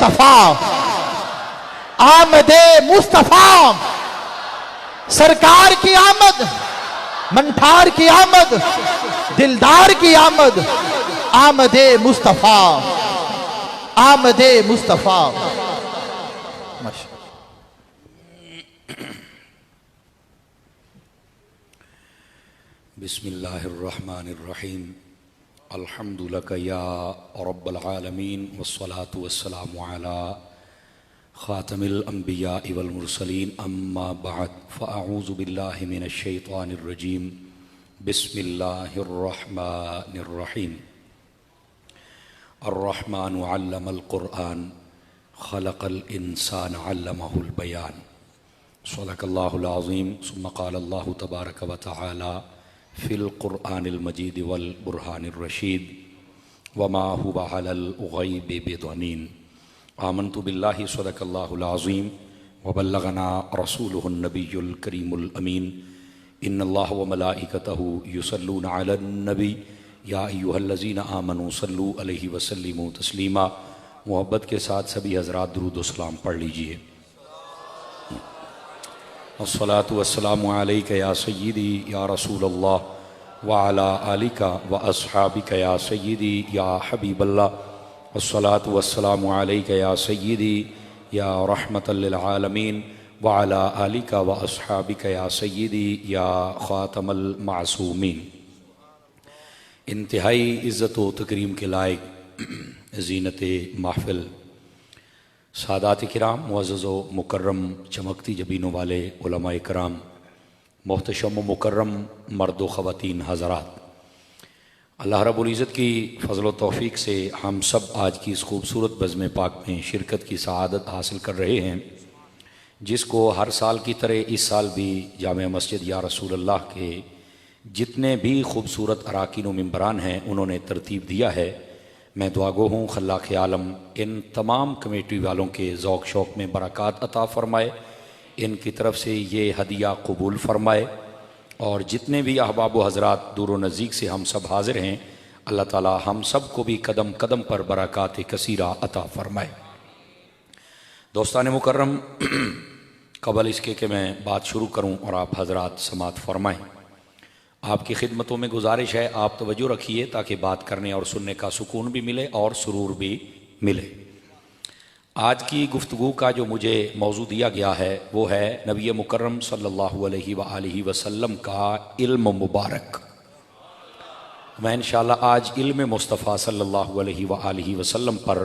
मुस्तफा, आमदे मुस्तफा, सरकार की आमद, मंठार की आमद, दिलदार की आमद, आमदे मुस्तफा, आमदे मुस्तफा। बिस्मिल्लाहिर्रहमानिर्रहीम। अल्हम्दुलिल्लाह या रब्बल आलमीन वस्सलातु वस्सलामु अला खातमिल अंबिया वल मुरसलीन अम्मा बाद फ़अऊज़ु बिल्लाहि मिनश शैतानिर रजीम। बिस्मिल्लाहिर्रहमानिर्रहीम। अर्रहमानु अल्लमल क़ुरआन खलक़ल इंसान अल्लमहुल बयान। सदक़ल्लाहुल अज़ीम। सुम्मा क़ाल अल्लाहु तबारक व तआला फ़िल क़ुरआनिल मजीद वल बुरहानिर रशीद वमा हुवा अलल ग़ैबि बिदनीन। आमन्तु बिल्लाहि सदक़ल्लाहुल अज़ीम व बल्लगना रसूलुहुन नबियुल करीमुल अमीन। इन्नल्लाह व मलाइकतहु युसल्लूना अलन नबी या अय्युहल्लज़ीना आमनू सल्लू अलैहि व सल्लिमू तस्लीमा। मोहब्बत के साथ सभी हज़रात दुरूद व सलाम पढ़ लीजिए। अस्सलातु वस्सलामु अलैका या सय्यिदी या रसूलल्लाह व अला आलिका व अस्हाबिका या सय्यिदी या हबीबल्लाह। अस्सलातु वस्सलामु अलैका या सय्यिदी या रहमतल लिल आलमीन व अला आलिका व अस्हाबिका या सय्यिदी या ख़ातमल मासूमीन। इंतहाई इज़्ज़त व तकरीम के लायक ज़ीनत महफ़िल, सादात किराम, मुअज़्ज़ज़ व मुकर्रम, चमकती जबीनों वाले उलमाए कराम, मोहतशम व मुकर्रम मर्द व ख़वातीन हज़रात, अल्लाह रब्बुल इज़्ज़त की फ़ज़ल व तौफ़ीक़ से हम सब आज की इस खूबसूरत बज़्म पाक में शिरकत की सआदत हासिल कर रहे हैं, जिसको हर साल की तरह इस साल भी जामे मस्जिद या रसूलल्लाह के जितने भी खूबसूरत अराकीन व मिंबरान हैं उन्होंने तरतीब दिया है। मैं दुआगो हूँ खल्लाक़ आलम इन तमाम कमेटी वालों के ज़ौक़ शौक़ में बरक़ात अता फ़रमाए, इनकी तरफ से ये हदिया कबूल फ़रमाए, और जितने भी अहबाब व हज़रात दूर व नज़दीक से हम सब हाज़िर हैं, अल्लाह ताला हम सब को भी कदम कदम पर बरक़ात कसीरा अता फ़रमाए। दोस्तान मुकर्रम, क़बल इसके कि मैं बात शुरू करूँ और आप हज़रात समात फ़रमाएँ, आपकी खिदमतों में गुजारिश है आप तवज्जो रखिए ताकि बात करने और सुनने का सुकून भी मिले और सुरूर भी मिले। आज की गुफ्तगू का जो मुझे मौजू दिया गया है वो है नबी मुकर्रम सल्लल्लाहु अलैहि वसल्लम का इल्म मुबारक। मैं इंशाअल्लाह आज इल्म मुस्तफ़ा सल्लल्लाहु अलैहि वसल्लम पर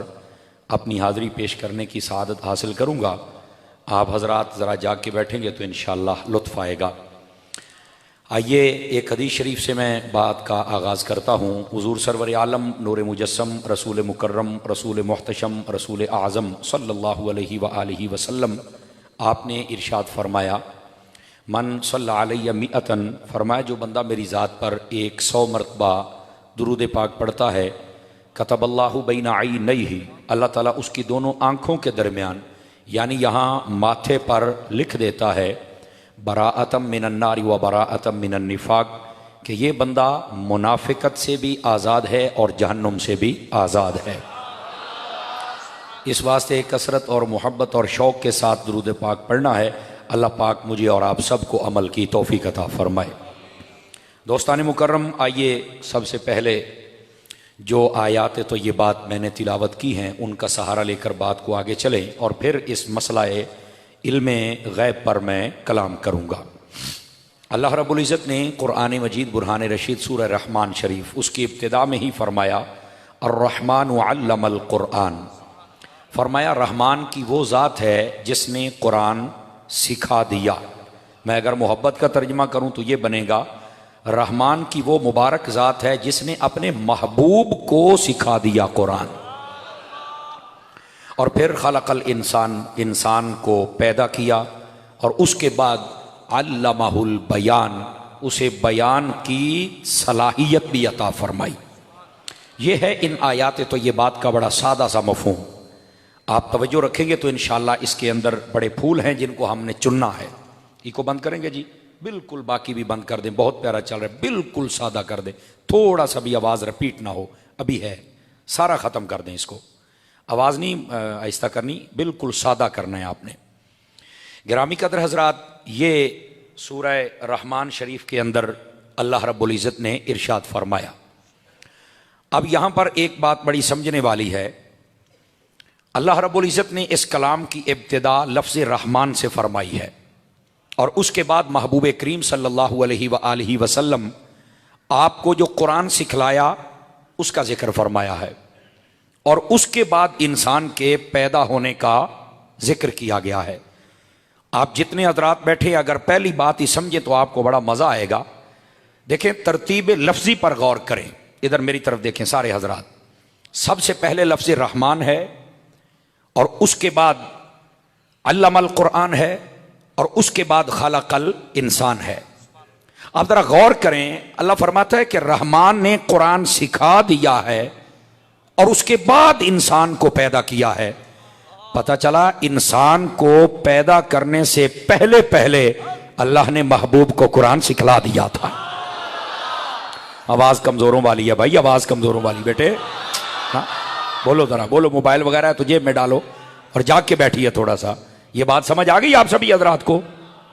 अपनी हाज़िरी पेश करने की सआदत हासिल करूँगा। आप हज़रात ज़रा जाग के बैठेंगे तो इंशाअल्लाह लुत्फ़ आएगा। आइए एक हदीस शरीफ से मैं बात का आगाज़ करता हूँ। हुज़ूर सरवर आलम नूर मुजस्सम रसूल मुकर्रम रसूल मुहतशम रसूल आज़म सल्लल्लाहु अलैहि वसल्लम आपने इरशाद फरमाया, मन सल्ला अलैया मिअतन, फरमाया जो बंदा मेरी ज़ात पर 100 मरतबा दुरूद पाक पढ़ता है, कतबल्लाहु बैना ऐनैहि, अल्लाह ताला उसकी दोनों आँखों के दरमियान यानी यहाँ माथे पर लिख देता है, बराअतम मिनन्नारि व बराअतम मिनन निफाक, कि ये बंदा मुनाफिकत से भी आज़ाद है और जहन्नुम से भी आज़ाद है। इस वास्ते कसरत और मोहब्बत और शौक़ के साथ दुरूद पाक पढ़ना है। अल्लाह पाक मुझे और आप सबको अमल की तौफ़ीक़ अता फ़रमाए। दोस्तान मुकर्रम, आइए सबसे पहले जो आयात तो ये बात मैंने तिलावत की हैं उनका सहारा लेकर बात को आगे चलें और फिर इस मसलाए इल्मे गैब पर मैं कलाम करूँगा। अल्लाह रब्बुल इज़्ज़त ने क़ुरआन मजीद बुरहान रशीद सूरह रहमान शरीफ उसकी इब्तिदा में ही फरमाया, अर्रहमान अल्लमल क़ुरआन, फरमाया रहमान की वो ज़ात है जिसने कुरान सिखा दिया। मैं अगर मोहब्बत का तर्जमा करूँ तो ये बनेगा, रहमान की वो मुबारक ज़ात है जिसने अपने महबूब को सिखा दिया कुरान। और फिर खलक़ल इंसान, इंसान को पैदा किया और उसके बाद अल्लमहुल बयान, उसे बयान की सलाहियत भी अता फरमाई। ये है इन आयात तो ये बात का बड़ा सादा सा मफ़हूम। आप तवज्जो रखेंगे तो इंशाअल्लाह इसके अंदर बड़े फूल हैं जिनको हमने चुनना है। इको बंद करेंगे जी, बिल्कुल, बाकी भी बंद कर दें, बहुत प्यारा चल रहा है, बिल्कुल सादा कर दें, थोड़ा सा भी आवाज़ रिपीट ना हो, अभी है, सारा ख़त्म कर दें इसको। आवाज़ नहीं आहिस्ता करनी, बिल्कुल सादा करना है आपने। गिरामी कदर हजरात, ये सूरह रहमान शरीफ के अंदर अल्लाह रब्बुल इज़्ज़त ने इरशाद फरमाया। अब यहाँ पर एक बात बड़ी समझने वाली है। अल्लाह रब्बुल इज़्ज़त ने इस कलाम की इब्तिदा लफ्ज़ रहमान से फरमाई है और उसके बाद महबूब करीम सल्लल्लाहु अलैहि वसल्लम आपको जो कुरान सिखलाया उसका जिक्र फरमाया है और उसके बाद इंसान के पैदा होने का जिक्र किया गया है। आप जितने हजरात बैठे अगर पहली बात ही समझे तो आपको बड़ा मज़ा आएगा। देखें, तरतीब लफ्ज़ी पर गौर करें। इधर मेरी तरफ देखें सारे हजरात। सबसे पहले लफ्ज़ रहमान है और उसके बाद अल्लमल कुरान है और उसके बाद खलकल इंसान है। आप जरा गौर करें, अल्लाह फरमाता है कि रहमान ने कुरान सिखा दिया है और उसके बाद इंसान को पैदा किया है। पता चला इंसान को पैदा करने से पहले पहले अल्लाह ने महबूब को कुरान सिखला दिया था। आवाज कमजोरों वाली है भाई, आवाज कमजोरों वाली बेटे। हाँ बोलो जरा, बोलो। मोबाइल वगैरह तो जेब में डालो और जाग के बैठिए थोड़ा सा। ये बात समझ आ गई आप सभी हजरात को,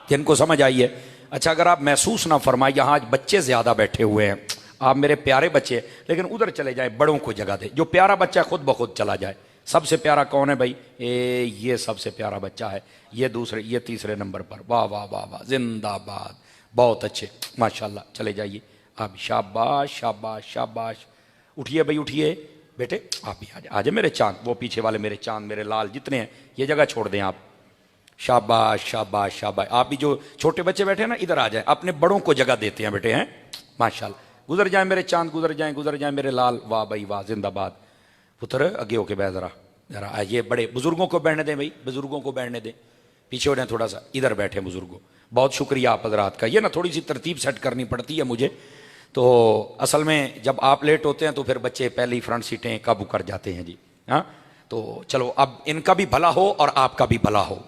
जिनको समझ आई है? अच्छा, अगर आप महसूस ना फरमाए, यहाँ आज बच्चे ज्यादा बैठे हुए हैं, आप मेरे प्यारे बच्चे, लेकिन उधर चले जाए, बड़ों को जगह दे। जो प्यारा बच्चा खुद ब खुद चला जाए। सबसे प्यारा कौन है भाई? ये सबसे प्यारा बच्चा है, ये दूसरे, ये तीसरे नंबर पर। वाह वाह वाह वाह, जिंदाबाद, बहुत अच्छे, माशाल्लाह। चले जाइए आप, शाबाश शाबाश शाबाश। उठिए भाई, उठिए बेटे, आप भी आ जाए मेरे चांद। वो पीछे वाले मेरे चांद, मेरे लाल जितने हैं, ये जगह छोड़ दें आप। शाबाश शाबाश शाबाश। आप भी जो छोटे बच्चे बैठे हैं ना, इधर आ जाए, अपने बड़ों को जगह देते हैं बेटे, हैं माशाल्लाह। गुजर जाए मेरे चांद, गुजर जाए मेरे लाल। वाह भाई वाह, जिंदाबाद। पुत्र आगे होके बैठ, जरा जरा। ये बड़े बुजुर्गों को बैठने दें भाई, बुजुर्गों को बैठने दें। पीछे हो रहे हैं थोड़ा सा, इधर बैठे बुजुर्गों। बहुत शुक्रिया आप हजरात का। ये ना थोड़ी सी तरतीब सेट करनी पड़ती है मुझे, तो असल में जब आप लेट होते हैं तो फिर बच्चे पहली फ्रंट सीटें काबू कर जाते हैं जी। हाँ, तो चलो, अब इनका भी भला हो और आपका भी भला हो।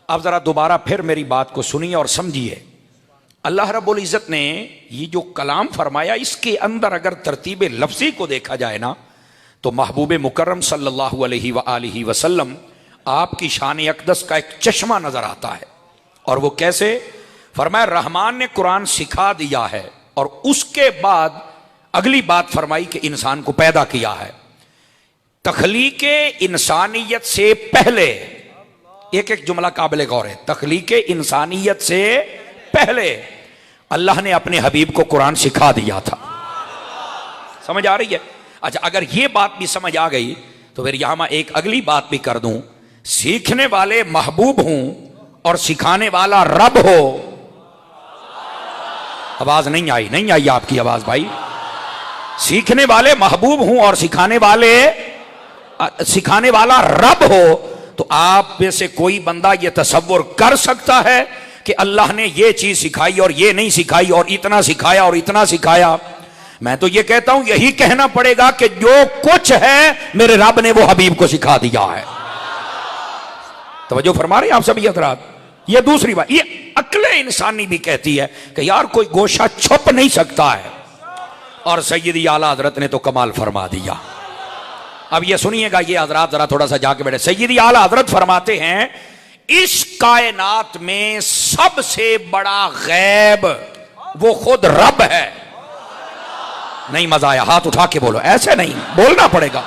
अब जरा दोबारा फिर मेरी बात को सुनिए और समझिए। अल्लाह रब्बुल इज़्ज़त ने ये जो कलाम फरमाया, इसके अंदर अगर तरतीब लफ्ज़ी को देखा जाए ना, तो महबूब मुकर्रम सल्लल्लाहु अलैहि वसल्लम आपकी शान अक़दस का एक चश्मा नजर आता है। और वो कैसे? फरमाया रहमान ने कुरान सिखा दिया है और उसके बाद अगली बात फरमाई कि इंसान को पैदा किया है। तख्लीक इंसानियत से पहले, एक एक जुमला काबिल गौर है। तख्लीक इंसानियत से पहले अल्लाह ने अपने हबीब को कुरान सिखा दिया था। समझ आ रही है? अच्छा, अगर ये बात भी समझ आ गई तो फिर यहां मैं एक अगली बात भी कर दूं। सीखने वाले महबूब हूं और सिखाने वाला रब हो। आवाज नहीं आई आपकी आवाज भाई। सीखने वाले महबूब हूं और सिखाने वाला रब हो, तो आप में से कोई बंदा ये तसव्वुर कर सकता है कि अल्लाह ने ये चीज सिखाई और ये नहीं सिखाई और इतना सिखाया और इतना सिखाया? मैं तो ये कहता हूं यही कहना पड़ेगा कि जो कुछ है मेरे रब ने वो हबीब को सिखा दिया है। तवज्जो फरमा रहे हैं आप सभी हजरात? ये दूसरी बात, ये अक्ले इंसानी भी कहती है कि यार कोई गोशा छुप नहीं सकता है, और सैयदी आला हजरत ने तो कमाल फरमा दिया। अब ये सुनिएगा, ये हजरात जरा थोड़ा सा जाके बैठे। सैयदी आला हजरत फरमाते हैं, इस कायनात में सबसे बड़ा गैब वो खुद रब है। नहीं मजा आया? हाथ उठा के बोलो, ऐसे नहीं बोलना पड़ेगा।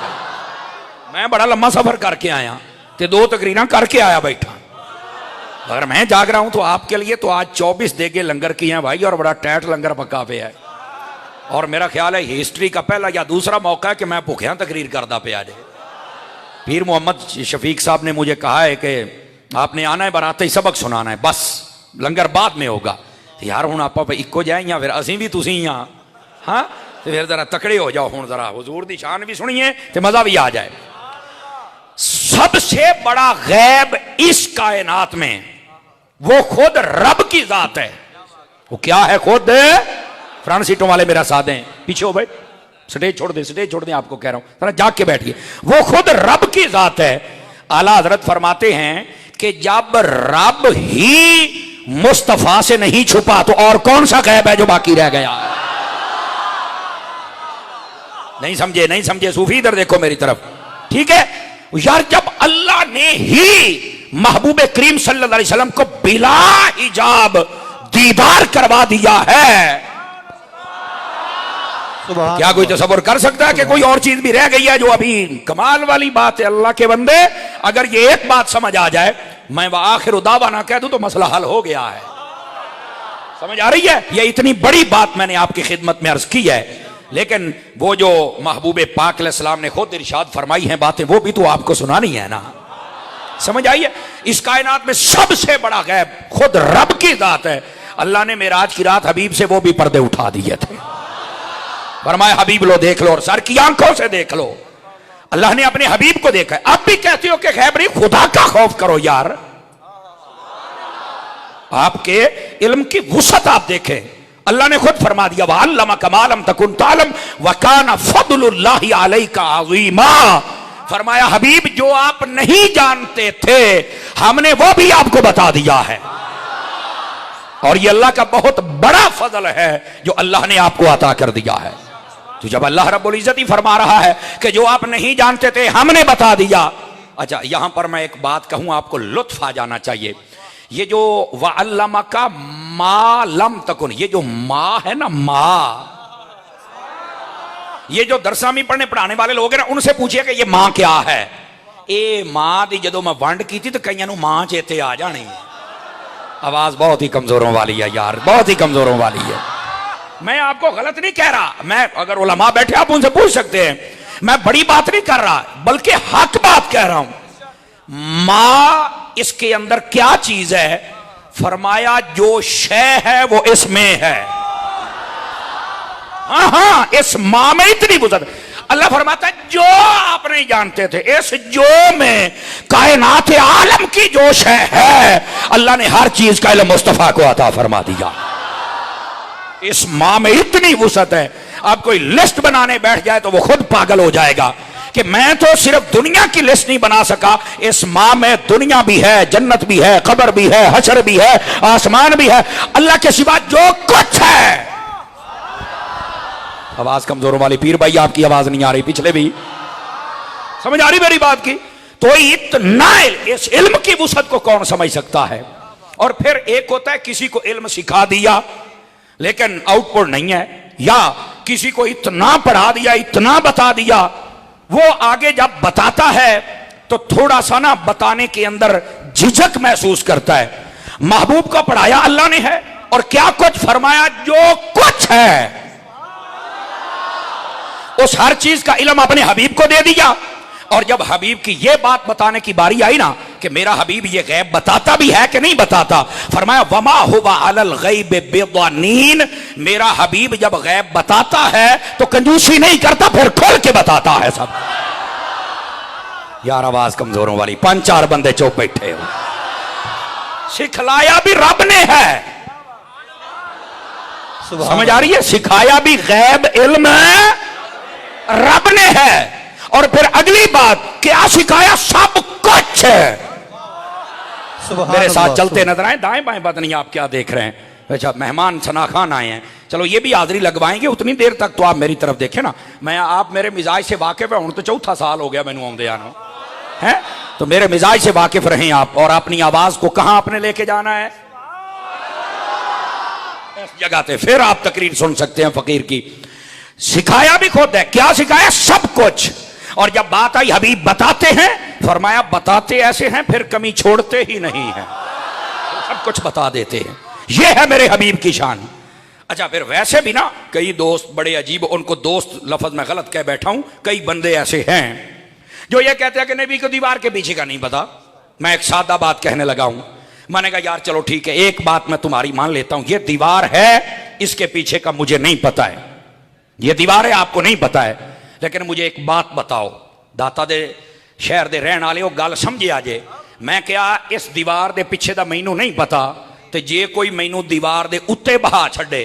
मैं बड़ा लंबा सफर करके आया, ते 2 तकरीरें करके आया बैठा। अगर मैं जाग रहा हूं तो आपके लिए तो आज 24 देगे लंगर की हैं भाई, और बड़ा टैट लंगर पक्का पे है। और मेरा ख्याल है हिस्ट्री का पहला या दूसरा मौका है कि मैं भुखिया तकरीर करता पे आज। पीर मोहम्मद शफीक साहब ने मुझे कहा है कि आपने आना है, बनाते ही सबक सुनाना है, बस लंगर बाद में होगा। तो यार हूँ आप इको जाए या फिर असी भी तुसी ही हाँ। हाँ, तो फिर जरा तकड़े हो जाओ हूँ, जरा हुजूर दी शान भी सुनिए तो मजा भी आ जाए। सबसे बड़ा गैब इस कायनात में वो खुद रब की जात है। वो क्या है? खुद फ्रंट सीटों वाले मेरा साथ हैं, पीछे हो भाई, स्टेज छोड़ दे आपको कह रहा हूं, जरा जाग के बैठिए। वो खुद रब की जात है। आला हजरत फरमाते हैं कि जब रब ही मुस्तफा से नहीं छुपा तो और कौन सा गैब है जो बाकी रह गया? नहीं समझे सूफी, इधर देखो मेरी तरफ, ठीक है? यार जब अल्लाह ने ही महबूब करीम सल्लल्लाहु अलैहि वसल्लम को बिला हिजाब दीदार करवा दिया है, क्या कोई तसव्वुर कर सकता है कि कोई और चीज भी रह गई है जो अभी? कमाल वाली बात है अल्लाह के बंदे, अगर ये एक बात समझ आ जाए, मैं वह आखिर दावा ना कह दूं तो मसला हल हो गया है। समझ आ रही है? ये इतनी बड़ी बात मैंने आपकी खिदमत में अर्ज की है, लेकिन वो जो महबूब पाक अलैहिस्सलाम ने खुद इरशाद फरमाई हैं बातें, वो भी तो आपको सुनानी है ना। समझ आई है? इस कायनात में सबसे बड़ा गैब खुद रब की जात है। अल्लाह ने मेराज की रात हबीब से वो भी पर्दे उठा दिए थे। फरमाया हबीब लो, देख लो, और सर की आंखों से देख लो। अल्लाह ने अपने हबीब को देखा है। अब भी कहते हो कि गैब नहीं, खुदा का खौफ करो यार। आपके इल्म की वुसअत आप देखें, अल्लाह ने खुद फरमा दिया वअल्लमा कमालम तकुन तालम वकाना फदलुल्लाहि अलैका अज़ीमा। फरमाया हबीब जो आप नहीं जानते थे हमने वो भी आपको बता दिया है, और ये अल्लाह का बहुत बड़ा फजल है जो अल्लाह ने आपको अता कर दिया है। तो जब अल्लाह रब्बुल इज्जत ही फरमा रहा है कि जो आप नहीं जानते थे हमने बता दिया। अच्छा, यहां पर मैं एक बात कहूं, आपको लुत्फ आ जाना चाहिए। ये जो वअल्लमा का मा लम तकुन, ये जो माँ है ना, माँ, ये जो दरसामी पढ़ने पढ़ाने वाले लोग हैं ना, उनसे पूछिए कि ये माँ क्या है। ए माँ दी जदों मैं वंड की थी तो कईयां नूं माँ चेते आ जानी। आवाज बहुत ही कमजोरों वाली है यार, बहुत ही कमजोरों वाली है। मैं आपको गलत नहीं कह रहा, मैं अगर उलमा बैठे आप उनसे पूछ सकते हैं, मैं बड़ी बात नहीं कर रहा बल्कि हक बात कह रहा हूं। मां इसके अंदर क्या चीज है? फरमाया जो शय है वो इसमें है। हाँ, इस मां में इतनी वुसअत। अल्लाह फरमाता है जो आप नहीं जानते थे, इस जो में कायनात आलम की जो शय है अल्लाह ने हर चीज का इल्म मुस्तफा को अता फरमा दिया। इस मां में इतनी वुसअत है, आप कोई लिस्ट बनाने बैठ जाए तो वो खुद पागल हो जाएगा कि मैं तो सिर्फ दुनिया की लिस्ट नहीं बना सका, इस मां में दुनिया भी है, जन्नत भी है, कब्र भी है, हशर भी है, आसमान भी है, अल्लाह के सिवा जो कुछ है। आवाज कमजोरों वाली पीर भाई, आपकी आवाज नहीं आ रही, पिछले भी समझ आ रही मेरी बात की? तो इतना इस इल्म की वुसअत को कौन समझ सकता है? और फिर एक होता है किसी को इल्म सिखा दिया लेकिन आउटपुट नहीं है, या किसी को इतना पढ़ा दिया, इतना बता दिया, वो आगे जब बताता है तो थोड़ा सा ना बताने के अंदर झिझक महसूस करता है। महबूब को पढ़ाया अल्लाह ने है और क्या कुछ फरमाया, जो कुछ है उस हर चीज का इल्म अपने हबीब को दे दिया। और जब हबीब की ये बात बताने की बारी आई ना कि मेरा हबीब ये गैब बताता भी है कि नहीं बताता, फरमाया वमा हुवा अलल गैब बिज़नीन, मेरा हबीब जब गैब बताता है तो कंजूसी नहीं करता, फिर खोल के बताता है सब। यार आवाज कमजोरों वाली, 5-4 बंदे चुप बैठे हो। सिखलाया भी रब ने है, समझ आ रही है? सिखाया भी गैब इल्म रब ने है। और फिर अगली बात क्या सिखाया? सब कुछ है। मेरे साथ चलते नजर आए, दाएं बाएं पता नहीं आप क्या देख रहे हैं। अच्छा, मेहमान सना खान आए हैं, चलो ये भी हाजिरी लगवाएंगे, उतनी देर तक तो आप मेरी तरफ देखें ना। मैं आप मेरे मिजाज से वाकिफ है, हूं तो चौथा साल हो गया मैनू आउंदे आनो है, तो मेरे मिजाज से वाकिफ रहें आप। और अपनी आवाज को कहां आपने लेके जाना है? इस जगह पे फिर आप तकरीर सुन सकते हैं फकीर की। सिखाया भी खुद है। क्या सिखाया? सब कुछ। और जब बात आई हबीब बताते हैं, फरमाया बताते ऐसे हैं फिर कमी छोड़ते ही नहीं है, सब कुछ बता देते हैं। यह है मेरे हबीब की शान। अच्छा, फिर वैसे भी ना कई दोस्त बड़े अजीब, उनको दोस्त लफ्ज में गलत कह बैठा हूं, कई बंदे ऐसे हैं जो ये कहते हैं कि नबी को दीवार के पीछे का नहीं पता। मैं एक सादा बात कहने लगा हूं, मैंने कहा यार चलो ठीक है, एक बात मैं तुम्हारी मान लेता हूं, ये दीवार है, इसके पीछे का मुझे नहीं पता है। ये दीवार है, आपको नहीं पता है, लेकिन मुझे एक बात बताओ, दाता दे शहर दे रहने वाले हो, गल समझे आजे। मैं क्या इस दीवार दे पीछे दा मैनू नहीं पता, तो जे कोई मैनू दीवार दे उत्ते बहा छड़े।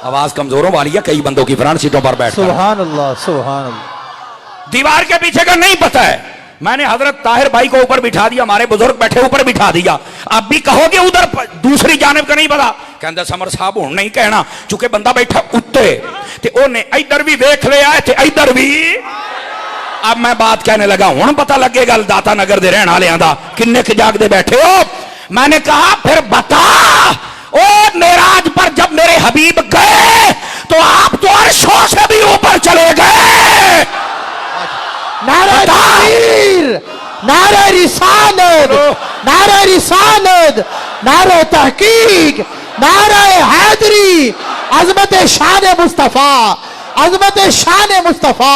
आवाज कमजोरों वाली है, कई बंदों की फ्रंट सीटों पर बैठ। सुभान अल्लाह, सुभान अल्लाह। दीवार के पीछे का नहीं पता है। मैंने हजरत ताहिर भाई को ऊपर बिठा दिया, हमारे बुजुर्ग बैठे ऊपर बिठा दिया। अब भी कहोगे उधर दूसरी जानिब का नहीं पता, कहते समर साहब हूं नहीं कहना, चूंकि बंदा बैठा उत्ते। ते उन्हें इधर भी वेख लिया ते इधर भी। अब मैं बात कहने लगा, हुण पता लगेगा दाता नगर दे रहने वालियां दा किन्ने क जागदे बैठे हो। मैंने कहा फिर बता, ओ मेराज पर जब मेरे हबीब गए तो आप तो अर्शों से भी ऊपर चले गए। नारे तकबीर, नारे रिसालत, नारे रिसालत, नारे तहकीक, नारे हैदरी, अजमत शान मुस्तफा, अजमत शान मुस्तफा,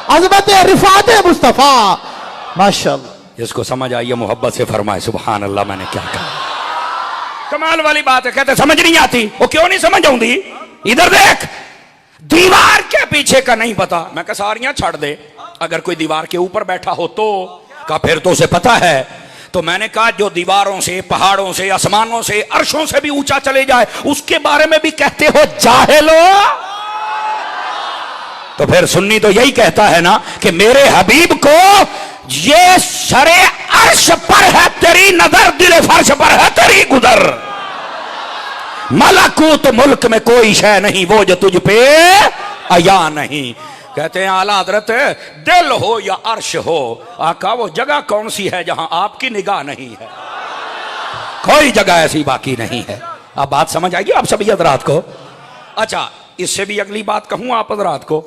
अजमत रिफात मुस्तफा। माशाअल्लाह। जिसको समझ आई है मोहब्बत से फरमाए सुभान अल्लाह। मैंने क्या कहा, कमाल वाली बात है। कहते समझ नहीं आती, वो क्यों नहीं समझ आऊंगी, इधर देख, दीवार के पीछे का नहीं पता। मैं कहा सारियां छड़ दे, अगर कोई दीवार के ऊपर बैठा हो तो का फिर तो उसे पता है। तो मैंने कहा जो दीवारों से, पहाड़ों से, आसमानों से, अर्शों से भी ऊंचा चले जाए उसके बारे में भी कहते हो जाहिलो। तो फिर सुन्नी तो यही कहता है ना कि मेरे हबीब को ये शरे अर्श पर है तेरी नजर, दिल फर्श पर है तेरी गुदर। मलकूत मुल्क में कोई शय नहीं वो जो तुझ पे आया नहीं। कहते हैं आला हजरत दिल हो या अर्श हो, आका वो जगह कौन सी है जहां आपकी निगाह नहीं है? कोई जगह ऐसी बाकी नहीं है। अब बात समझ आएगी आप सभी हजरात को। अच्छा, इससे भी अगली बात कहूं आप हजरात को,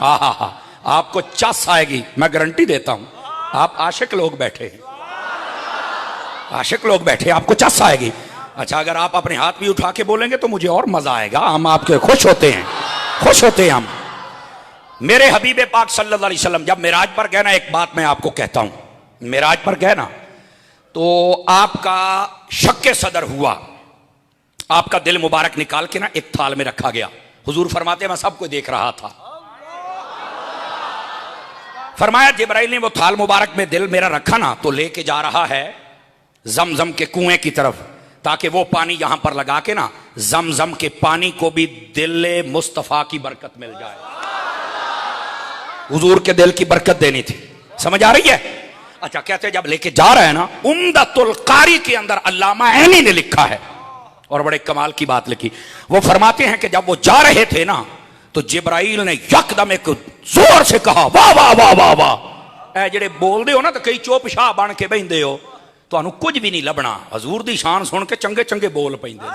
हा, आपको चस आएगी, मैं गारंटी देता हूं। आप आशिक लोग बैठे हैं, आशिक लोग बैठे, आपको चस आएगी। अच्छा, अगर आप अपने हाथ भी उठा के बोलेंगे तो मुझे और मजा आएगा। हम आपके खुश होते हैं, खुश होते हैं हम। मेरे हबीब पाक सल्लल्लाहु अलैहि वसल्लम जब मिराज पर गए ना, एक बात मैं आपको कहता हूं, मिराज पर गए ना तो आपका शक्के सदर हुआ, आपका दिल मुबारक निकाल के ना एक थाल में रखा गया। हुजूर फरमाते मैं सबको देख रहा था। फरमाया जिब्राइल ने वो थाल मुबारक में दिल मेरा रखा ना तो लेके जा रहा है जमजम के कुएं की तरफ, ताकि वो पानी यहां पर लगा के ना जमजम के पानी को भी दिल मुस्तफा की बरकत मिल जाए। हुजूर के दिल की बरकत देनी थी, समझ आ रही है? अच्छा, कहते जब लेके जा रहे हैं ना, उम्दतुल कारी के अंदर अल्लामा ऐनी ने लिखा है और बड़े कमाल की बात लिखी। वो फरमाते हैं कि जब वो जा रहे थे ना तो जिब्राइल ने यकदम एक जोर से कहा वाह वाह वाह वाह वाह। ए जेड़े बोलते हो ना तो कई चुप शाह बन के बहिंदे हो, तुहानू कुछ भी नहीं लभना। हजूर दी शान सुन के चंगे चंगे बोल पैंदे ने,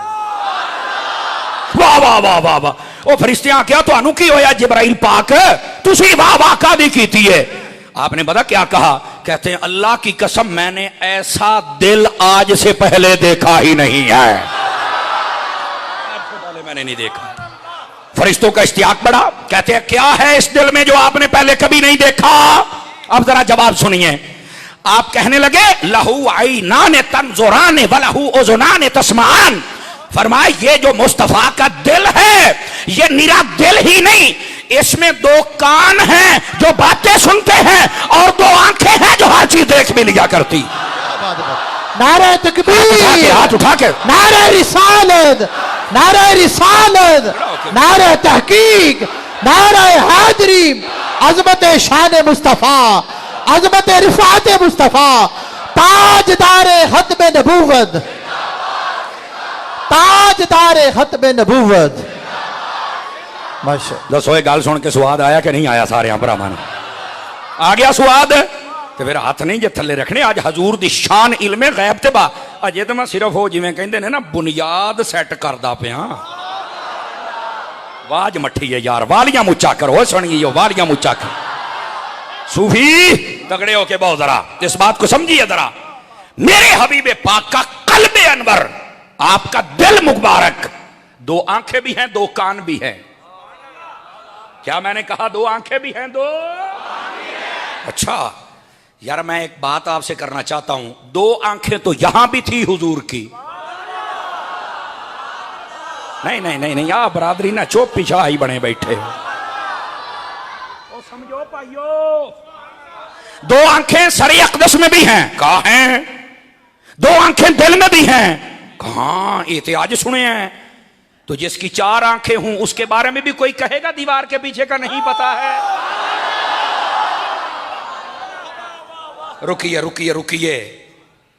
वाह वाह वाह वाह वाह। ओ फरिश्तियां क्या तुहानू की होया जिब्राइल पाक, तुसी वाह वाह कादी कीती है? आपने पता क्या कहा? कहते हैं अल्लाह की कसम मैंने ऐसा दिल आज से पहले देखा ही नहीं है, पहले मैंने नहीं देखा। फरिश्तों का इश्तियाक बढ़ा, कहते हैं क्या है इस दिल में जो आपने पहले कभी नहीं देखा? अब जरा जवाब सुनिए। आप कहने लगे लहू आईनान तंजुरान व लहू उज़ुनान तस्मान। फरमाया ये जो मुस्तफा का दिल है ये निरा दिल ही नहीं, इसमें दो कान हैं जो बातें सुनते हैं और दो आंखें हैं जो हर चीज देख भी लिया करती। नारे तकबीर, हाथ उठा के नारे रिसालत, नारे रिसालत, नारे तहकीक, नारे हैदरी, अजमत शान मुस्तफा, अजमत रिफात मुस्तफा, ताजदार खत्म नबूवत, ताजदार खत्म नबूवत। माशाअल्लाह। दसो गल सुन के स्वाद आया कि नहीं आया? सारे भरावां ने आ गया स्वाद? तो फिर हाथ नहीं जे थले रखने। आज हजूर दी शान इल्मे गैब ते बा, अजे तो मैं सिर्फ हो जिवें कहंदे ने ना बुनियाद सैट करदा पिया। वाज मठी है यार, वालियां मुच्चा करो सुनिए, वालियां मुच्चा करो। सूफी तगड़े होके बहुत जरा इस बात को समझिए जरा। मेरे हबीब पाक का कल्बे अनवर, आपका दिल मुबारक, दो आंखें भी हैं दो कान भी हैं। क्या मैंने कहा? दो आंखें भी हैं दो। अच्छा यार मैं एक बात आपसे करना चाहता हूं, दो आंखें तो यहां भी थी हुजूर की। नहीं नहीं नहीं नहीं, आप बरादरी ना चुप पीछा ही बने बैठे हो। समझो भाइयों, दो आंखें सरे अक़दस में भी हैं, कहा हैं? दो आंखें दिल में भी हैं, कहां? एहतियाज सुने हैं। तो जिसकी चार आंखें हों उसके बारे में भी कोई कहेगा दीवार के पीछे का नहीं पता है? रुकिए रुकिए रुकिए,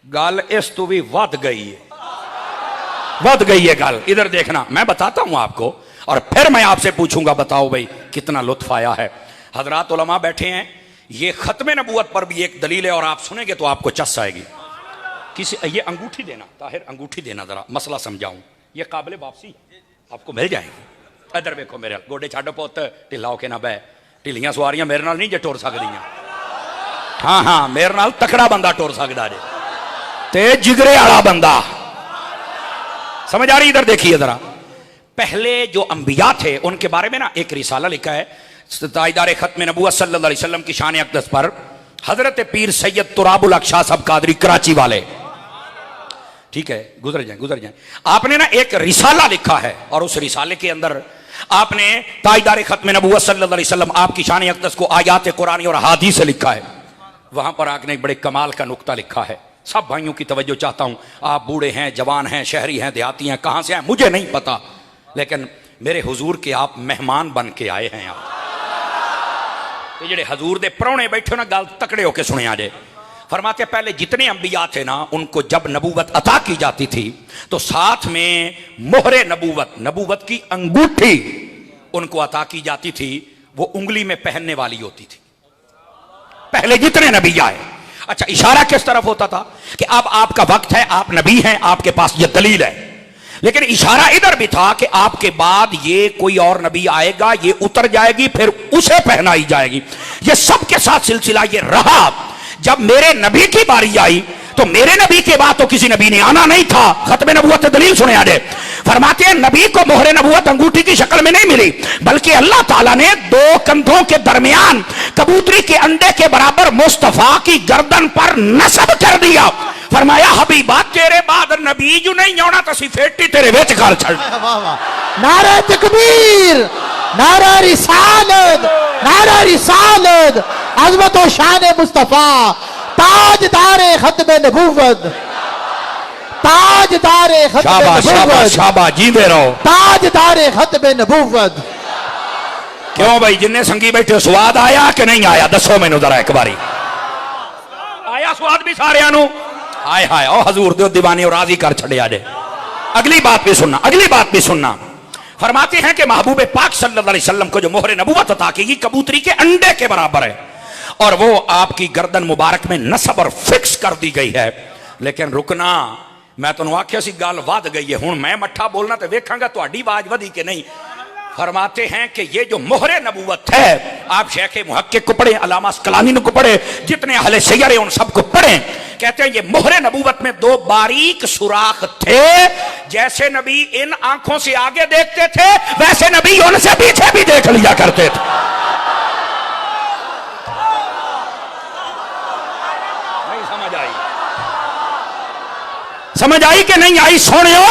गल इस तो भी वध गई है। बढ़ गई ये गल। इधर देखना, मैं बताता हूं आपको और फिर मैं आपसे पूछूंगा, बताओ भाई कितना लुत्फ आया है। हजरात उलमा बैठे हैं, ये खत्म नबूवत पर भी एक दलील है और आप सुनेंगे तो आपको चस आएगी। किसी ये अंगूठी देना, ताहिर अंगूठी देना, जरा मसला समझाऊं, ये काबिल वापसी आपको मिल जाएगी। इधर देखो मेरे गोडे छाड़ो पुत, ढिला होके ना बह, ढिलियां सवारियां मेरे नाल नहीं जे टुर सकदियां। हाँ हाँ, मेरे नाल तकड़ा बंदा टुर सकदा जे, ते जिगरे वाला बंदा। समझ आ रही? इधर देखिए जरा, पहले जो अंबिया थे उनके बारे में ना एक रिसाला लिखा है ताजदार खत्म नबूवत सल्लल्लाहु अलैहि वसल्लम की शान अक़दस पर, हजरत पीर सैयद तुराबुल अक़शा साहब कादरी कराची वाले, ठीक है, गुजर जाए। आपने ना एक रिसाला लिखा है और उस रिसाले के अंदर आपने ताजदार खत्म नबूवत सल्लल्लाहु अलैहि वसल्लम आपकी शान अक़दस को आयात कुरानी और हदीस से लिखा है। वहां पर आपने एक बड़े कमाल का नुक्ता लिखा है। सब भाइयों की तवज्जो चाहता हूं, आप बूढ़े हैं, जवान हैं, शहरी हैं, देहाती हैं, कहां से हैं मुझे नहीं पता, लेकिन मेरे हुजूर के आप मेहमान बन के आए हैं। आप तो जेडे हजूर दे परौने बैठे ना, गल तकड़े होके सुने आ जाए। फरमाते पहले जितने अंबिया थे ना, उनको जब नबूवत अता की जाती थी तो साथ में मोहरे नबूवत, नबूवत की अंगूठी उनको अता की जाती थी, वो उंगली में पहनने वाली होती थी पहले जितने नबी आए। अच्छा, इशारा किस तरफ होता था कि अब आपका वक्त है, आप नबी हैं, आपके पास ये दलील है, लेकिन इशारा इधर भी था कि आपके बाद ये कोई और नबी आएगा, ये उतर जाएगी, फिर उसे पहनाई जाएगी। ये सबके साथ सिलसिला ये रहा। जब मेरे नबी की बारी आई तो मेरे नबी के बाद तो किसी नबी ने आना नहीं था। खत्म नबूवत दलील सुने आ जाए। फरमाते हैं नबी को मोहरे नबूवत अंगूठी की शक्ल में नहीं मिली, बल्कि अल्लाह ताला ने दो कंधों के दरमियान कबूतरी के अंडे के बराबर मुस्तफा की गर्दन पर नस्ब कर दिया। फरमाया हबीबा तेरे बाद नबी जो नहीं आना तो सी फेटी तेरे विच गल छड़। नारे तकबीर, नारा रिसालत, नारा रिसालत, अज़मत व शान मुस्तफा, ताजदारे खत्म नबूवत, ताजदारे खत्म नबूवत, शाबाश, जींदे रहो, ताजदारे खत्म नबूवत। क्यों भाई जिन्ने संगी बैठे स्वाद आया कि नहीं आया? दसो मैनू जरा एक बारी, आया स्वाद भी सारियां नू? हाय हाय, ओ हजूर दे दीवाने और राजी कर छड़े आजे। अगली बात भी सुनना, अगली बात भी सुनना। फरमाते हैं कि महबूब पाक सल्लल्लाहु अलैहि वसल्लम को जो मोहरे नबूवत अता की कबूतरी के अंडे के बराबर है और वो आपकी गर्दन मुबारक में नस्ब और फिक्स कर दी गई है। लेकिन रुकना, मैं तुहानू आख्या सी गल वध गई है, हुण मैं मट्ठा बोलना तो वेखांगा तुहाडी आवाज वधी कि नहीं। फरमाते हैं कि ये जो मोहरे नबूवत है, आप शेख मुहक्किक को पढ़े, अल्लामा अस्कलानी को पढ़े, जितने अहले सैयर हैं उन सबको पढ़े। कहते हैं ये मोहरे नबूवत में दो बारीक सुराख थे, जैसे नबी इन आंखों से आगे देखते थे वैसे नबी उनसे पीछे भी देख लिया करते थे। नहीं समझ आई? समझ आई कि नहीं आई? सुनियो,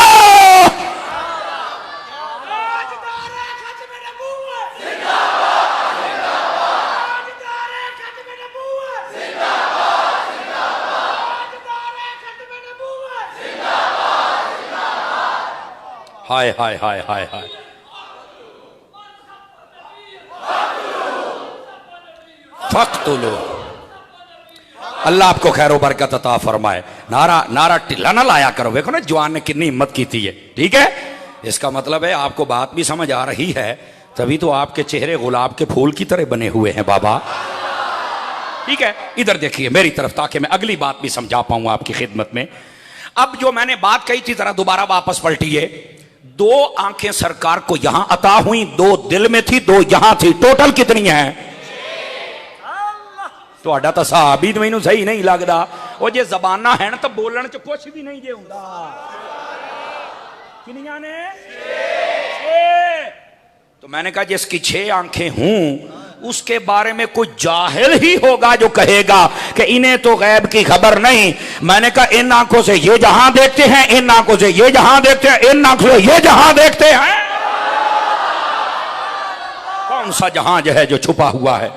हाय हाय हाय हाय हाय, फक्तुलू, अल्लाह आपको खैर बरकत अता फरमाए। नारा नारा टिल्ला ना लाया करो। देखो ना जवान ने कितनी हिम्मत की थी, ठीक है। इसका मतलब है आपको बात भी समझ आ रही है, तभी तो आपके चेहरे गुलाब के फूल की तरह बने हुए हैं बाबा, ठीक है। इधर देखिए मेरी तरफ, ताकि मैं अगली बात भी समझा पाऊं आपकी खिदमत में। अब जो मैंने बात कही थी जरा दोबारा वापस पलटिए। दो आंखें सरकार को यहां अता हुई, दो दिल में थी, दो यहां थी, टोटल कितनी है? तो तो साहब ही मैनू सही नहीं लगता। वो जे जबाना है ना तो बोलने च कुछ भी नहीं जे हुंदा। कितनियां ने? तो मैंने कहा जिसकी 6 आंखें हों उसके बारे में कोई जाहिल ही होगा जो कहेगा कि इन्हें तो गैब की खबर नहीं। मैंने कहा इन आंखों से ये जहां देखते हैं, इन आंखों से ये जहां देखते हैं, इन आंखों से ये जहां देखते हैं। कौन सा जहां जो है जो छुपा हुआ है?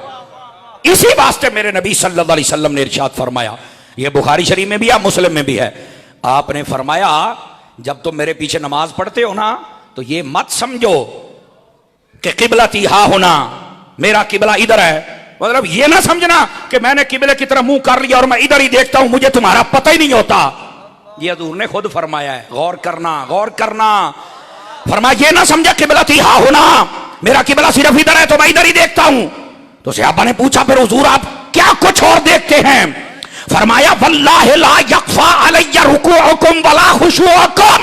इसी वास्ते मेरे नबी सल्लल्लाहु अलैहि वसल्लम ने इरशाद फरमाया, यह बुखारी शरीफ में भी है, मुस्लिम में भी है। आपने फरमाया जब तुम मेरे पीछे नमाज पढ़ते हो ना तो ये मत समझो कि किबलती हा होना, मेरा किबला इधर है। मतलब ये ना समझना कि मैंने किबले की तरफ मुंह कर लिया और मैं इधर ही देखता हूं, मुझे तुम्हारा पता ही नहीं होता। ये हजूर ने खुद फरमाया है, गौर करना गौर करना। फरमाया ये ना समझा किबला थी हा होना, मेरा किबला सिर्फ इधर है तो मैं इधर ही देखता हूं। तो सहाबा ने पूछा फिर हुजूर आप क्या कुछ और देखते हैं? फरमाया वल्लाहि ला यख्फा अलैया रुकूउकुम वला खुशूउकुम,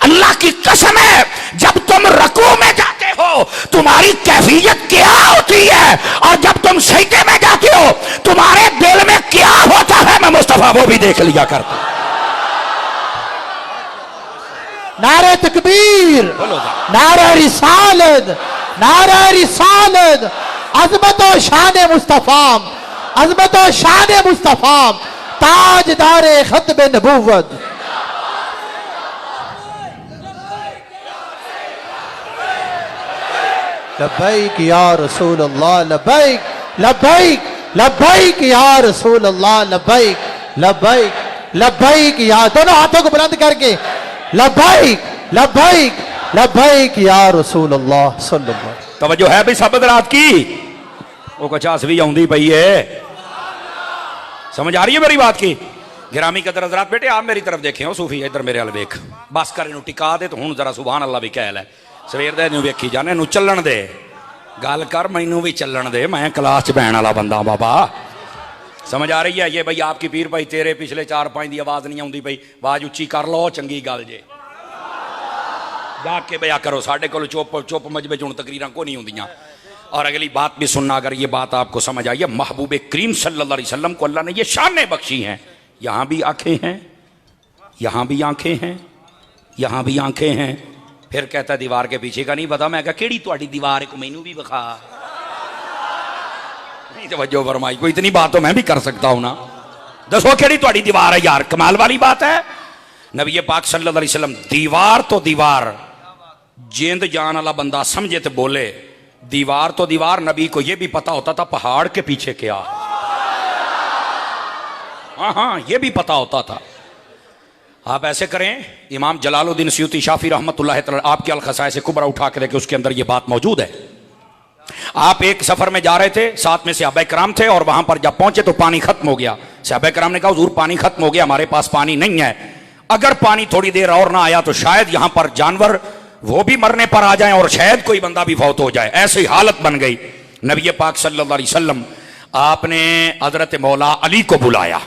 अल्लाह की कसम है जब तुम रुकू में जाते हो तुम्हारी कैफियत क्या होती है, और जब तुम सजदे में जाते हो तुम्हारे दिल में क्या होता है, मैं मुस्तफा वो भी देख लिया करता। नारे तकबीर, नारे रिसालत, नारे रिसालत, अज़मत व शान मुस्तफा, अज़मत व शान मुस्तफा, ताजदार खत्म नबूवत। लब्बैक या रसूल अल्लाह, लब्बैक लब्बैक लब्बैक या रसूल अल्लाह, लब्बैक लब्बैक लब्बैक या, दोनों हाथों को बुलंद करके लब्बैक लब्बैक लब्बैक या रसूल अल्लाह सल्लल्लाहु अलैहि वसल्लम। तवज्जो है भी सबद रात की, वो कचास भी आउंदी पई है, समझ आ रही है मेरी बात की? गिरामी कदर हज़रात बेटे आप मेरी तरफ देखे हो, सूफी इधर मेरे वाल वेख, बस कर इनू टिका दे तो हुण जरा सुभान अल्लाह भी कह लै, सवेर दे इनू वेखी जाने, इनू चलन दे, गल कर मैनू भी चलन दे, मैं क्लास च बैण वाला बंदा बाबा, समझ आ रही है? ये भाई आपकी पीर भाई तेरे पिछले 4-5 की आवाज नहीं आती पई, आवाज उच्ची कर लो, चंगी गल जे, जाग के बया करो, साढ़े को चुप चुप मजबे च हुण तकरीरां को नहीं होंदियां। और अगली बात भी सुनना, अगर ये बात आपको समझ आई है, महबूब करीम सल्लल्लाहु अलैहि वसल्लम को अल्लाह ने ये शानें बख्शी हैं, यहां भी आंखें हैं, यहां भी आंखें हैं, यहां भी आंखें हैं। फिर कहता दीवार के पीछे का नहीं पता, मैं कहा केड़ी तुहाडी दीवार है, को मैनू भी विखा, नहीं तवज्जो फरमाई, कोई इतनी बात तो मैं भी कर सकता हूं ना, दसो केड़ी तुहाडी दीवार है यार, कमाल वाली बात है। नबी पाक सल्लल्लाहु अलैहि वसल्लम दीवार तो दीवार, जेंद जान वाला बंदा समझे तो बोले, दीवार तो दीवार, नबी को यह भी पता होता था पहाड़ के पीछे क्या, हाँ हाँ ये भी पता होता था। आप ऐसे करें, इमाम जलालुद्दीन सयूती शाफी रहमतुल्लाह तआला आपके अल-खसाए से कुबरा उठा के देखे, उसके अंदर ये बात मौजूद है। आप एक सफर में जा रहे थे, साथ में सहाबा किराम थे, और वहां पर जब पहुंचे तो पानी खत्म हो गया। सहाबा किराम ने कहा हुजूर पानी खत्म हो गया, हमारे पास पानी नहीं है, अगर पानी थोड़ी देर और ना आया तो शायद यहां पर जानवर वो भी मरने पर आ जाएं और शायद कोई बंदा भी फौत हो जाए, ऐसी हालत बन गई। नबी पाक सल्लल्लाहु अलैहि वसल्लम आपने हजरत मौला अली को बुलाया,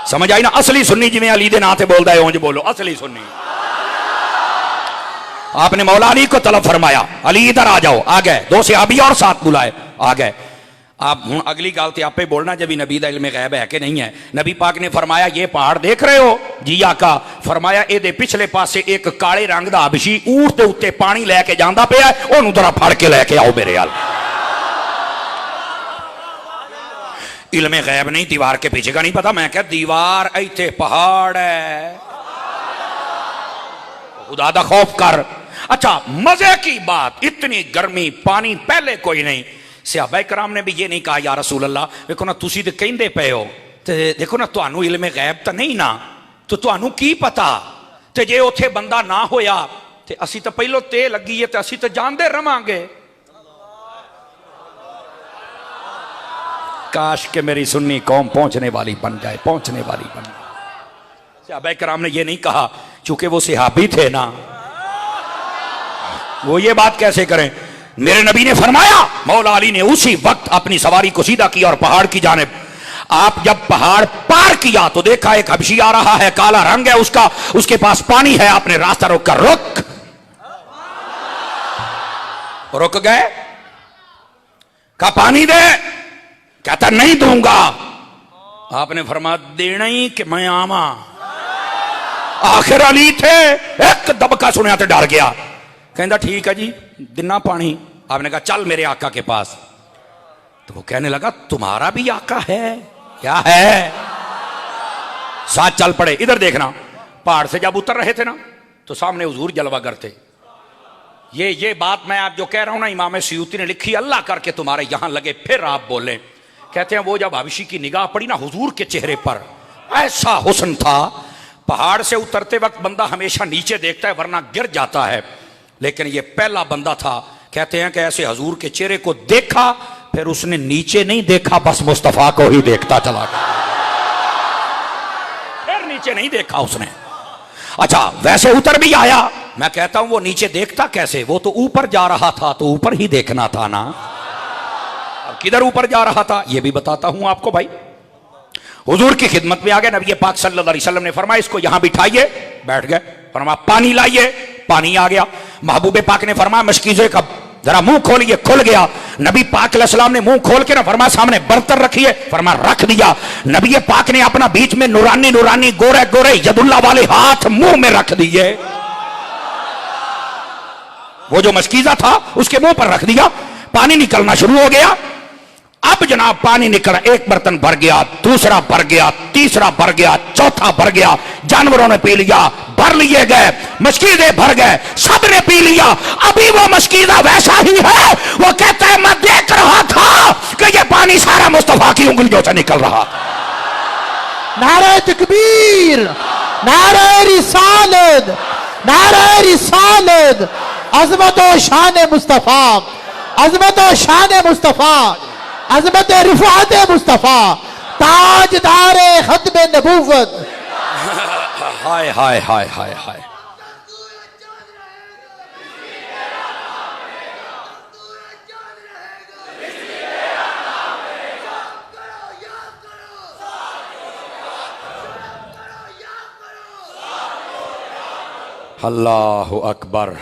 समझ आई ना? असली सुन्नी जिवें अली दे नां ते बोलदा है उंज बोलो, असली सुन्नी। आपने मौला अली को तलब फरमाया, अली इधर आ जाओ, आ गए, 2 सहाबी और साथ बुलाए, आ गए। आप हुण अगली गल ते आपे बोलना जब नबी दा इल्म गैब है कि नहीं है। नबी पाक ने फरमाया ये पहाड़ देख रहे हो? जी आका। फरमाया ए पिछले पासे एक काले रंग दा हबशी ऊंट दे उत्ते पानी लैके जांदा पिया, ओनू जरा फड़ के लैके आओ मेरे अल। इल्म गैब नहीं, दीवार के पीछे का नहीं पता, मैं क्या दीवार इत्थे पहाड़ है, खुदा दा खौफ कर। अच्छा मजे की बात, इतनी गर्मी, पानी पहले कोई नहीं, सहाबा कराम ने भी ये नहीं कहा या रसूल अल्लाह देखो ना तुसी तो कहंदे पे हो, ते देखो ना तुहानू इल्म गैब तो नहीं ना, तो तुहानू की पता, ते जे उथे बंदा ना होया ते असी तो पहलो ते लगी है, ते असी तो जानते रवांगे। काश के मेरी सुन्नी कौम पहुंचने वाली बन जाए, पहुंचने वाली बन जाए। सहाबा कराम ने ये नहीं कहा, चूंकि वो सहाबी थे ना, वो ये बात कैसे करें। मेरे नबी ने फरमाया, मौला अली ने उसी वक्त अपनी सवारी को सीधा किया और पहाड़ की जानिब, आप जब पहाड़ पार किया तो देखा एक हबशी आ रहा है, काला रंग है उसका, उसके पास पानी है, आपने रास्ता रोक कर रुक गए, कहा पानी दे, कहता नहीं दूंगा। आपने फरमाया देना ही कि मैं आवा। आखिर अली थे, एक दबका सुनिया तो डर गया, कहता ठीक है जी दिना पानी। आपने कहा चल मेरे आका के पास, तो वो कहने लगा तुम्हारा भी आका है? क्या है? साथ चल पड़े। इधर देखना, पहाड़ से जब उतर रहे थे ना तो सामने हुजूर जलवागर थे। ये बात मैं आप जो कह रहा हूं ना, इमाम सयूती ने लिखी, अल्लाह करके तुम्हारे यहां लगे फिर आप बोले। कहते हैं वो जब हबशी की निगाह पड़ी ना हुजूर के चेहरे पर, ऐसा हुस्न था, पहाड़ से उतरते वक्त बंदा हमेशा नीचे देखता है वरना गिर जाता है, लेकिन ये पहला बंदा था, कहते हैं कि ऐसे हजूर के चेहरे को देखा, फिर उसने नीचे नहीं देखा, बस मुस्तफा को ही देखता चला गया। फिर नीचे नहीं देखा उसने। अच्छा वैसे उतर भी आया। मैं कहता हूं वो नीचे देखता कैसे, वो तो ऊपर जा रहा था, तो ऊपर ही देखना था ना। अब किधर ऊपर जा रहा था ये भी बताता हूं आपको भाई। हुजूर की खिदमत में आ गए नबी पाक सल्लल्लाहु अलैहि वसल्लम ने फरमाया इसको यहां बिठाइए, बैठ गए। फरमाया पानी लाइए, पानी आ गया। महबूबे पाक ने फरमाया मशकीज़े का जरा मुंह खोलिए, खुल गया। नबी पाक अलैहिस्सलाम ने मुंह खोल के ना फरमाया सामने बर्तन रखिए, फरमाया रख दिया। नबी पाक ने अपना बीच में नूरानी नूरानी गोरे गोरे यदुल्ला वाले हाथ मुंह में रख दिए। वो जो मशकीज़ा था उसके मुंह पर रख दिया, पानी निकलना शुरू हो गया। अब जनाब पानी निकला, एक बर्तन भर गया, दूसरा भर गया, तीसरा भर गया, चौथा भर गया। जानवरों ने पी लिया, भर लिए गए, मशकीज़े भर गए, सब ने पी लिया। अभी वो मशकीज़ा वैसा ही है। वो कहता है मैं देख रहा था कि ये पानी सारा मुस्तफा की उंगलियों से निकल रहा था। नारे तकबीर, नारे रिसालत, नारे रिसालत। अजमत व शान मुस्तफा, अजमत व शान मुस्तफा, अजमत रिफात मुस्तफा, ताजदार खत्म नबूवत। हाय हाय हाय हाय हाय। अल्लाहु अकबर।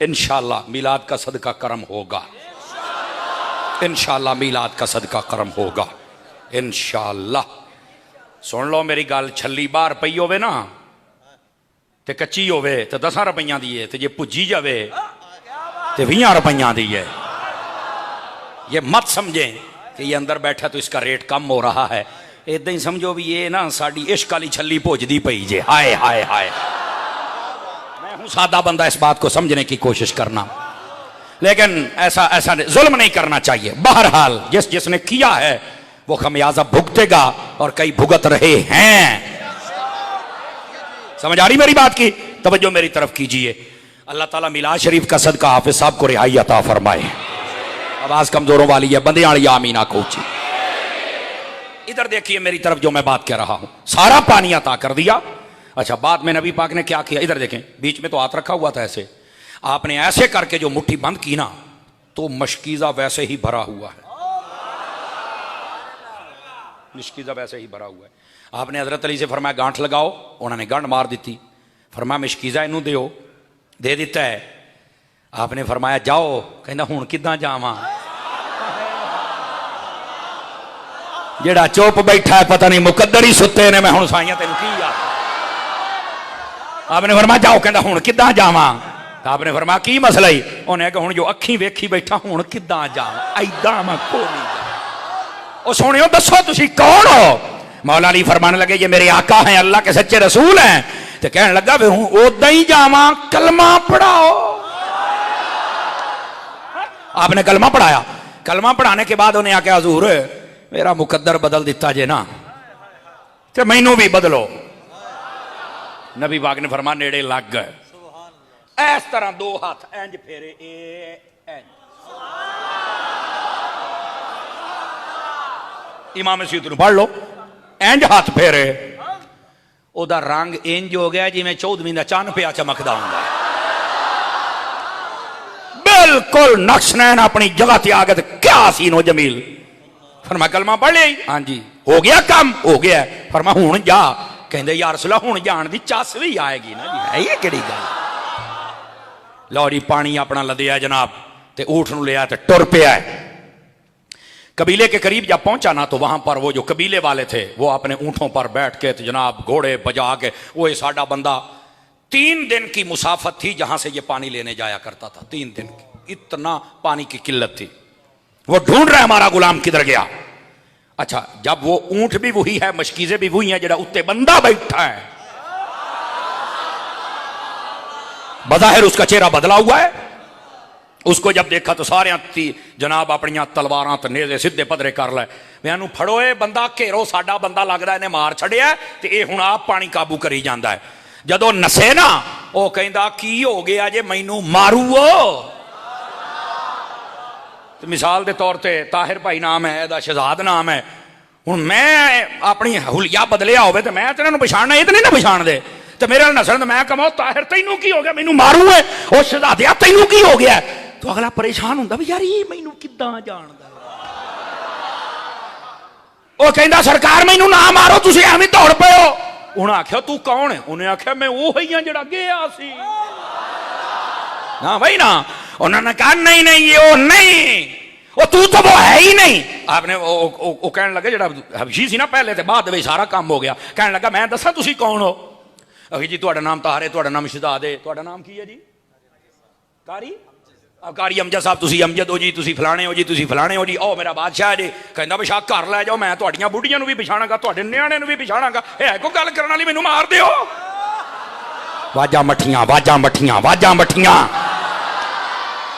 इंशाअल्लाह मिलाद का सदका करम होगा, इंशाअल्लाह मिलाद का सदका करम होगा इंशाअल्लाह। सुन लो मेरी गल, छली बाहर पई होवे ना ते कच्ची होवे ते 10 रुपइयां दी है, ते जे भुजी जावे ते 20 रुपइयां दी है। ये मत समझे कि ये अंदर बैठा तो इसका रेट कम हो रहा है। इदां ही समझो भी ये ना साड़ी इश्क वाली छली भुजदी पई जे। हाय हाय हाय। मैं हूं सादा बंदा, इस बात को समझने की कोशिश करना, लेकिन ऐसा ऐसा जुल्म नहीं करना चाहिए। बहरहाल जिसने किया है वो खमियाजा भुगतेगा और कई भुगत रहे हैं। समझ आ रही मेरी बात की? तवज्जो मेरी तरफ कीजिए। अल्लाह ताला मिलाद शरीफ का सदका हाफिज साहब को रिहाई अता फरमाए। आवाज कमजोरों वाली है, बंदे वाली आमीना कोची। इधर देखिए मेरी तरफ, जो मैं बात कह रहा हूं, सारा पानी अता कर दिया। अच्छा बाद में नबी पाक ने क्या किया, इधर देखें, बीच में तो हाथ रखा हुआ था ऐसे, आपने ऐसे करके जो मुट्ठी बंद की ना तो मशकीज़ा वैसे ही भरा हुआ है, मशकीज़ा वैसे ही भरा हुआ है। आपने हजरत अली से फरमाया गांठ लगाओ, उन्होंने गांठ मार दी थी। फरमाया मशकीज़ा इनू दियो, दे दिता है। आपने फरमाया जाओ, कहना हुण किदां जावां। जेड़ा चुप बैठा है पता नहीं मुकद्दर ही सुते ने, मैं हुण साइयां तेनू की आ। आपने फरमाया जाओ, कहना हुण किदां जावां। आपने फरमाया की मसला ही? उन्हें कहा हुण जो अखी वेखी बैठा हुण किदां जावां, ऐदां मैं कोई नहीं जा। ओ सोहणियो दसो तुसी कौन हो? मौला अली फरमाने लगे ये मेरे आका हैं, अल्लाह के सच्चे रसूल हैं। तो कहने लगा वे हूं ओदा ही जावां, कलमा पढ़ाओ। आपने कलमा पढ़ाया। कलमा पढ़ाने के बाद उन्हें आके हुजूर मेरा मुकद्दर बदल दिता जे ना, तो मैनू भी बदलो। नबी पाक ने फरमाया नेड़े लग गए, इस तरह 2 हाथ इंज फेरे, इमाम मसीद पढ़ लो, इंज हाथ फेरे, ओदा रंग इंज हो गया जिवें 14वीं दा चन्न पिया चमकदा हुंदा। बिल्कुल नक्शनैन अपनी जगह ते आ गए। क्या सीनो जमील। फरमाया कलमा पढ़ लिया? हाँ जी। हो गया काम? हो गया। फरमाया हुण जा। कहंदे यार रसूला हुण जाण दी चस भी आएगी ना जी, है ये केड़ी गल। लो जी पानी अपना लदिया जनाब, ते ऊठ नूं लिया ते टुर पिया है। कबीले के करीब जब पहुंचा ना तो वहां पर वो जो कबीले वाले थे वो अपने ऊंटों पर बैठ के तो जनाब घोड़े बजा के, वो साडा बंदा 3 दिन की मुसाफत थी जहां से ये पानी लेने जाया करता था। 3 दिन की, इतना पानी की किल्लत थी। वो ढूंढ रहा है हमारा गुलाम किधर गया। अच्छा जब वो ऊंट भी वही है, मशकीज़े भी वही है, जरा उत्ते बंदा बैठा है, बज़ाहिर उसका चेहरा बदला हुआ है। उसको जब देखा तो सारे जनाब अपनी तलवारां ते नेज़े सीधे पधरे कर ले। मैनू फड़ो, ये बंदा घेरो, साडा बंदा लगदा इन्हें मार छड़िया ते ये हुण आप पानी काबू करी जांदा है। जदों नसे ना वो कहंदा की हो गया जे मैनू मारू। तो मिसाल के तौर पर ताहिर भाई नाम है, शहजाद नाम है, हुण मैं अपनी हुलिया बदलिया होवे ते मैं तेरे पछाणना, ये तो नहीं ना पछाणदे ते मेरे नसन मैं कमाओ ताहिर तैनू की हो गया, मैनू मारू है ओ शहजादिया तैनू की हो गया। तो अगला परेशान हुंदा भी यार ये मैनू किद्दां जानदा। ओ कहंदा सरकार मैनू ना मारो, तुसीं एवें दौड़ पए हो। उन्हें आख्या तू कौन है? उन्हें आख्या मैं वो ही हां जिहड़ा गया सी ना भाई ना। उन्होंने कहा नहीं नहीं ये वो नहीं, वो तू तो वो है ही नहीं। आपने वो कहने लगे जरा हबशी सी ना पहले ते बाद में सारा काम हो गया। कहने लगा मैं दसा तुसी कौन हो? अखी जी तुहाडा नाम तारे, तुहाडा नाम शहजाद है, तुहाडा नाम की है जी? कारी कारी अमजद साहब, तुसी अमजद हो जी, तुसी फलाने हो जी, तुसी फलाने हो जी। ओ मेरा बादशाह जी। कहंदा बेशक घर लै जाओ, मैं तुहाडियां बुढ़ियां नूं भी पछाणांगा, तुहाडे न्याणे नूं भी पछाणांगा। है कोई गल करन वाली? मैनूं मार दिओ। वाजां मठियां वाजां मठियां वाजां मठियां।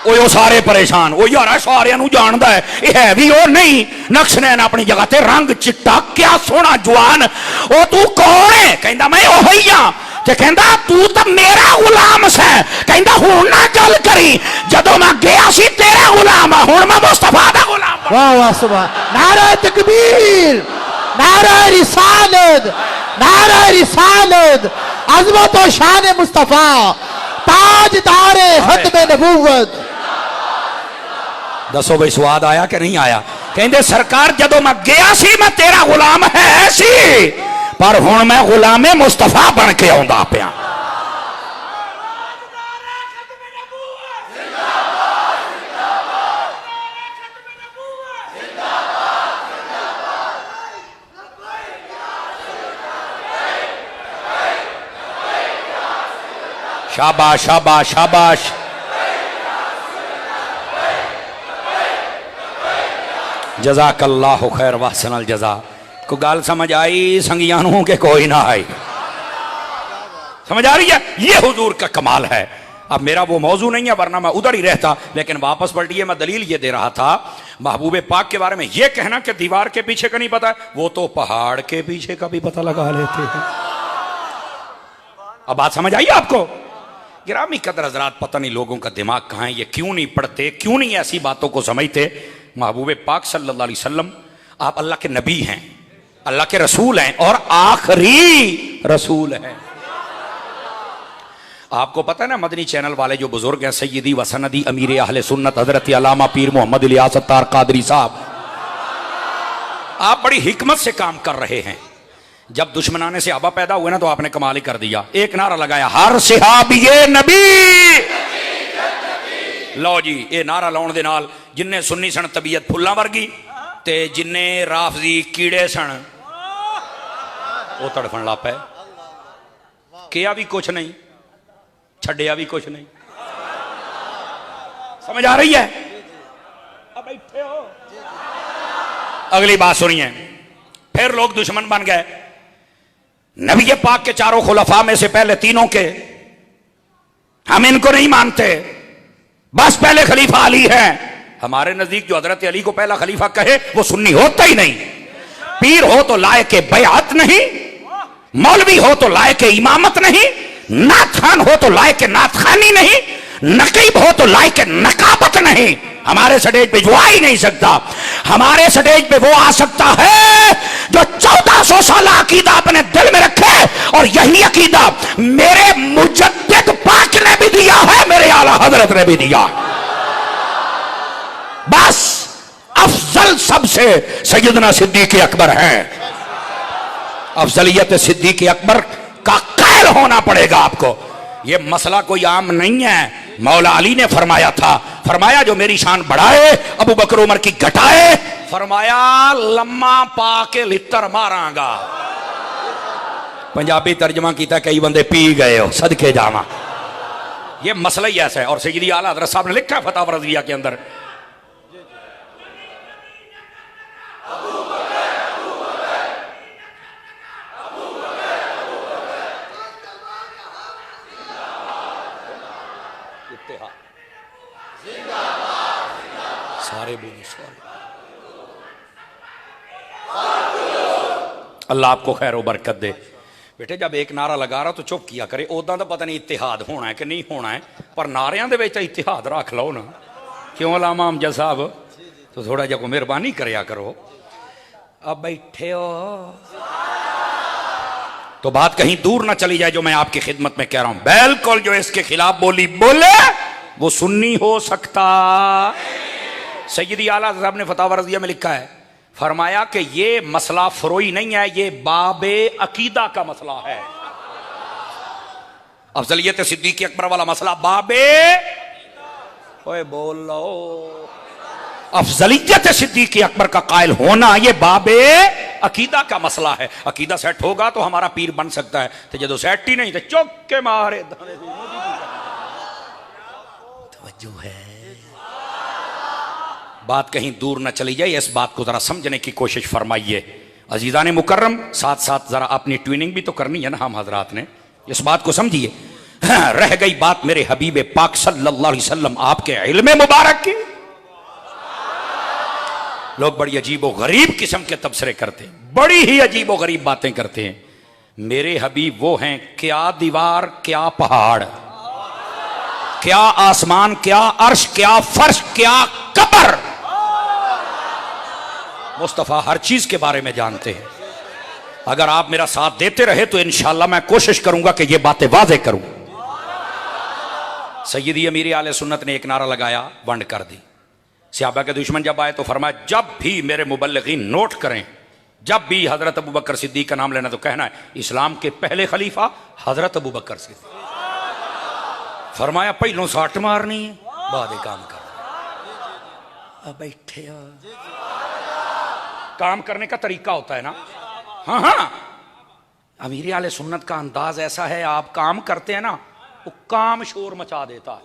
ओ सारे परेशान। ओ यार सारियां नूं जानदा है, ये है भी ओ नहीं। नक्शनैन अपनी जगह ते, रंग चिट्टा, क्या सोहना जवान। ओ तू कौन है? कहंदा मैं ओही हां। ते कहंदा तू तो मेरा गुलाम है। कहंदा हुण ना गल करी, जदों मैं गया सी तेरा गुलाम है, हुण मैं मुस्तफा दा गुलाम। वाह वाह सुभान। नारा तकबीर, नारा रिसालत, नारा रिसालत, अजमत और शान मुस्तफा, ताजदारे खत्म नबूवत। दसो भाई स्वाद आया कि नहीं आया? कहंदे सरकार जदों मैं गया सी मैं तेरा गुलाम है सी, पर हुण मैं गुलामे मुस्तफा बन के आउंदा पिया। शाबाश शाबाश शाबाश। जज़ाकल्लाहु खैर वहसनल जज़ा। को गाल समझ आई संगियां नूं के कोई ना आई? समझ आ रही है? ये हुजूर का कमाल है। अब मेरा वो मौजू नहीं है, वरना मैं उधर ही रहता, लेकिन वापस पलटिए। मैं दलील ये दे रहा था महबूब पाक के बारे में। ये कहना कि दीवार के पीछे का नहीं पता है, वो तो पहाड़ के पीछे का भी पता लगा लेते हैं। अब बात समझ आई आपको? गिरामी कदर हजरात, पता नहीं लोगों का दिमाग कहाँ है, ये क्यों नहीं पढ़ते, क्यों नहीं ऐसी बातों को समझते। महबूब पाक सल्लल्लाहु अलैहि वसल्लम आप अल्लाह के नबी हैं, अल्लाह के रसूल हैं और आखिरी रसूल हैं। आपको पता है ना मदनी चैनल वाले जो बुजुर्ग हैं, सैयदी व सनदी अमीर अहले सुन्नत हजरत अल्लामा पीर मोहम्मद इलियास अत्तार कादरी साहब, आप बड़ी हिकमत से काम कर रहे हैं। जब दुश्मनाने से आबा पैदा हुए ना, तो आपने कमाल ही कर दिया। एक नारा लगाया, हर सिहाबिये नबी। लो जी, ये नारा लाउण दे नाल जिन्ने सुन्नी सन तबीयत फुल्लां वर्गी, ते जिन्ने राफजी कीड़े सन वो तड़फण लग पे। किया भी कुछ नहीं, छड्डिया भी कुछ नहीं। समझ आ रही है? अब बैठे हो। अगली बात सुनिए। फिर लोग दुश्मन बन गए नबी पाक के चारों खुलफा में से। पहले तीनों के हम इनको नहीं मानते, बस पहले खलीफा अली है। हमारे नजदीक जो हजरत अली को पहला खलीफा कहे वो सुन्नी होता ही नहीं। पीर हो तो लायक बैअत नहीं, मौलवी हो तो लायक इमामत नहीं, नाथखान हो तो लायक नाथखानी नहीं, नकीब हो तो लायक नकाबत नहीं। हमारे स्टेज पे जो आ ही नहीं सकता। हमारे स्टेज पे वो आ सकता है जो 1400 साल अकीदा अपने दिल में रखे, और यही अकीदा मेरे मुजद्दिद पाक ने भी दिया है, मेरे आला हजरत ने भी दिया। बस अफजल सबसे सैयदना सिद्दीक अकबर है। अफजलियत सिद्दीक अकबर का कायल होना पड़ेगा आपको। ये मसला कोई आम नहीं है। मौला अली ने फरमाया था, फरमाया जो मेरी शान बढ़ाए अबू बकर उमर की घटाए, फरमाया लम्मा पा के लित्तर मारांगा। पंजाबी तर्जमा किया, कई बंदे पी गए हो, सदके जावा। ये मसला ही ऐसा है। और सैयदी आला हज़रत साहब ने लिखा फतावा रज़िया के अंदर, सारे बोलो अल्लाह आपको खैर व बरकत दे। बेटे जब एक नारा लगा रहा तो चुप किया करे। उदा तो पता नहीं इतिहाद होना है कि नहीं होना है, पर नारियां दे विच इतिहाद रख लो ना। क्यों अल्लामा अमजद साहब? तो थोड़ा जिहा मेहरबानी करया करो। अब बैठे हो तो बात कहीं दूर ना चली जाए जो मैं आपकी खिदमत में कह रहा हूं। बिल्कुल जो इसके खिलाफ बोली बोले वो सुन्नी हो सकता। सैयदी आला साहब ने फतावा रज़िया में लिखा है, फरमाया कि ये मसला फरोई नहीं है, ये बाबे अकीदा का मसला है। अफजलियत सिद्दीक़ अकबर वाला मसला बाबे, ओए बोल लो, अफजलियत सिद्दीक़ अकबर का कायल होना ये बाबे अकीदा का मसला है। अकीदा सेट होगा तो हमारा पीर बन सकता है, तो जो सेट ही नहीं तो चौक के मारे तवज्जो है। बात कहीं दूर न चली जाए, इस बात को जरा समझने की कोशिश फरमाइए। अजीज़ान मुकर्रम, साथ साथ जरा अपनी ट्यूनिंग भी तो करनी है ना हम हजरात ने, इस बात को समझिए। हाँ, रह गई बात मेरे हबीब पाक सल्लल्लाहु अलैहि वसल्लम आपके इल्म मुबारक की। लोग बड़ी अजीबो गरीब किस्म के तबसरे करते हैं, बड़ी ही अजीबो गरीब बातें करते हैं। मेरे हबीब वो हैं, क्या दीवार क्या पहाड़, क्या आसमान क्या अर्श क्या फर्श क्या कब्र। मुस्तफा हर चीज के बारे में जानते हैं। अगर आप मेरा साथ देते रहे तो इंशाअल्लाह मैं कोशिश करूंगा कि ये बातें वाज़े करूं। सैयदी अमीर आले सुन्नत ने एक नारा लगाया, वंड कर दी। सहाबा के दुश्मन जब आए तो फरमाया, जब भी मेरे मुबल्लिगीन नोट करें, जब भी हजरत अबू बकर सिद्दीक का नाम लेना तो कहना है इस्लाम के पहले खलीफा हजरत अबू बकर सिद्दीक। फरमाया पहलों साट मारनी है, बाद काम कर। अब बैठे काम करने का तरीका होता है ना। हाँ हाँ, अमीर आले सुन्नत का अंदाज ऐसा है, आप काम करते हैं ना वो काम शोर मचा देता है।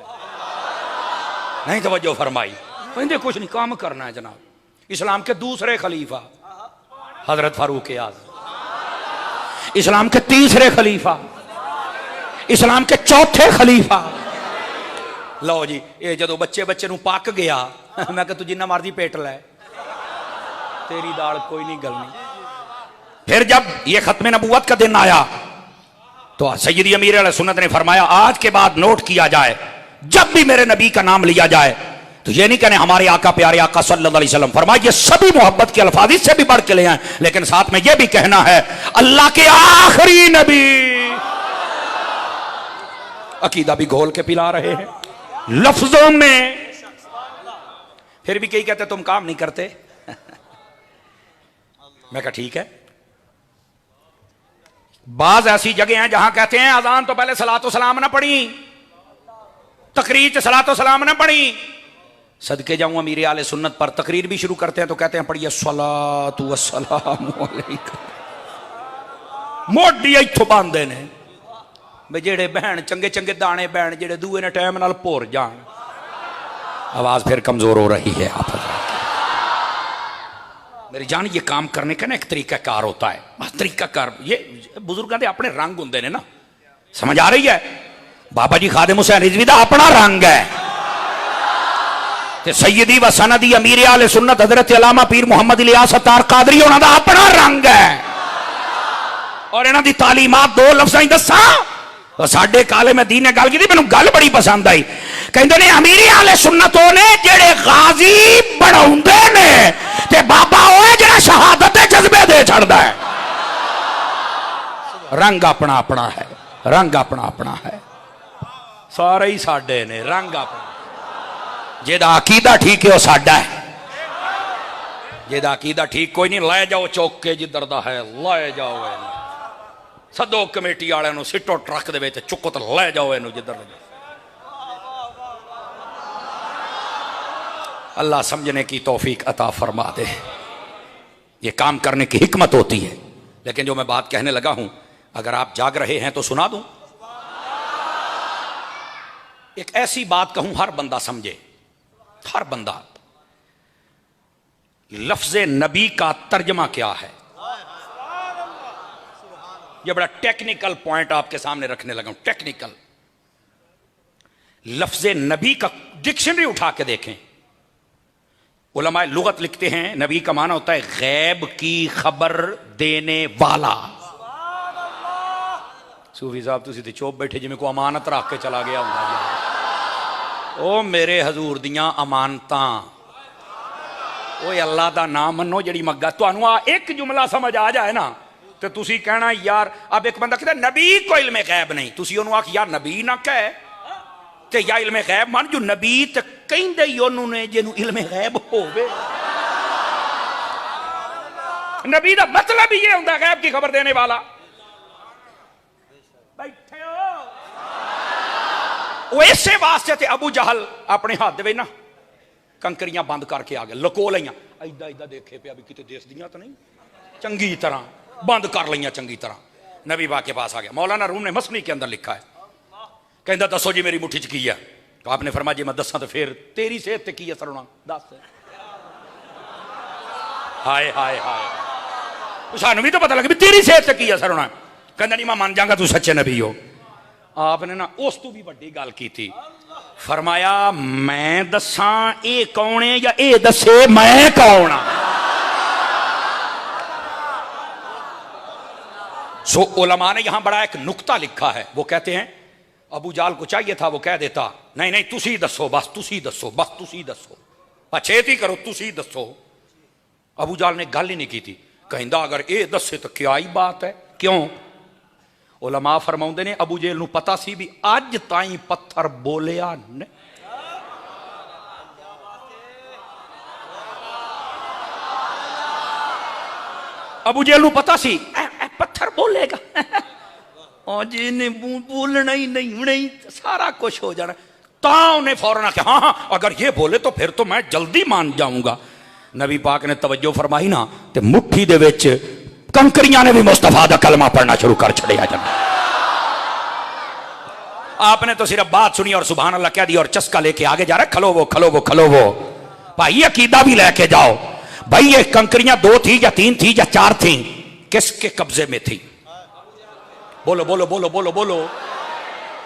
नहीं तवज्जो फरमाई, कहते कुछ नहीं काम करना है जनाब। इस्लाम के दूसरे खलीफा हजरत फारूक आज़म, इस्लाम के तीसरे खलीफा, इस्लाम के चौथे खलीफा। लो जी, ये जो बच्चे बच्चे नू पक गया, मैं कह तू जिन्ना मर्जी पेट लै, तेरी दाल कोई नहीं गलनी। फिर जब ये खत्म नबूवत का दिन आया तो सैयदी अमीर अलैहि सुन्नत ने फरमाया, आज के बाद नोट किया जाए, जब भी मेरे नबी का नाम लिया जाए तो ये नहीं कहने हमारे आका प्यारे आका सल्लल्लाहु अलैहि वसल्लम। फरमाया ये सभी मोहब्बत के अल्फाज इससे भी बढ़ के ले आए, लेकिन साथ में ये भी कहना है अल्लाह के आखिरी नबी। अकीदा भी घोल के पिला रहे हैं लफ्जों में, फिर भी कई कहते तुम काम नहीं करते। मैं कहा ठीक है, बाज ऐसी जगह हैं जहां कहते हैं अजान तो पहले सलातो सलाम ना पढ़ी, तकरीर सलातो सलाम ना पढ़ी। सदके जाऊं अमीर आले सुन्नत पर तकरीर भी शुरू करते हैं तो कहते हैं पढ़िए सलातु वस्सलामु अलैका। मोडी इथों बांधे ने वे जेड़े बहन चंगे चंगे दाने बहन जेड़े दूए ने टाइम नाल भोर जान। आवाज फिर कमजोर हो रही है आप मेरी जान। ये काम करने का ना एक तरीका कार होता है, तरीका कार। ये बुजुर्गों के अपने रंग होंगे ने ना, समझ आ रही है। बाबा जी खादिम हुसैन रिजवी दा अपना रंग है, ते सैयदी व सनदी अमीर आले सुन्नत हजरत अल्लामा पीर मुहम्मद इलियास अत्तार कादरी उन्हां दा अपना रंग है। और इन्हां दी तालीमात दो लफ्ज़ां ही दसा, साडे काले में दीन ने गल की, मैनूं गल बड़ी पसंद आई। कहंदे ने अमीर आले सुन्नतों ने जेड़े गाजी बनाउंदे ने ते बाबा ओए जेड़ा शहादत दे जज्बे दे छड़दा है। रंग अपना अपना है, रंग अपना अपना है, सारे ही साडे ने रंग अपना। जेदा अकीदा ठीक है वह साडा है, जेदा अकीदा ठीक कोई नहीं, लै जाओ चौक के जिधर दा है लै जाओ, सदो कमेटी वाले सिटो ट्रक दे विच चुको तो लै जाओ इनू जिधर। अल्लाह समझने की तौफीक अता फरमा दे। ये काम करने की हिकमत होती है। लेकिन जो मैं बात कहने लगा हूं, अगर आप जाग रहे हैं तो सुना दूं। एक ऐसी बात कहूं हर बंदा समझे, हर बंदा। लफ्ज़ नबी का तर्जमा क्या है? यह बड़ा टेक्निकल पॉइंट आपके सामने रखने लगा हूं, टेक्निकल। लफ्ज़ नबी का डिक्शनरी उठा के देखें। उलमाए लुगत लिखते हैं नबी का माना होता है गैब की खबर देने वाला। सूफी साहब तुसी ते चुप बैठे जिमें को अमानत रख के चला गया होगा। ओ मेरे हजूर दियां अमानतां, ओए अल्लाह का नाम मनो जी मग्गा तुहानू आ एक जुमला समझ आ जाए ना तो तुसी कहना यार अब एक बंदा कहता नबी को इल्मे गैब नहीं तुसी ओनू आख यार नबी ना कह ते या इल्मे गैब मान जो नबी ते कहंदे ही ओनू ने जिन्नू इल्मे गैब होवे नबी का मतलब ही ये होंदा गैब की खबर देने वाला बैठे हो वो इसे वास्ते ते अबू जहल अपने हाथ दे ना कंकरियां बंद करके आ गए लको लिया इदा इदा देखे पे अभी कितने देश दियां तो नहीं चंगी तरह बंद कर लिया चंगी तरह नबी पाक के पास आ गया मौलाना रूम ने मसनी के अंदर लिखा है कहता दसो जी मेरी मुट्ठी च की है तो आपने फरमाया जी मैं दसा तो फिर तेरी सेहत की असर होना दस हाय हाय हाय सानू भी तो पता लगे भी तेरी सेहत की असर होना कहता नहीं मैं मान जाऊंगा तू सच्चे नबी हो आपने ना उस तू भी बड़ी गल की थी फरमाया मैं दसा ये कौन है या ये दसे मैं कौन हाँ सो उलमा ने यहां बड़ा एक नुक्ता लिखा है वो कहते हैं अबू जाल को चाहिए था वो कह देता नहीं नहीं तुसी दसो बस तुसी दसो बस तुसी दसो छेती करो तुसी दसो अबू जाल ने गल ही नहीं की थी कहता अगर ये दसे तो क्या ही बात है क्यों उलमा फरमाउंदे ने अबू जेल नूं पता सी भी अज ताई पत्थर बोलिया ने अबू जेल नूं पता सी पत्थर बोलेगा जी ने बोलना ही नहीं सारा कुछ हो जाना ता उन्हें फौरन आख्या हाँ हाँ अगर ये बोले तो फिर तो मैं जल्दी मान जाऊंगा नबी पाक ने तवज्जो फरमाई ना ते मुट्ठी दे विच कंकरियां ने भी मुस्तफा दा कलमा पढ़ना शुरू कर छड़िया जन आपने तो सिर्फ बात सुनी और सुभान अल्लाह कह दी और चस्का लेके आगे जा रहा खलो वो भाई अकीदा भी लेके जाओ भाई ये कंकरियां 2 थी या 3 थी या 4 थी किसके कब्जे में थी बोलो बोलो बोलो बोलो बोलो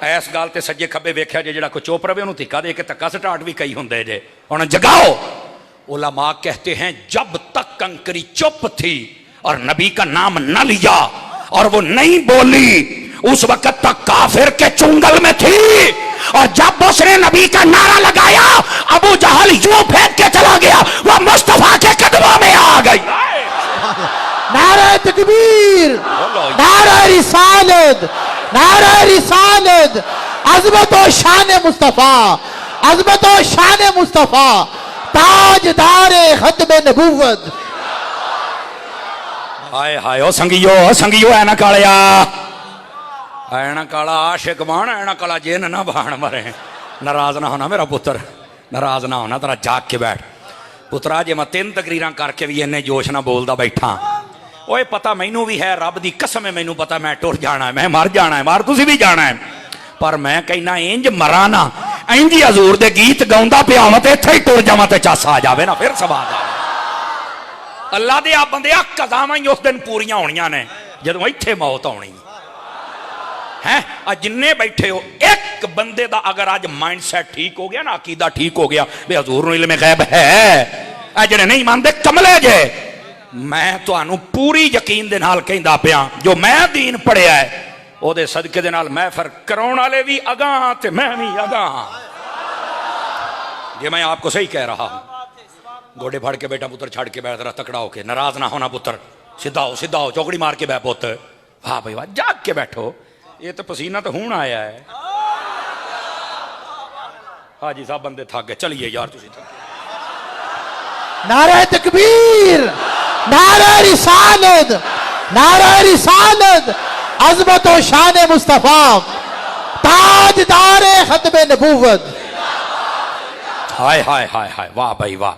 इस गल ते सज्जे खब्बे वेख्या जे जेड़ा कोई चुप रहे उन्होंने धिक्का दे के धक्का स्टार्ट भी कई होंगे जे उन्हें जगाओ उलमा कहते हैं जब तक कंकरी चुप थी और नबी का नाम न लिया और वो नहीं बोली उस वक्त तक काफिर के चुंगल में थी और जब उसने नबी का नारा लगाया अबू जहल यूं फेंक के चला गया वह मुस्तफा के कदमों में आ गई नारा तकबीर नारा रिसालत अज़मत और शान मुस्तफा अज़मत और शान मुस्तफा ताजदार खत्म नबूवत हाय हाय ओ संगियो ऐना कालिया ऐना काला आशिक बाण ऐना काला जेन ना बाण मरे नाराज ना होना मेरा पुत्र नाराज ना होना तेरा जाग के बैठ पुत्रा जे मैं 3 तकरीरां करके भी इन्ने जोश ना बोलदा बैठा ओए पता मैनू भी है रब दी कसम है मैनू पता मैं टुर जाना है मैं मर जाना है मार तुसी भी जाना है पर मैं कहना इंज मरा ना इंज ही हजूर दे गीत गाउंदा पिया होवां ते इत्थे ही टुर जावां ते चस आ जावे ना फिर सवाद आ अल्लाह दे आप बंदे कज़ावां ही उस दिन पूरियां होणियां ने जदों इत्थे मौत आउणी है जिन्ने बैठे हो एक बंदे दा अगर आज माइंड सैट ठीक हो गया ना अकीदा ठीक हो गया भी हजूर नूं इल्मे गैब है जिहड़े नहीं मानते कमले जे मैं तुहानू पूरी यकीन दे नाल कहंदा पिया जो मैं दीन पढ़िया है ओदे सदके दे नाल मैं फिर कराउण वाले भी अगां ते मैं भी अगां ये मैं आपको सही कह रहा हूं गोडे फाड़ के बेटा पुत्र छड़ के बैठ रहा तकड़ा होके नाराज ना होना पुत्र सीधा हो चौकड़ी मार के बै पुत वाह भाई वाह जाग के बैठो ये तो पसीना तो हूं आया है हाजी साहब बंदे थक गए चलिए यार तुसी नारा तकबीर नारा रिसालत अज़मत और शान मुस्तफा ताजदार खत्म नबूवत हाय हाय हाय हाय वाह भाई वाह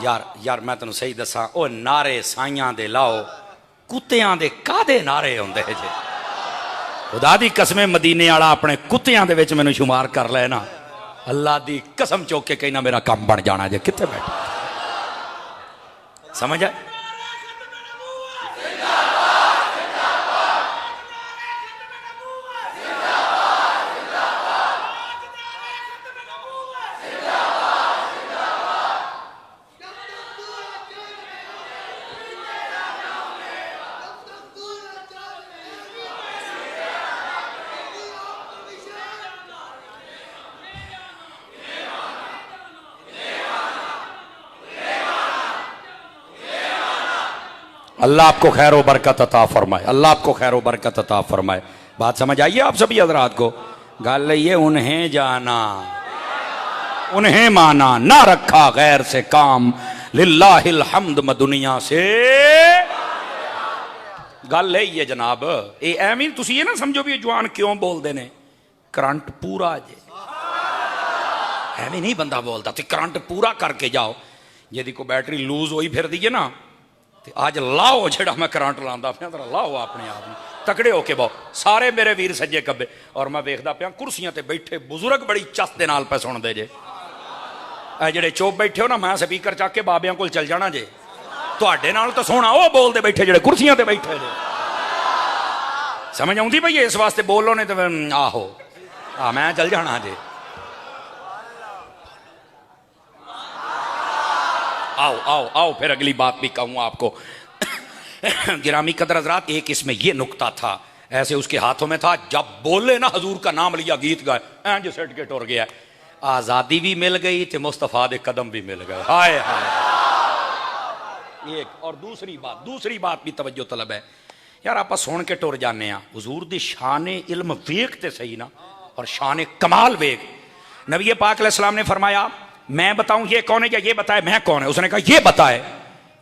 यार मैं तेन सही दसा ओ नारे साइयां दे लाओ कुत्तियां दे कादे नारे होंदे जे खुदा दी कसमें मदीने वाला अपने कुत्तियां दे विच मैनूं शुमार कर ले ना अल्लाह दी कसम चौक के कहना मेरा काम बन जाना जे कित्थे बैठे समझ आए अल्लाह आपको खैर व बरकत अता फरमाए, अल्लाह आपको खैर व बरकत अता फरमाए। बात समझ आइए आप सभी हजरात को। गल ये उन्हें जाना उन्हें माना, ना रखा गैर से काम, लिल्लाहिल हम्द म दुनिया से। गल है जनाब, ये एवं तुम ये ना समझो भी जवान क्यों बोलते ने, करंट पूरा जे एवं नहीं बंदा बोलता, तो करंट पूरा करके जाओ। यदि कोई बैटरी लूज होई फिर दी है ना, तो अज लाओ जेड़ा मैं करंट लाता पाया, तो लाओ अपने आप में तकड़े होके बहु सारे मेरे वीर सज्जे कब्बे। और मैं वेखदा पाया कुर्सियां ते बैठे बुजुर्ग बड़ी चस दे नाल पे सुनते जे, जेड़े चुप बैठे हो ना, मैं स्पीकर चक के बाबियां कोल चल जाना जे, तुहाडे नाल तो सोना वो बोलते बैठे जेड़े कुर्सियां ते बैठे जे। समझ आउंदी भई, इस वास्ते बोलो ने तो आहो मैं चल जाना जे। आओ आओ आओ फिर अगली बात भी कहूँ आपको। गिरामी कदर हजरात, एक इसमें यह नुक्ता था, ऐसे उसके हाथों में था, जब बोले ना हजूर का नाम लिया, गीत गाए, इंज सट के टुर गया। आजादी भी मिल गई तो मुस्तफा दे कदम भी मिल गए। हाय हाय। एक और दूसरी बात भी तवज्जो तलब है यार, आप सुन के टुर जाने हुजूर दी शान इल्म वेख ते सही ना, और शान कमाल वेख। नबी पाक अलैहिस्सलाम ने फरमाया, मैं बताऊं ये कौन है या ये बताए मैं कौन है? उसने कहा ये बताए।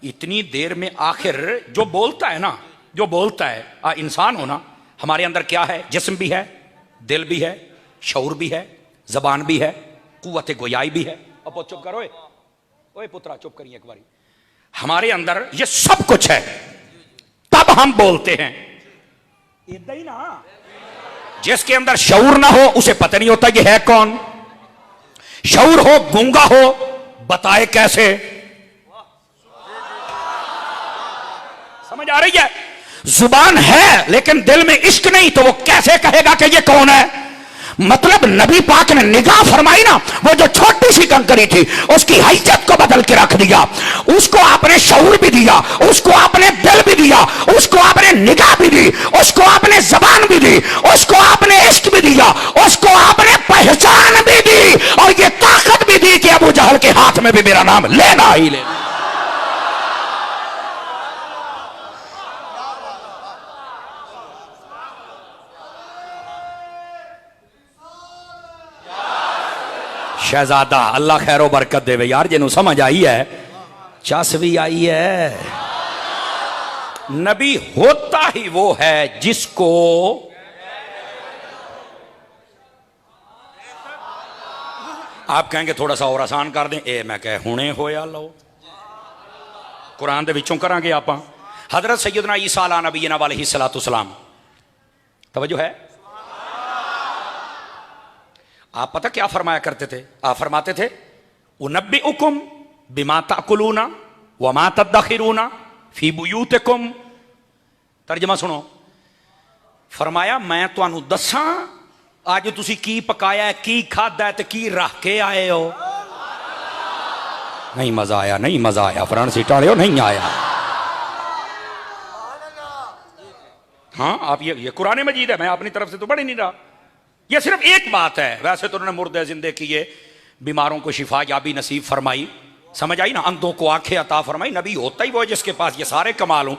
इतनी देर में आखिर जो बोलता है ना, जो बोलता है इंसान होना, हमारे अंदर क्या है? जिस्म भी है, दिल भी है, शऊर भी है, जबान भी है, कुव्वत गोयाई भी है। अब चुप करो, ओए पुत्रा चुप करिए एक बारी। हमारे अंदर ये सब कुछ है, तब हम बोलते हैं। इतना ही ना, जिसके अंदर शऊर ना हो उसे पता नहीं होता ये है कौन। शऊर हो, गूंगा हो, बताए कैसे? समझ आ रही है? जुबान है लेकिन दिल में इश्क नहीं, तो वो कैसे कहेगा कि ये कौन है? मतलब नबी पाक ने निगाह फरमाई ना, वो जो छोटी सी कंकरी थी उसकी हैसियत को बदल के रख दिया। उसको आपने शऊर भी दिया, उसको आपने दिल भी दिया, उसको आपने निगाह भी दी, उसको आपने जबान भी दी, उसको आपने इश्क भी दिया, उसको आपने पहचान भी दी, और ये ताकत भी दी कि अबू जहल के हाथ में भी मेरा नाम लेना ही लेना। शहजादा अल्लाह खैरो बरकत देवे यार, जिन्हों समझ आई है, चस भी आई है। नबी होता ही वो है जिसको आप कहेंगे थोड़ा सा और आसान कर दें, ए मैं कह हुणे होया लो, कुरान दे विचों करांगे आप। हजरत सैयदना ईसा अला नबीना अलैहिस्सलातु सलाम, तवज्जो है? आप पता क्या फरमाया करते थे? आप फरमाते थे, उनब्बिउकुम बिमा ताकुलूना व मा तदखिरूना फी बुयूतिकुम। तर्जमा सुनो, फरमाया मैं तुहानू दसां अज तुसी की पकाया है, की खादा है, ते की रख के आए हो। नहीं मजा आया, नहीं मजा आया, फ्रंट सीट वाले हो, नहीं आया। हाँ आप ये कुरान मजीद है, मैं अपनी तरफ से तो पढ़ ही नहीं रहा। यह सिर्फ एक बात है, वैसे तो उन्होंने मुर्दे जिंदे किए, बीमारों को शिफा याबी नसीब फरमाई, समझ आई ना, अंधों को आंखें अता फरमाई। नबी होता ही वो जिसके पास ये सारे कमाल हों।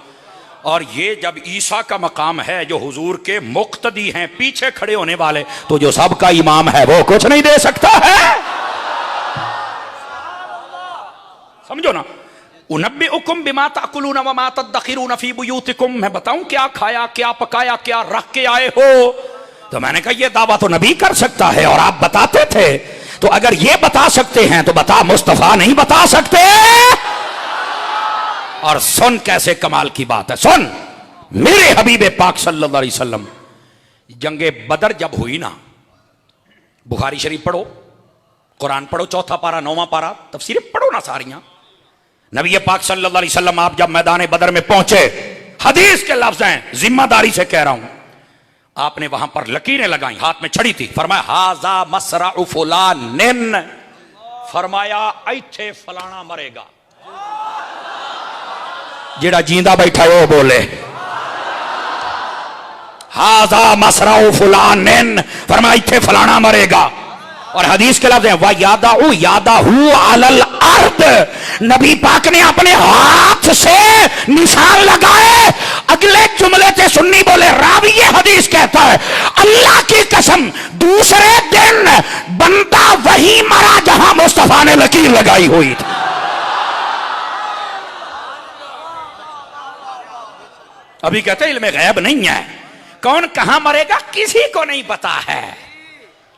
और ये जब ईसा का मकाम है, जो हुजूर के मुक्तदी हैं, पीछे खड़े होने वाले, तो जो सबका इमाम है वो कुछ नहीं दे सकता है। समझो ना, उनब्बिउकुम बिमा ताकुलूना व मा तदखिरूना फी बुयूतिकुम, मैं बताऊं क्या खाया, क्या पकाया, क्या रख के आए हो। तो मैंने कहा ये दावा तो नबी कर सकता है, और आप बताते थे, तो अगर ये बता सकते हैं तो बता मुस्तफा नहीं बता सकते। और सुन कैसे कमाल की बात है, सुन मेरे हबीब पाक सल्लल्लाहु अलैहि वसल्लम, जंगे बदर जब हुई ना, बुखारी शरीफ पढ़ो, कुरान पढ़ो, 4 पारा 9वां पारा, तफसीरें पढ़ो ना सारियां। नबी पाक सल्लल्लाहु अलैहि वसल्लम आप जब मैदान बदर में पहुंचे, हदीस के लफ्ज हैं, जिम्मेदारी से कह रहा हूं, आपने वहां पर लकीरें लगाई, हाथ में छड़ी थी, फरमाया हाजा मसराउ फुलानिन, फरमाया ऐथे फलाना मरेगा। जेड़ा जींदा बैठा वो बोले हाजा मसराउ फुलानिन, फरमाया ऐथे फलाना मरेगा। और हदीस के लफ्ज़ हैं व यादाहू अलल अर्द, नबी पाक ने अपने हाथ से निशान लगाए। अगले जुमले से सुन्नी बोले रावी ये हदीस कहता है अल्लाह की कसम दूसरे दिन बंदा वही मरा जहां मुस्तफा ने लकीर लगाई हुई थी। अभी कहते इल्म गैब नहीं है, कौन कहां मरेगा किसी को नहीं पता है।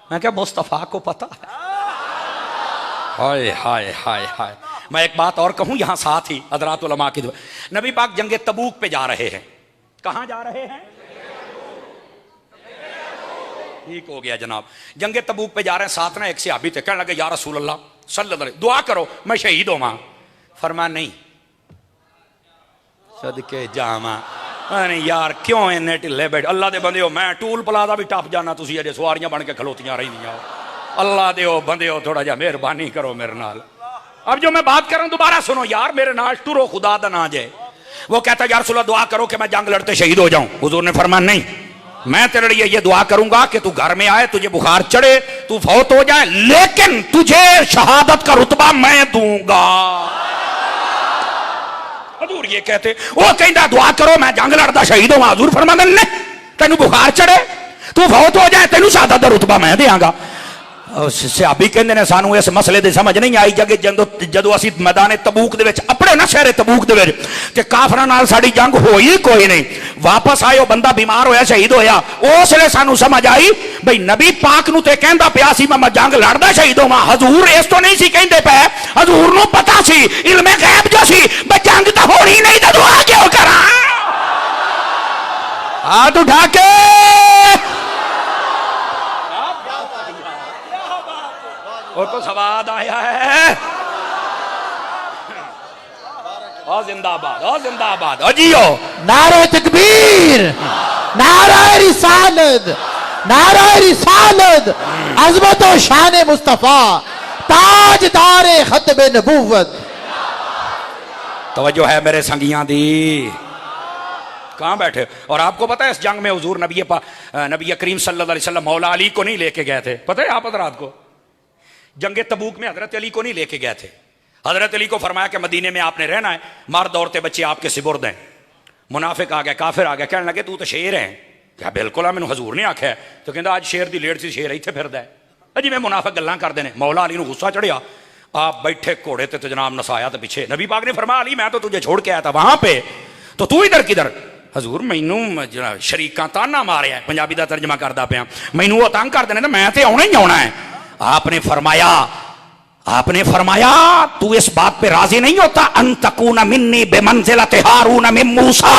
मैं क्या मुस्तफा को पता है। हाय हाय हाय हाय। मैं एक बात और कहूं यहां साथ ही हज़रात उलमा की, नबी पाक जंगे तबूक पे जा रहे हैं। कहां जा रहे हैं? ठीक हो गया जनाब, जंगे तबूक पे जा रहे हैं। साथ ना एक सहाबी थे, कहने लगे या रसूल अल्लाह सल्लल्लाहु अलैहि दुआ करो मैं शहीद होवां। फरमाया नहीं, सदके जावा। अरे यार क्यों इन्ने ढिले बैठ, अल्लाह दे बंदे हो मैं टूल प्लाजा भी टप जाना, तुसी अजे सवारियां बन के खलोतियां रहिंदियां। अल्लाह दे हो बंदे हो, थोड़ा जा मेहरबानी करो मेरे नाल। अब जो मैं बात कर रहा हूं दोबारा सुनो यार, मेरे नाल टुरो खुदा दा ना जाए। वो कहता यार रसूल दुआ करो कि मैं जंग लड़ते शहीद हो जाऊं। हुजूर ने फरमाया नहीं, मैं तेरे लिए ये दुआ करूंगा कि तू घर में आए, तुझे बुखार चढ़े, तू फौत हो जाए, लेकिन तुझे शहादत का रुतबा मैं दूंगा। हजूर ये कहते, वो कहता दुआ करो मैं जंग लड़ता शहीद होवां। हजूर फरमांदे ने तेनू बुखार चढ़े, तू फौत हो जाए, तेनू शहादत का रुतबा मैं देंगा। सहाबी कहंदे ने सानू इस मसले दी समझ नहीं आई जगे जदों असीं मैदान तबूक दे विच अपने ना शहर तबूक दे विच ते काफरां नाल साडी जंग होई कोई नहीं, वापस आए बंदा बीमार होया शहीद होया। उस वेले सानू समझ आई भाई नबी पाक नू ते कहंदा पिया सी मैं जंग लड़दा शहीद होवां। हजूर इस तो नहीं सी कहंदे पे, हजूर नू पता सी इल्मे गैब जो सी भाई जंग तो होनी नहीं तो दुआ क्यों करा। हाथ उठा के और तो सवाद आया है। और जिंदाबाद, और जिंदाबाद, अजियो नारे तकबीर, नारे रिसालत, नारे रिसालत, अज़मत व शान मुस्तफा, ताजदार खत्म नबूवत। तवज्जो है मेरे संगियां दी, कहां बैठे। और आपको पता है इस जंग में हुजूर नबी करीम सल्लल्लाहु अलैहि वसल्लम मौला अली को नहीं लेके गए थे। पता है आप हज़रात को, जंगे तबूक में हजरत अली को नहीं लेके गए थे। हजरत अली को फरमाया कि मदीने में आपने रहना है, मर्द औरतें बच्चे आपके सिपुर्द हैं। मुनाफिक आ गया, काफिर आ गया, कहने लगे तू तो शेर है। क्या बिल्कुल मैंने हजूर ने आख्या है। तो कहता आज शेर की लेट से शेर इतने फिरदा है। अजी मैं मुनाफिक गल्लां करते हैं। मौला अली को गुस्सा चढ़िया, आप बैठे घोड़े ते जनाब नसाया तो पीछे। नबी पाक ने फरमाया अली मैं तो तुझे छोड़ के आया था वहां पे, तो तू इधर किधर। हजूर मैनू शरीका ताना मारिया, पंजाबी का तर्जमा करदा पिया, मैनू वो तंग कर देने तो मैं तो आना ही आना है। आपने फरमाया तू इस बात पे राजी नहीं होता अंतकून मिन्नी बेमंजिलत हारून मिन मूसा,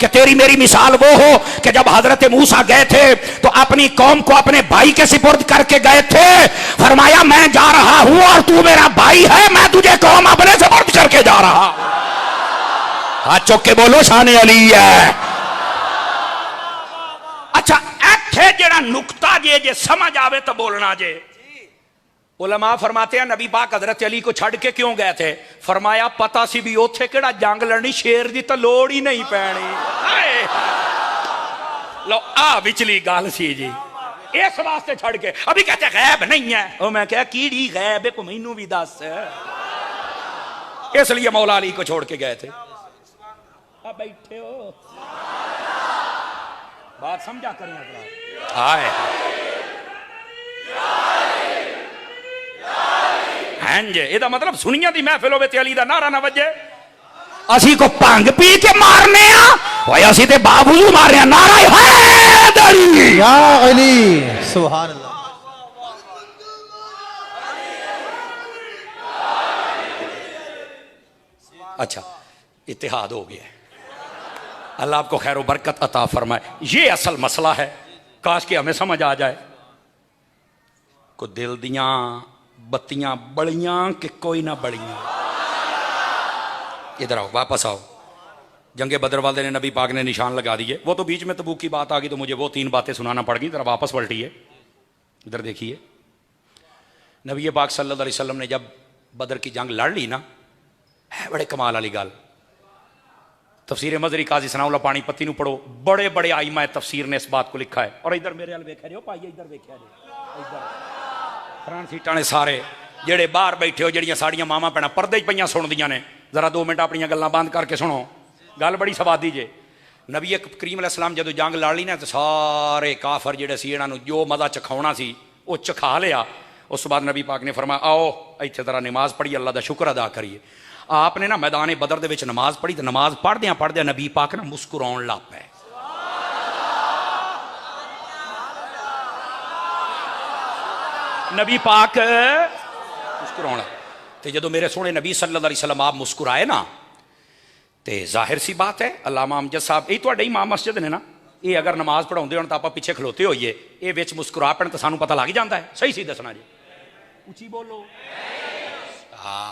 कि तेरी मेरी मिसाल वो हो कि जब हजरत मूसा गए थे तो अपनी कौम को अपने भाई के सिपुर्द करके गए थे। फरमाया मैं जा रहा हूं और तू मेरा भाई है, मैं तुझे कौम अपने सिपुर्द करके जा रहा। हाथ चौक के बोलो शान अली है। अच्छा इत्थे जेड़ा नुक्ता जे समझ आवे तो बोलना जे। उलमा फरमाते हैं नबी पाक हजरत अली को छड़ के क्यों गए थे। फरमाया पता सी भी उथे केड़ा जंग लड़नी, शेर दी तो लोड़ ही नहीं पैनी। लो आ विचली गल सी जी, इस वास्ते छड़ के। अभी कहते गैब नहीं है, ओ मैं क्या कीड़ी गैब है को मैनू भी दस। इसलिए मौला अली को छोड़ के गए थे। अब बैठे हो बात समझा करें। हाय एदा मतलब सुनिया दी महफिल होवे ते अली दा नारा ना वजे। असी को भंग पी के मारने आ, असी ते बाबूजू मार रहे नारा हैदरी या अली सुभान अल्लाह। अच्छा इत्तेहाद हो गया, अल्लाह आपको खैर व बरकत अता फरमाए। ये असल मसला है, काश के हमें समझ आ जाए। को दिल दियां बत्तियां बड़ियां कि कोई ना बड़ियां। इधर आओ, वापस आओ। जंगे बदर वाले ने नबी पाक ने निशान लगा दिए। वो तो बीच में तबूक की बात आ गई तो मुझे वो 3 बातें सुनाना पड़ गई। जरा वापस पलटिए, इधर देखिए। नबी पाक सल्लल्लाहु अलैहि वसल्लम ने जब बदर की जंग लड़ ली ना, है बड़े कमाल वाली गल। तफसीर मजरी काजी सनाउल्लाह पानीपति नू पढ़ो, बड़े बड़े आइमा तफसीर ने इस बात को लिखा है। और इधर मेरे वाल वेख्या रहो भाई, इधर वेख्या रहो, इधर फ्रंट सीटां ने सारे ਜਿਹੜੇ ਬਾਹਰ ਬੈਠੇ ਹੋ, ਜਿਹੜੀਆਂ ਸਾਡੀਆਂ ਮਾਵਾਂ ਭੈਣਾਂ ਪਰਦੇ 'ਚ ਪਈਆਂ ਸੁਣਦੀਆਂ ਨੇ, ਜ਼ਰਾ 2 ਮਿੰਟ ਆਪਣੀਆਂ ਗੱਲਾਂ ਬੰਦ ਕਰਕੇ ਸੁਣੋ। ਗੱਲ ਬੜੀ ਸਵਾਦੀ ਜੇ। ਨਬੀ ਕਰੀਮ अलैहिस्सलाम ਜਦੋਂ ਜੰਗ ਲੜ ਲਈ ਨਾ ਤੇ ਸਾਰੇ ਕਾਫਰ ਜਿਹੜੇ ਸੀ ਇਹਨਾਂ ਨੂੰ ਜੋ ਮਜ਼ਾ ਚਖਾਉਣਾ ਸੀ ਉਹ ਚਖਾ ਲਿਆ। ਉਸ ਤੋਂ ਬਾਅਦ ਨਬੀ ਪਾਕ ਨੇ ਫਰਮਾਇਆ आओ ਇੱਥੇ ਜ਼ਰਾ ਨਮਾਜ਼ ਪੜ੍ਹੀ, ਅੱਲਾ ਦਾ ਸ਼ੁਕਰ ਅਦਾ ਕਰੀਏ। आपने ना मैदान बदर दे विच नमाज पढ़ी तो नमाज पढ़द्या पढ़द्या नबी पाक ना मुस्कुराउण लग पे। नबी पाक मुस्कुराउण ते जदों मेरे सोहने नबी सल्लल्लाहु अलैहि वसल्लम आप मुस्कुराए ना तो जाहिर सी बात है अल्लामा अमजद साहब ये तुहाडे इमाम मस्जिद ने ना, ये अगर नमाज पढ़ाउंदे होण तां आपां पिछे खलोते होइए, ये विच मुस्कुरा पैण तां सानूं पता लग जांदा है। सही सी दसना जी, उची बोलो। हाँ,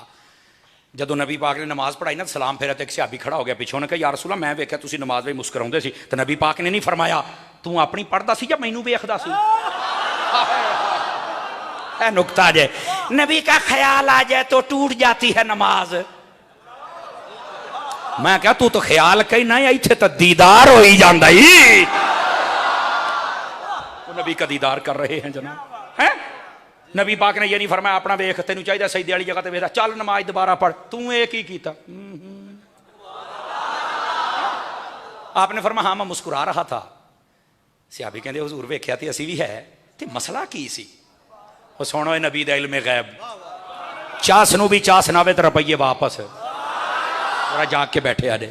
जदों नबी पाक ने नमाज पढ़ाई ना सलाम फेरा तो एक सहाबी खड़ा हो गया पिछों, ने कहा या रसूल अल्लाह मैं वेख्या तुसीं नमाज में मुस्कुराउंदे सी, तो नबी पाक ने नहीं फरमाया तू अपनी पढ़दा सी या मैनूं वेखदा सी। है नुक्ता जे, नबी का ख्याल आ जाए तो टूट जाती है नमाज। मैं क्या तू तो ख्याल कहीं ना, इत्थे तो दीदार हो ही जांदा ही। वो नबी का दीदार कर रहे हैं जनाब, हैं? नबी पाक ने ये नहीं फरमाया अपना वेख तेनू चाहिए सजदे वाली जगह ते वेख, चल नमाज दोबारा पढ़, तू एक ही कीता। आपने फरमाया हाँ मैं मुस्कुरा रहा था। सहाबी कहते हुजूर वेख्या ते असी भी है, ते मसला की सी? वो सुनो नबी दा इल्म गैब, चास नू भी चास ना वे तो रुपये वापस जरा जाग के बैठे आजे।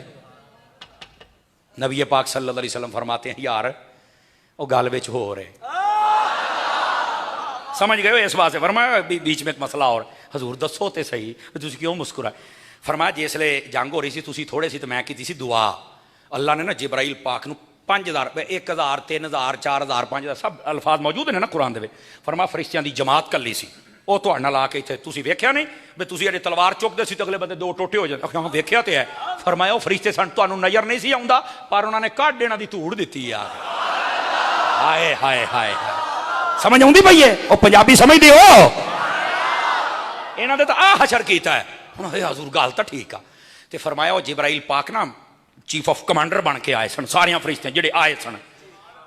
नबी पाक सल्लल्लाहु अलैहि वसल्लम फरमाते हैं यार वो गल विच हो रहे, समझ गए हो इस बात से? फरमाया बीच में एक मसला और, हजूर दसो तो सही तुसीं क्यों मुस्कुराए? फरमाया जिसले जंग हो रही सी तुसीं थोड़े सी तो मैं की सी दुआ, अल्लाह ने ना जिब्राइल पाक नू 5000 1000 3000 4000 5000 सब अल्फाज मौजूद ने ना कुरान दे। फरमाया फरिश्तियां दी जमात कली सी, वो तुहाडे नाल आके इत्थे तुसीं वेख्या नहीं भी तुसीं अजे तलवार चुकदे सी तो अगले बंदे 2 टोटे हो जाते। हाँ वेख्या तो है। फरमाया वो फरिश्ते सन तुहानूं नज़र नहीं सी आउंदा पर उन्होंने कढ इन्हां दी धूड़ दित्ती यार। हाय हाय हाय समझ आउंदी पई है? वो पंजाबी समझदे हो? इन्हां दे तां आ हशर कीता है। हुण हजूर गल तां ठीक आ। ते फरमाया वो जिब्राइल पाक ना चीफ ऑफ कमांडर बन के आए सन, सारिया फरिश्ते जिहड़े आए सन।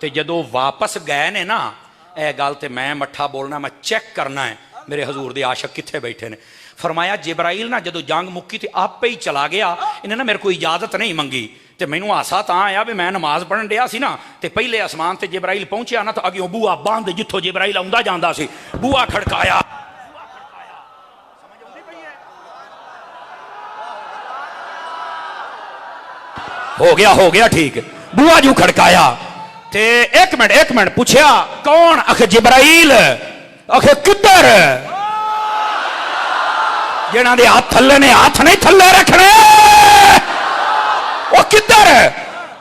ते जदों वापस गए ने ना, यह गल तो मैं मट्ठा बोलना, मैं चेक करना है मेरे हजूर दे आशिक कित्थे बैठे ने। फरमाया जिब्राइल ना जदों जंग मुक्की तो आपे ही चला गया, इन्हें ना मेरे को इजाजत नहीं मंगी। तो मैनू हासा तां आया भी मैं नमाज पढ़न डिया सी ना, तो पहले आसमान से जिब्राइल पहुंचा ना तो अगे बूआ बंद, जिथों जिब्राइल आउंदा जांदा सी बूआ खड़काया। हो गया ठीक, बुआ जू खड़काया ते एक मिनट पूछया कौन? आखे जिब्राइल। आखे किधर? जिन्हां दे हाथ थल्ले ने हाथ नहीं थल्ले रखने, वो किधर?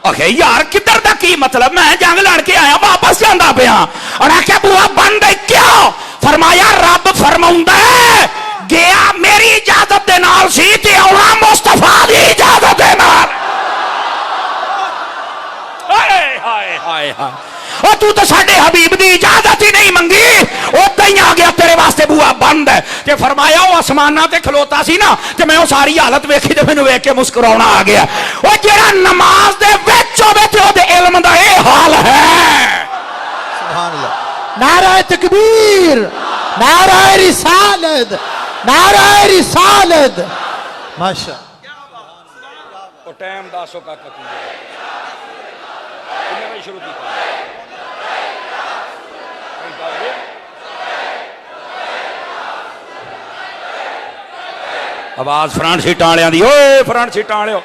आखे यार किधर दा की मतलब, मैं जंग लड़ के आया वापस जांदा पिया। और आखे बुआ बंद है क्या? फरमाया रब फरमाउंदा है गया मेरी इजाजत दे नाल सी ते आउणा मुस्तफा दी इजाजत दे नाल। हाय हाय हाय, तू तो साडे हबीब दी इजाजत ही नहीं मंगी, उदा ही आ गया तेरे वास्ते बुआ बंद है। ते फरमाया वो आसमाना ते खलोता सी ना, ते मैं वो सारी हालत वेखी ते मैनूं वेख के मुस्कुराउणा आ गया। वो जेड़ा नमाज दे विच होवे ते ओदे इल्म दा ये हाल है। सुभान अल्लाह, नारा तकबीर, नारा रिसालत, नारा रिसालत। माशा ओ टाइम 10 का शुरू की आवाज फ्रंट सीटां वालियां दी, ओए फ्रंट सीटां वालिओ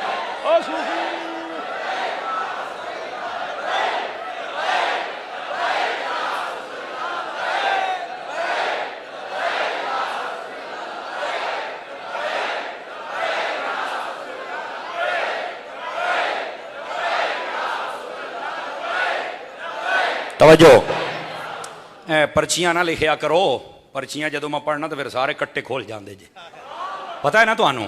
तवज्जो। पर्चियां ना लिखिया करो, पर्चियां जदों मैं पढ़ना तो फिर सारे कट्टे खोल जाते जे, पता है ना तुहानूं?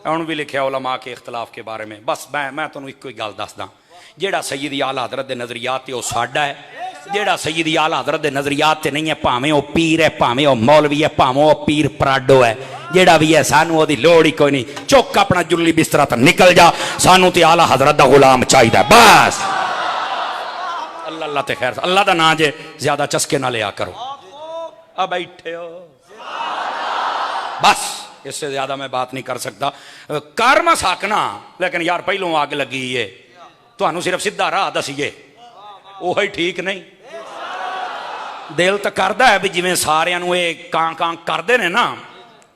हुण भी लिखिया उलमा के इख्तलाफ के बारे में। बस मैं तुहानूं इक्को ही गल दसदा, जेड़ा सैयदी आला हज़रत दे नज़रियात ते ओह साडा है, जेड़ा सैयदी आला हज़रत दे नज़रियात ते नहीं है, भावें ओह पीर है, भावें ओह मौलवी है, भावें ओह पीर पराडो है, जेड़ा भी है सानूं ओहदी लोड़ ही कोई नहीं। चुक अपना जुल्ली बिस्तरा तो निकल जा, सानूं ते आला हज़रत दा गुलाम चाहिदा बस। अल्लाह ते खैर, अल्लाह का नाम जे ज्यादा चस्के ना लिया करो। अब बैठे हो बस, इससे ज्यादा मैं बात नहीं कर सकता। कर मैं सकना, लेकिन यार पहलों आग लगी है, ਤੁਹਾਨੂੰ सिर्फ सीधा राह दसीए ਉਹ ਹੀ ठीक नहीं। दिल तो करता है भी जिवें सारिਆਂ ਨੂੰ ਇਹ ਕਾਂ ਕਾਂ ਕਰਦੇ ਨੇ ना,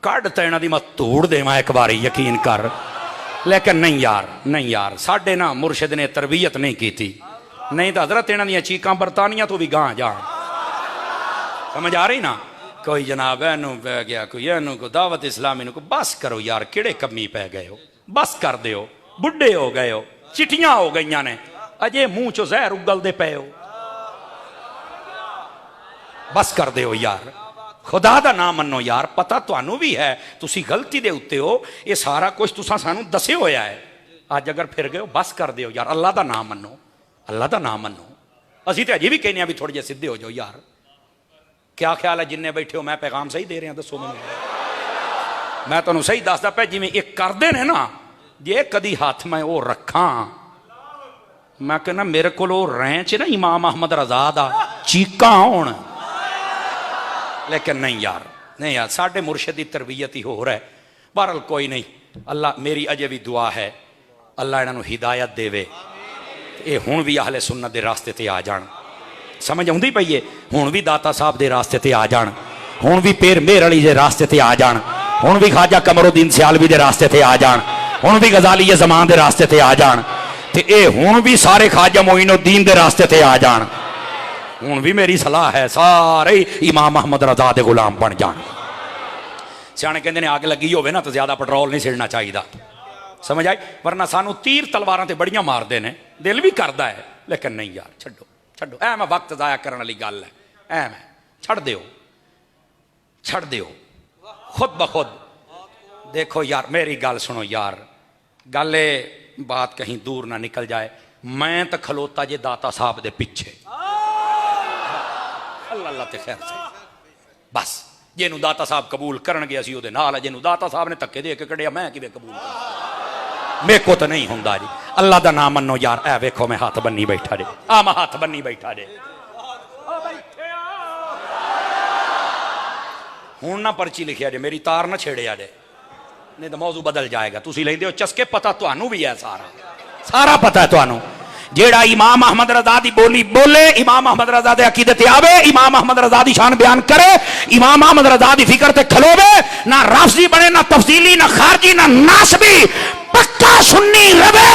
ਕੱਢ ਤਾਂ ਇਹਨਾਂ ਦੀ ਮੈਂ ਧੂੜ ਦੇਵਾਂ ਇੱਕ ਵਾਰੀ, यकीन कर। लेकिन नहीं यार, नहीं यार, साढ़े ना मुर्शिद ने तरबियत नहीं की थी, नहीं तो हजरत इन्हां दियां चीकां बरतानिया तो भी गां जान। समझ आ रही ना? कोई जनाब एनू पै गया, कोई एनू को दावत इस्लामी को। बस करो यार, किहड़े कमी पै गए हो, बस कर दो, बुढ़े हो गए हो, चिट्टियां हो गई ने, अजे मुंह चो जहर उगलते पे हो, बस कर दो यार, खुदा का नाम मनो यार। पता तुहानू भी है तुसी गलती दे उत्ते हो, ये सारा कुछ तुसां सानू दसे होया है, अज अगर फिर गए हो बस कर दो यार, अल्लाह का नाम मनो, अल्लाह का नाम मनो। असीं तो अजे भी कहने भी थोड़े जे सीधे हो जाओ यार। क्या ख्याल है जिन्ने बैठे हो, मैं पैगाम सही दे रहा दसो मैनूं? मैं तुहानू सही दसदा पे, जिवें एक करदे ने ना, जे कदी हाथ मैं वो रखा, मैं कहना मेरे को रैंच ना इमाम अहमद रजा दा चीका होण। लेकिन नहीं यार, नहीं यार, साढ़े मुर्शिद की तरबियत ही हो रहा है। बहरहाल कोई नहीं, अल्लाह मेरी अजे भी दुआ है अल्लाह इन्हां नूं हिदायत देवे, ये हुण भी अहले सुन्नत के रास्ते ते आ जाण। समझ आउंदी पई है? हुण भी दाता साहब के रास्ते ते आ जाण, हुण भी पेर मेहर अली के रास्ते ते आ जाण, हुण भी ख्वाजा कमरुद्दीन सियालवी के रास्ते ते आ जाण, हुण भी गजाली ज़मान के रास्ते ते आ जाण, ते ए हुण भी सारे ख्वाजा मोइनुद्दीन के रास्ते ते आ जाण। हुण भी मेरी सलाह है सारे इमाम अहमद रजा दे गुलाम बन जान। सियाणे कहंदे ने आग लगी होवे ना तो ज्यादा पेट्रोल नहीं छिड़ना चाहिए, समझ आई? वरना सानू तीर तलवारां ते बड़ियां मारदे ने, दिल भी करदा है, लेकिन नहीं यार, छड्डो छड्डो, ऐ मैं वक्त जाया करने वाली गल है, ऐ मैं छड़ दिओ, छड़ दिओ खुद ब खुद। देखो यार मेरी गल सुनो यार, गल बात कहीं दूर ना निकल जाए, मैं तो खलोता जे दाता साहब दे पिछे, अल्लाह अल्लाह ते खैर से, बस जिन्हों दाता साहब कबूल करनगे असीं उहदे नाल है, जिन्हों दाता साहब ने धक्के दे के कढ़िया मैं किवें कबूल करा? मेरे को तो नहीं हुंदा जी। अल्लाह दा नाम मनो यार। ऐ वेखो मैं हाथ बन्नी बैठा जे, आ मैं हाथ बन्नी बैठा जे, हुण ना पर्ची लिखिया जे, मेरी तार ना छेड़िया जे, नहीं तो मौजू बदल जाएगा। तुसीं लैंदे हो चस्के, पता तुहानू भी है, सारा सारा पता है तुहानू। जेड़ा इमाम अहमद रजा दी बोली बोले, इमाम अहमद रजा दे अकीदे ते आवे, इमाम अहमद रजा दी शान बयान करे, इमाम अहमद रजा दी फिक्र ते खलोवे, ना राफजी बने, ना तफसीली, ना खारजी, ना नासबी, पक्का सुन्नी रवे,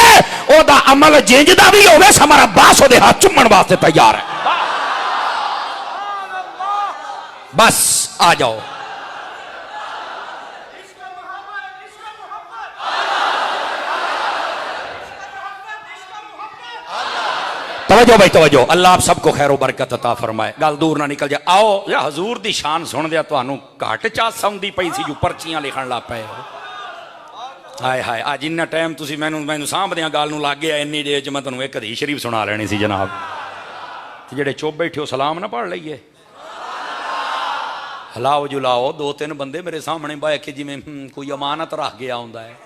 ओदा अमल जिंजदा भी होवे, समर अब्बास ओदे हाथ चुम्मण वास्ते तैयार है। बस आ जाओ। तवज्जो भाई तवज्जो, अल्लाह आप सबको खैर बरकत अता फरमाए, गल दूर ना निकल जाए। आओ या हजूर दी शान सुन दिया तुहानू घट चास आउंदी पई सी, जो पर्चियां लिखण लग पए हो। हाय हाय, अज इन्ना टाइम तुसीं मैनू सामभदियां गल नूं लग गया, इन्नी देर च मैं तुहानू एक हदीस शरीफ सुना लेनी सी जनाब। ते जेड़े चुप बैठे हो सलाम ना पढ़ लईए, हलाओ जुलाओ, दो तीन बंदे मेरे सामने बह के जिवें कोई अमानत रख गया हुंदा है।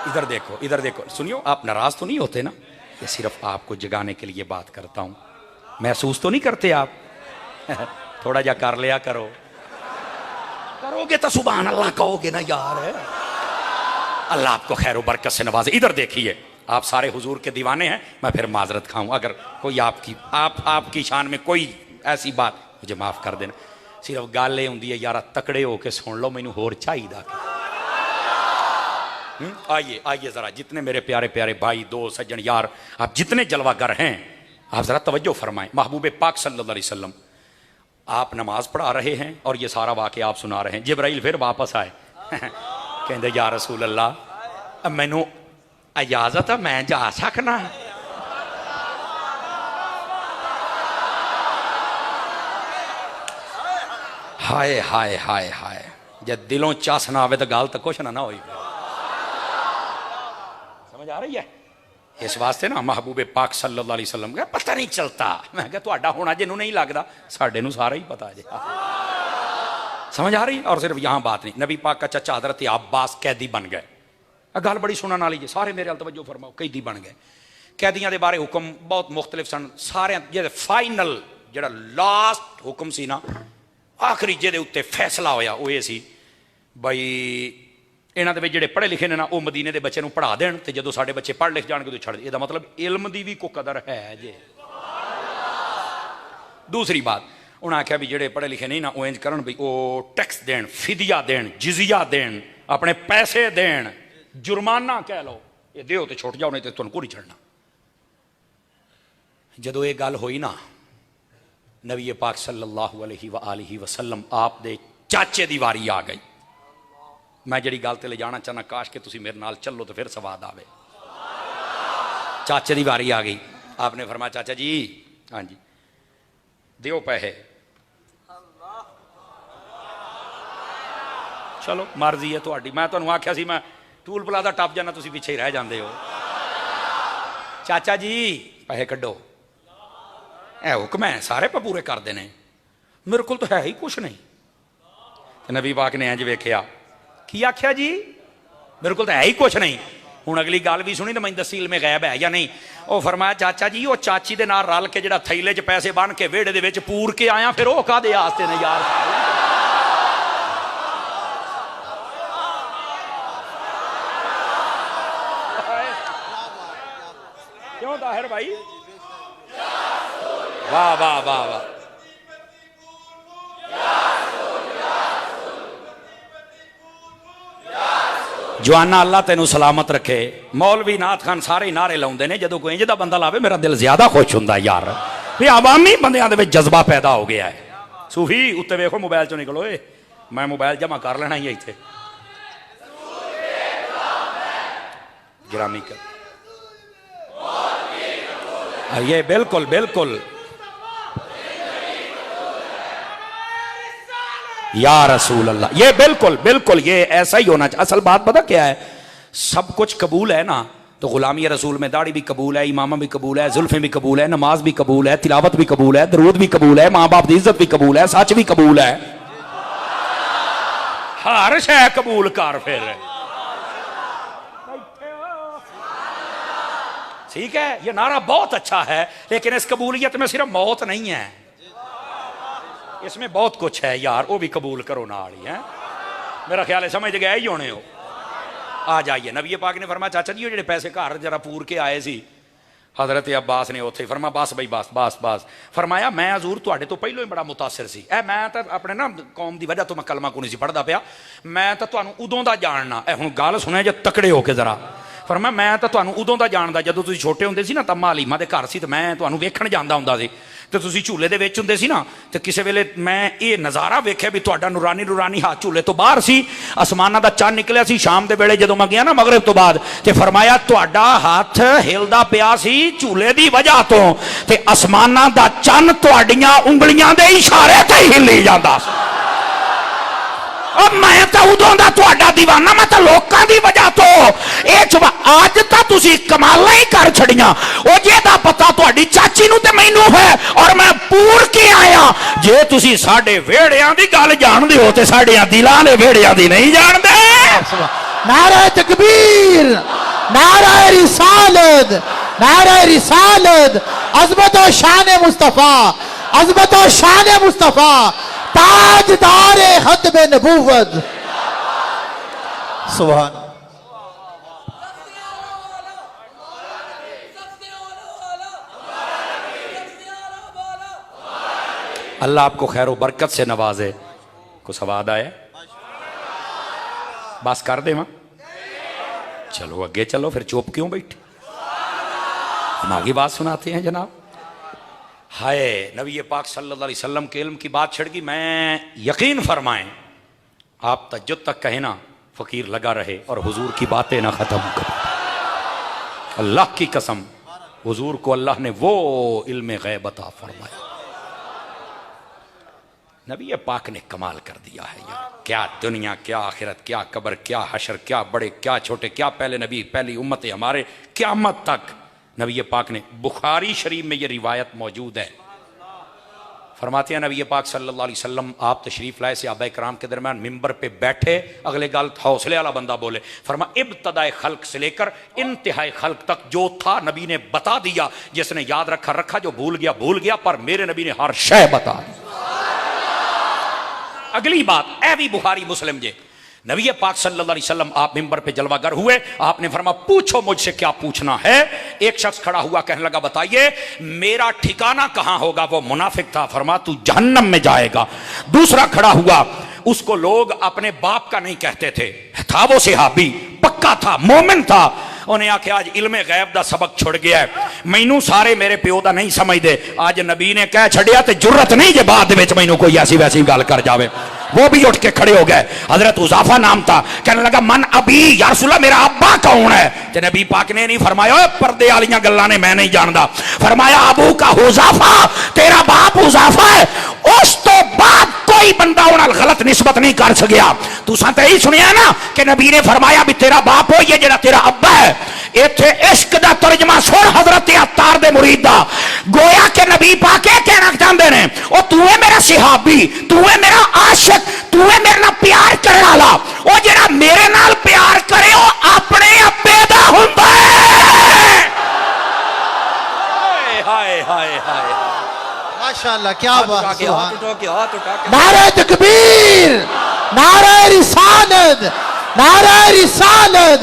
इधर देखो, इधर देखो, सुनियो, आप नाराज तो नहीं होते ना? ये सिर्फ आपको जगाने के लिए बात करता हूं, महसूस तो नहीं करते आप? थोड़ा जा कर लिया करो, करोगे तो सुभान अल्लाह कहोगे ना यार। अल्लाह आपको खैर बरकत से नवाजे। इधर देखिए, आप सारे हुजूर के दीवाने हैं, मैं फिर माजरत खाऊं अगर कोई आपकी शान में कोई ऐसी बात, मुझे माफ कर देना। सिर्फ गल ये होंदी है यार, तकड़े होके सुन लो, मैनू होर चाहिदा। आइए आइए जरा, जितने मेरे प्यारे प्यारे भाई दोस्त सज्जन यार, आप जितने जलवागर हैं, आप जरा तवज्जो फरमाएं। महबूब पाक सल्लल्लाहु अलैहि वसल्लम आप नमाज पढ़ा रहे हैं और ये सारा वाक़या आप सुना रहे हैं। जिब्राइल फिर वापस आए, कहते या रसूल अल्लाह मैनू इजाजत है, मैं जा सकना? हाय हाय हाय हाय, जब दिलों चस ना आवे तो गल तो कुछ ना हो। समझ आ रही है? इस वास्ते ना महबूबे पाक सल्लल्लाहु अलैहि वसल्लम का पता नहीं चलता। मैं क्या तुहाडा होना जिन्हों नहीं लगता, साडे नूं सारा ही पता जे। समझ आ रही है? और सिर्फ यहाँ बात नहीं, नबी पाक का चचा हजरत अब्बास कैदी बन गए। गल बड़ी सुनने वाली है, सारे मेरे तवज्जो फरमाओ, कैदी बन गए। कैदियों के बारे हुक्म बहुत मुख्तलिफ सन, सारे जे फाइनल जो लास्ट हुक्म सी ना, आखिरी जिहदे उत्ते फैसला होया वो ये सी बई इन्हां दे विच जिहड़े पढ़े लिखे ने ना वो मदीने के बच्चे पढ़ा देण ते जदों साडे बच्चे पढ़ लिख जाणगे तो छड़ दे। इहदा मतलब इल्म दी भी कोई कदर है जे। दूसरी बात उन्हें आख्या भी जिहड़े पढ़े लिखे नहीं ना वो इंज करन भी वो टैक्स देण, फिदिया देण, जिजिया देण, अपने पैसे देण, जुर्माना कह लो, ये दिओ तो छुट जाओ नहीं तो तुहानूं कोई नहीं छड़ना। जदों ये गल होई ना नबी पाक सल्लल्लाहु अलैहि वसल्लम आप दे चाचे दी वारी आ गई। मैं जिहड़ी गल ते ले जाना चाहना काश कि तुसीं मेरे नाल चलो तो फिर सवाद आवे। चाचे दी वारी आ गई। आपने फरमाया चाचा जी हाँ जी दिओ पैसे। चलो मर्जी है तुहाडी। मैं तुहानूं आख्या सी मैं टूल प्लाजा टप जाना तुसीं पिछे ही रह जांदे हो। चाचा जी पैसे कड्डो। ए हुक्म है सारे पूरे करते हैं। मेरे को तो है ही कुछ नहीं। नबी पाक ने इंज वेख्या की आख्या जी मेरे को तो है ही कुछ नहीं। हुण अगली गल भी सुनी तो मैं दसी इल्मे गैब है या नहीं। वो फरमाया चाचा जी वो चाची दे नाल रल के जिहड़ा थैले च पैसे बन के वेड़े दे विच पूर के आया फिर वो काहदे आस्ते ने यार। क्यों ताहिर भाई वाह वाह वाह वाह। जवाना अल्लाह तेनू सलामत रखे। मौलवी नाथ खान सारे ही नारे लाउंदे ने जदों कोई इंज दा बंदा लावे मेरा दिल ज्यादा खुश हुंदा यार भी आवामी बंदियां दे विच जज्बा पैदा हो गया है। सूफी उत्ते वेखो मोबाइल चो निकलो मैं मोबाइल जमा कर लेना ही इत्थे गिरामी कर ये बिल्कुल बिल्कुल या रसूल अल्लाह ये बिल्कुल बिल्कुल ये ऐसा ही होना चाहिए। असल बात पता क्या है सब कुछ कबूल है ना तो गुलामी रसूल में दाढ़ी भी कबूल है, इमामा भी कबूल है, जुल्फें भी कबूल है, नमाज भी कबूल है, तिलावत भी कबूल है, दरूद भी कबूल है, माँ बाप की इज्जत भी कबूल है, सच भी कबूल है। हर शय कबूल कर फिर ठीक है। ये नारा बहुत अच्छा है लेकिन इस कबूलियत में सिर्फ मौत नहीं है, इसमें बहुत कुछ है यार। वो भी कबूल करो नाल ही है। मेरा ख्याल है समझ गए ही होने हो। आ जाइए नबी पाक ने फरमाया चाचा जी जो पैसे घर जरा पूर के आए सी हजरत अब्बास ने उत्थे फरमाया बस बई बस बस बस। फरमाया मैं हजूर तुहाडे तो पहलों ही बड़ा मुतासिर सी। मैं तो अपने ना कौम की वजह तो मैं कलमा को नहीं सी पढ़दा पिया। मैं तो तुहानूं उदों दा जानना। हुण गल सुने जे तकड़े होके जरा। फरमाया मैं तो तुहानूं उदों दा जानदा जदों तुसीं छोटे हुंदे सी ना तम्मा हलीमा दे घर सी ते मैं तुहानूं वेखण जांदा हुंदा सी तो तुसीं झूले दे विच हुंदे सी ना ते किसी वेले मैं ये नज़ारा वेख्या भी तुहाडा नूरानी नूरानी हाथ झूले तो बाहर सी आसमानां दा चंद निकलिया सी शाम दे वेले जदों मैं गया ना मगरिब तो बाद ते फरमाया तुहाडा हाथ हिलदा पिया सी झूले दी वजह तो ते आसमानां दा चंद तुहाडीआं उंगलियां दे इशारे ते हिली जांदा सी। अब मैं तो उदों दा तुहाडा दीवाना मैं तो लोकां दी वजह तो अज तो तुसी कमाला ही कर छड़ियां। ओ जेदा पता तुहाडी चाची नूं ते मैनूं है और मैं पूर के आया। जे तुसी साडे वेड़ियां दी गल जानदे हो ते साडियां दिलां दे वेड़ियां दी नहीं जानदे। नारे तकबीर, नारे रिसालत, नारे रिसालत, अज़मत और शान मुस्तफा, अज़मत और शान मुस्तफा, ताजदार खत्म नबूवत। सुभान अल्लाह आपको खैर बरकत से नवाजे। को सवाद आया बस कर दे। चलो अगे चलो फिर चुप क्यों बैठे हम आगे बात सुनाते हैं जनाब। हाय नबी पाक सल्लल्लाहु अलैहि वसल्लम के इल्म की बात छिड़ गई। मैं यकीन फरमाएं आप तज्जुद तक कहे ना फकीर लगा रहे और हुजूर की बातें ना खत्म करे। अल्लाह की कसम हुजूर को अल्लाह ने वो इल्म गैब अता फरमाया। नबी पाक ने कमाल कर दिया है यार। क्या दुनिया क्या आखिरत क्या कब्र क्या हशर क्या बड़े क्या छोटे क्या पहले नबी पहली उम्मत हमारे क़यामत तक। नबी पाक ने बुखारी शरीफ में ये रिवायत मौजूद है। फरमाते हैं नबी पाक सल्लल्लाहु अलैहि वसल्लम आप तशरीफ लाए सहाबा कराम के दरमियान मिंबर पे बैठे। अगले गल हौसले वाला बंदा बोले। फरमा इब्तदाए खल्क से लेकर इंतहाए खल्क तक जो था नबी ने बता दिया। जिसने याद रखा रखा जो भूल गया भूल गया पर मेरे नबी ने हर शय बता दी। अगली बात ऐ भी बुखारी मुस्लिम जे नबी पाक सल्लल्लाहु अलैहि वसल्लम आप मिंबर पे जलवागर हुए, आपने फरमा पूछो मुझसे क्या पूछना है। एक शख्स खड़ा हुआ कहने लगा बताइए मेरा ठिकाना कहां होगा। वो मुनाफिक था, फरमा तू जहन्नम में जाएगा। दूसरा खड़ा हुआ, उसको लोग अपने बाप का नहीं कहते थे, था वो सहाबी, पक्का था, मोमिन था। उन्हें आखे आज इल्मे गैब दा सबक छुड़ गया है, मैनू सारे मेरे प्यो दा नहीं समझते। आज नबी ने कह छड़िया तो जुर्रत नहीं जे बाद में मैनू कोई ऐसी वैसी गल कर जावे। वो भी उठ के खड़े हो गए। हजरत उजाफा नाम था, कहने लगा मन अबी या रसूल अल्लाह मेरा अब्बा कौन है। ते नबी पाक ने नहीं फरमाया ओए पर्दे वाली गल्लां ने मैं नहीं जानता, फरमाया अबू का हुजाफा, तेरा बाप हुजाफा है। उस तो बाद कोई बंदा उन्हां गलत निस्बत नहीं कर सकिया। तुसां ते यही सुनिया ना कि नबी ने फरमाया भी तेरा बाप हो ये जेड़ा तेरा अब्बा है। इत्थे इश्क दा तर्जमा सुन हजरत अत्तार दे मुरीद दा, गोया के नबी पाक कहना चाहते ने ओ तू है मेरा सहाबी, तू है मेरा आशिक, तू है मेरे नाल प्यार करने वाला। ओ जेड़ा मेरे नाल प्यार करे ओ अपने अब्बे दा हुंदा है। हाय हाय हाय माशाअल्लाह क्या बात। के नारे तकबीर, नारे रिसालत, नारे रिसालत,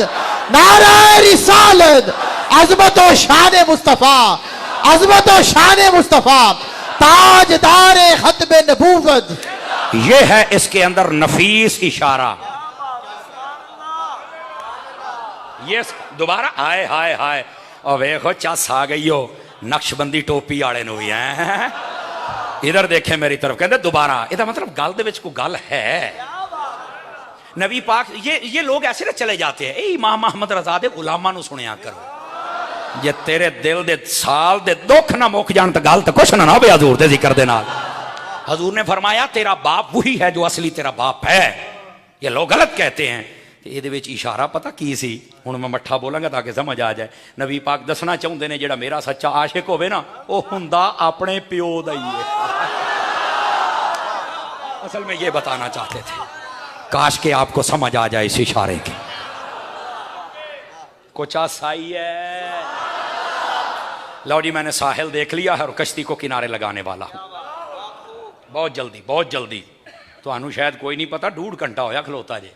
नारे रिसालत। अज़मत व शान मुस्तफा, अज़मत व शान मुस्तफा, ताजदार खत्म नबूवत। ये है इसके अंदर नफीस इशारा। ये दोबारा हाय हाय हाय और वेखो चस आ गई हो नक्शबंदी टोपी आले नु भी है। इधर देखे मेरी तरफ, कहते दोबारा। इधर मतलब गल दे विच कोई गल है। नबी पाक ये लोग ऐसे ना चले जाते हैं। ए इमाम अहमद रजा दे गुलामा नु सुनिया करो, जे तेरे दिल दे साल दे दुख ना मुक जान तो गल तो कुछ ना होवे हजूर दे जिक्र दे नाल। हजूर ने फरमाया तेरा बाप वही है जो असली तेरा बाप है। ये लोग गलत कहते हैं। ये इशारा पता की सी, हुण मैं मट्ठा बोलांगा ताकि समझ आ जाए। नबी पाक दसना चाहते ने जेड़ा मेरा सच्चा आशिक होवे ना वो हुंदा अपने प्यो दा ही है। असल में ये बताना चाहते थे, काश के आपको समझ आ जाए इस इशारे की। कुछ सही है। लो जी मैंने साहिल देख लिया है और कश्ती को किनारे लगाने वाला हूं। बहुत जल्दी बहुत जल्दी। तो शायद कोई नहीं पता 1.5 घंटा होया खलोता जे,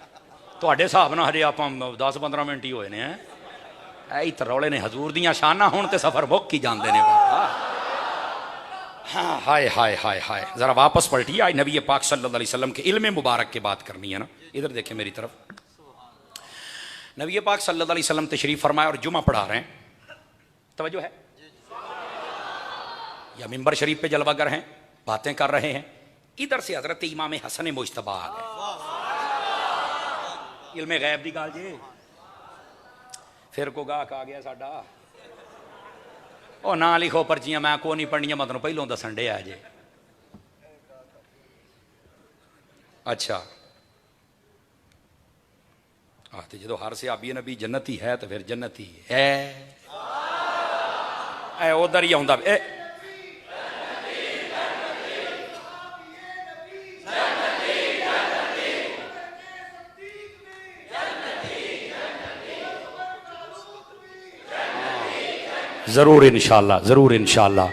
ਤੁਹਾਡੇ ਹਿਸਾਬ ਨਾਲ ਹਜੇ ਆਪਾਂ 10-15 ਮਿੰਟ ਹੀ ਹੋਏ ਨੇ। ਐ ਹੀ ਤਰੌਲੇ ਨੇ ਹਜ਼ੂਰ ਦੀਆਂ ਸ਼ਾਨਾਂ ਹੁਣ ਤੇ ਸਫ਼ਰ ਮੁੱਕ ਹੀ ਜਾਂਦੇ ਨੇ ਬਾਬਾ। हाँ हाय हाय हाय हाय। जरा वापस पलटिए। आज नबी पाक सल्लल्लाहु अलैहि वसल्लम के इल्म मुबारक की बात करनी है ना। इधर देखें मेरी तरफ। नबी पाक सल्लल्लाहु अलैहि वसल्लम तशरीफ फरमाया और जुमा पढ़ा रहे हैं। तवज्जो है या मिंबर शरीफ पे जलवागर हैं, बातें कर रहे हैं। इधर से हजरत इमाम हसन मुज्तबा आ गए। इल्मे गैब दी गल जी। फिर को गाहक आ गया साडा, ओ ना लिखो पर्चियां मैं को नहीं पढ़नियां, मैं तुहानूं पहलों दस्सण डे जे। अच्छा तो जो हर सियाबी नबी जन्नती है तो फिर जन्नती है। उधर ही आउंदा जरूर इंशाअल्लाह, जरूर इंशाअल्लाह।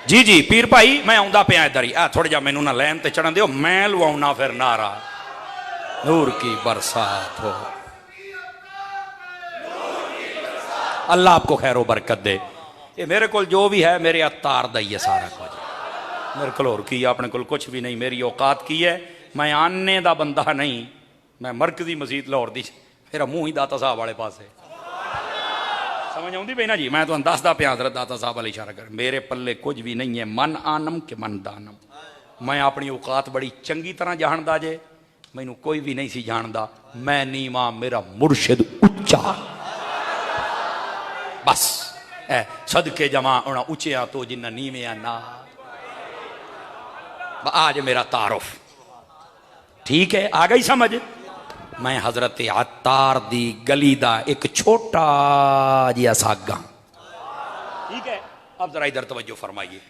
जी जी पीर भाई मैं आउंदा पिया इधर ही। थोड़ा जा मैनू ना लैन ते चढ़न दिओ, मैं लुआउना फिर नारा नूर की बरसात हो। अल्लाह आपको खैरो बरकत दे। ये मेरे को जो भी है मेरे अत्तार दा ही है सारा कुछ। मेरे को होर की अपने को कुछ भी नहीं। मेरी औकात की है, मैं आने दा बंदा नहीं। मैं मरकजी मस्जिद लाहौर दी, मेरा मुंह ही दाता साहब वाले पासे। समझ आउंदी पई ना जी। मैं तुहानूं दसदा पिया हज़रत दाता साहब वाले इशारा कर। मेरे पल्ले कुछ भी नहीं है। मन आनम के मन दानम। मैं अपनी औकात बड़ी चंगी तरह जानदा जे। मैनू कोई भी नहीं सी जानदा। मैं नीवा, मेरा मुर्शिद उच्चा। बस सदके जमा उन्हें उच्चिया तो जिन्ना नीविया ना। आज मेरा तारुफ ठीक है, आ गई समझ। मैं हजरत अत्तार दी गली दा एक छोटा जिहा सागा। ठीक है, अब जरा इधर तवज्जो फरमाइए।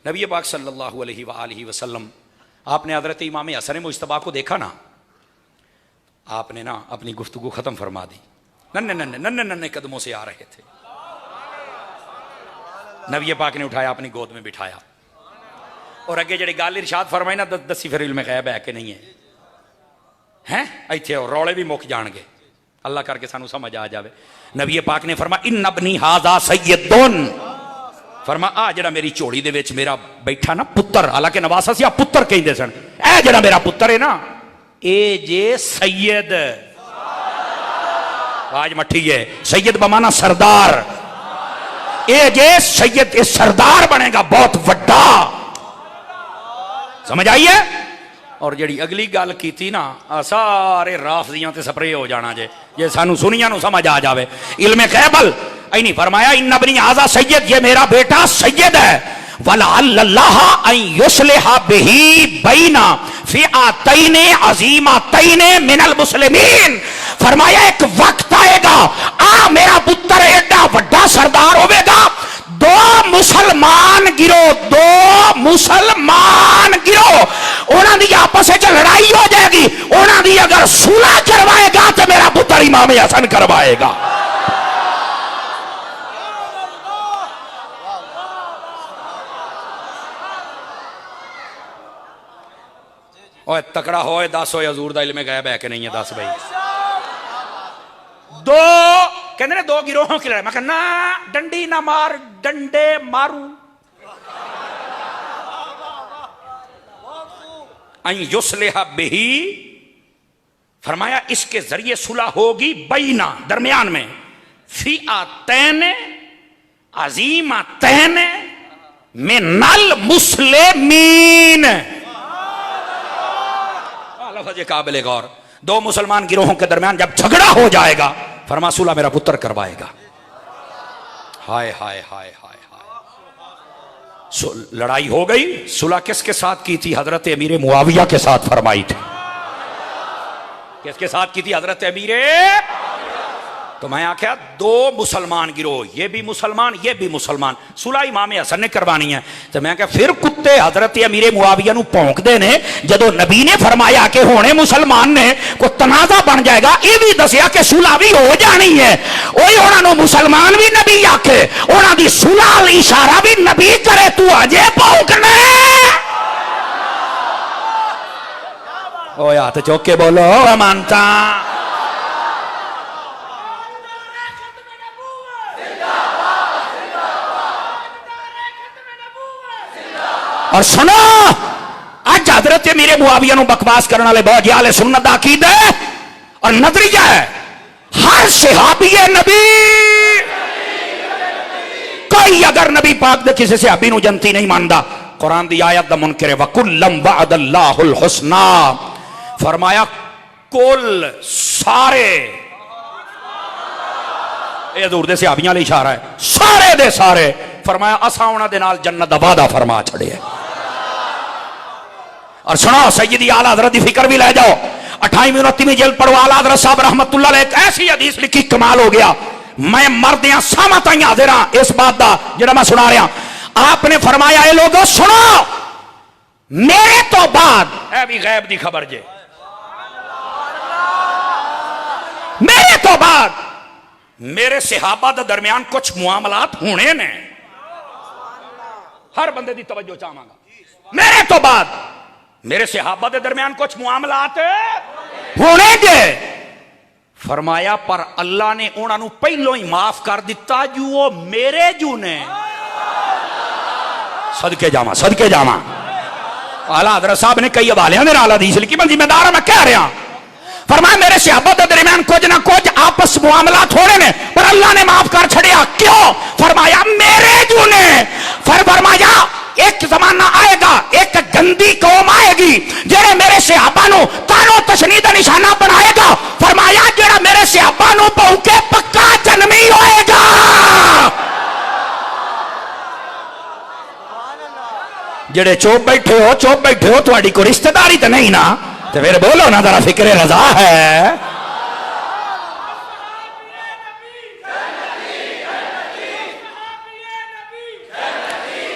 नबी पाक सल्लल्लाहु अलैहि वसल्लम आपने हजरत इमाम हसन मुज्तबा को देखा ना। आपने ना अपनी गुफ्तगू खत्म फरमा दी। नन्हे नन्हे नन्हे नन्हे कदमों से आ रहे थे। नबी पाक ने उठाया, अपनी गोद में बिठाया और अगे जी गल इरशाद फरमाई ना दसी फिर इल्म गैब है कि नहीं है इत्थे और रौले भी मुक जाएंगे। अल्लाह करके सानू समझ आ जाए। नबी पाक ने फरमा इन नबनी हाजा सैयदुन, फरमा आ जड़ा मेरी झोली दे विच मेरा बैठा ना पुत्र, हालांकि नवासा सी पुत्र कहते सन, ए जड़ा मेरा पुत्र है ना ए जे सैयद, आज मठी है सैयद बमाना सरदार, ए जे सैयद ए सरदार बनेगा बहुत वड्डा। समझ आई है। और जी अगली गल की ना सारे राफजियां ते स्प्रे हो जाना जे सानू सुनिया नु समझ आ जाए। इल्मे कैबल ऐ नहीं फरमाया इन नबनी आजा सैयद, ये मेरा बेटा सैयद है। वला अल्लाह अन युस्लिहा बिही बैना फिअतैन अजीमतैन मिनल मुस्लिमीन, फरमाया एक वक्त आएगा आ मेरा पुत्र एडा वड्डा सरदार होवेगा, दो मुसलमान गिरो उन्हां दी आपस में लड़ाई हो जाएगी, उन्हां दी अगर सुलह करवाएगा तो मेरा पुत्र इमाम हसन करवाएगा। ओए तकड़ा होए दस होए हजूर दा इल्म गैब है कि नहीं है, दस भाई। दो कहते ने दो गिरोहों की लड़ाई, मैं कहना डंडी ना मार डंडे मारू। युस्लिहा बिही, फरमाया इसके जरिए सुलह होगी बैना दरमियान में, फिअतैन अजीमतैन मिनल मुस्लिमीन, लफ्ज़ काबिल गौर, दो मुसलमान गिरोहों के दरमियान जब झगड़ा हो जाएगा फरमा सुलह मेरा पुत्र करवाएगा। हाय हाय हाय हाय हाय। लड़ाई हो गई, सुलह किसके साथ की थी? हजरत अमीर मुआविया के साथ फरमाई थी। किसके साथ की थी? हजरत अमीर। तो मैं आख्या दो मुसलमान गिरोह, ये भी मुसलमान ये भी मुसलमान, सुलह इमाम हसन ने करवानी है। तो मैं क्या फिर कुत्ते हजरत अमीर मुआविया नू भौंकदे ने, जदों नबी ने फरमाया कि होने मुसलमान ने को तनाजा बन जाएगा, ये भी दसिया कि सुलह भी हो जानी है। वही उन्होंने मुसलमान भी नबी आखे, उन्हों की सुलह इशारा भी नबी करे, तू अजे भौंकने। ओ हाथ चौक के बोलो मानता। और सुनो अज हजरत अमीर मुआविया नू बकवास करने वाले बहुत जियाले सुन्नत दा अकीदा है और नजरिया है। हर सहाबी नबी, कोई अगर नबी पाक दे किसी सहाबी नू जनती नहीं मानदा, कुरान दी आयत दा मुनकर वकुल्लम वअदल्लाहुल हुस्ना, फरमाया कुल सारे, ये हजूर दे सहाबियां लई इशारा है, सारे दे सारे, फरमाया असा उन्हां दे नाल जन्नत दा वादा फरमा छड़िया। और सुनो सैयदी आला हजरत की फिक्र भी ले जाओ, 28वीं 29वीं जिल्द पढ़ो, आला हजरत साहब रहमतुल्लाह अलैह एक ऐसी हदीस लिखी, कमाल हो गया। मैं मर्दियां सहमत आई हाजिर हां इस बात का जिहड़ा मैं सुना रहा। आपने फरमाया ए लोगों सुनो, मेरे तो बाद, ऐ भी गैब दी खबर जे, मेरे तो बाद मेरे सहाबा दे दरमियान कुछ मुआमलात होने ने, हर बंदे की तवज्जो चाहांगा, मेरे तो बाद मेरे सहाबा के दरमियान कुछ मुआमलात होने के। फरमाया पर अल्लाह ने उन्होंने पहलों ही माफ कर दिता जो वो मेरे जू ने। सदके जावा आला हजरत साहब ने कई हवालियां दे नाल हदीस लिखी, मैं जिम्मेदार मैं कह रहा। फरमाया मेरे सहाबा के दरमियान कुछ ना कुछ आपस मुआमलात होने ने, पर अल्लाह ने माफ कर छड़िया। क्यों? फरमाया मेरे जू ने। फरमाया एक जमाना आएगा, एक गंदी कौम आएगी जेड़े मेरे सहाबा नू तानो तशनी दा निशाना बनाएगा। फरमाया जेड़ा मेरे सहाबा नू भौंके पक्का जन्मी होएगा। जेड़े चुप बैठे हो तुम्हारी कोई रिश्तेदारी तो नहीं ना, तो फिर बोलो ना जरा फिक्रे रजा है।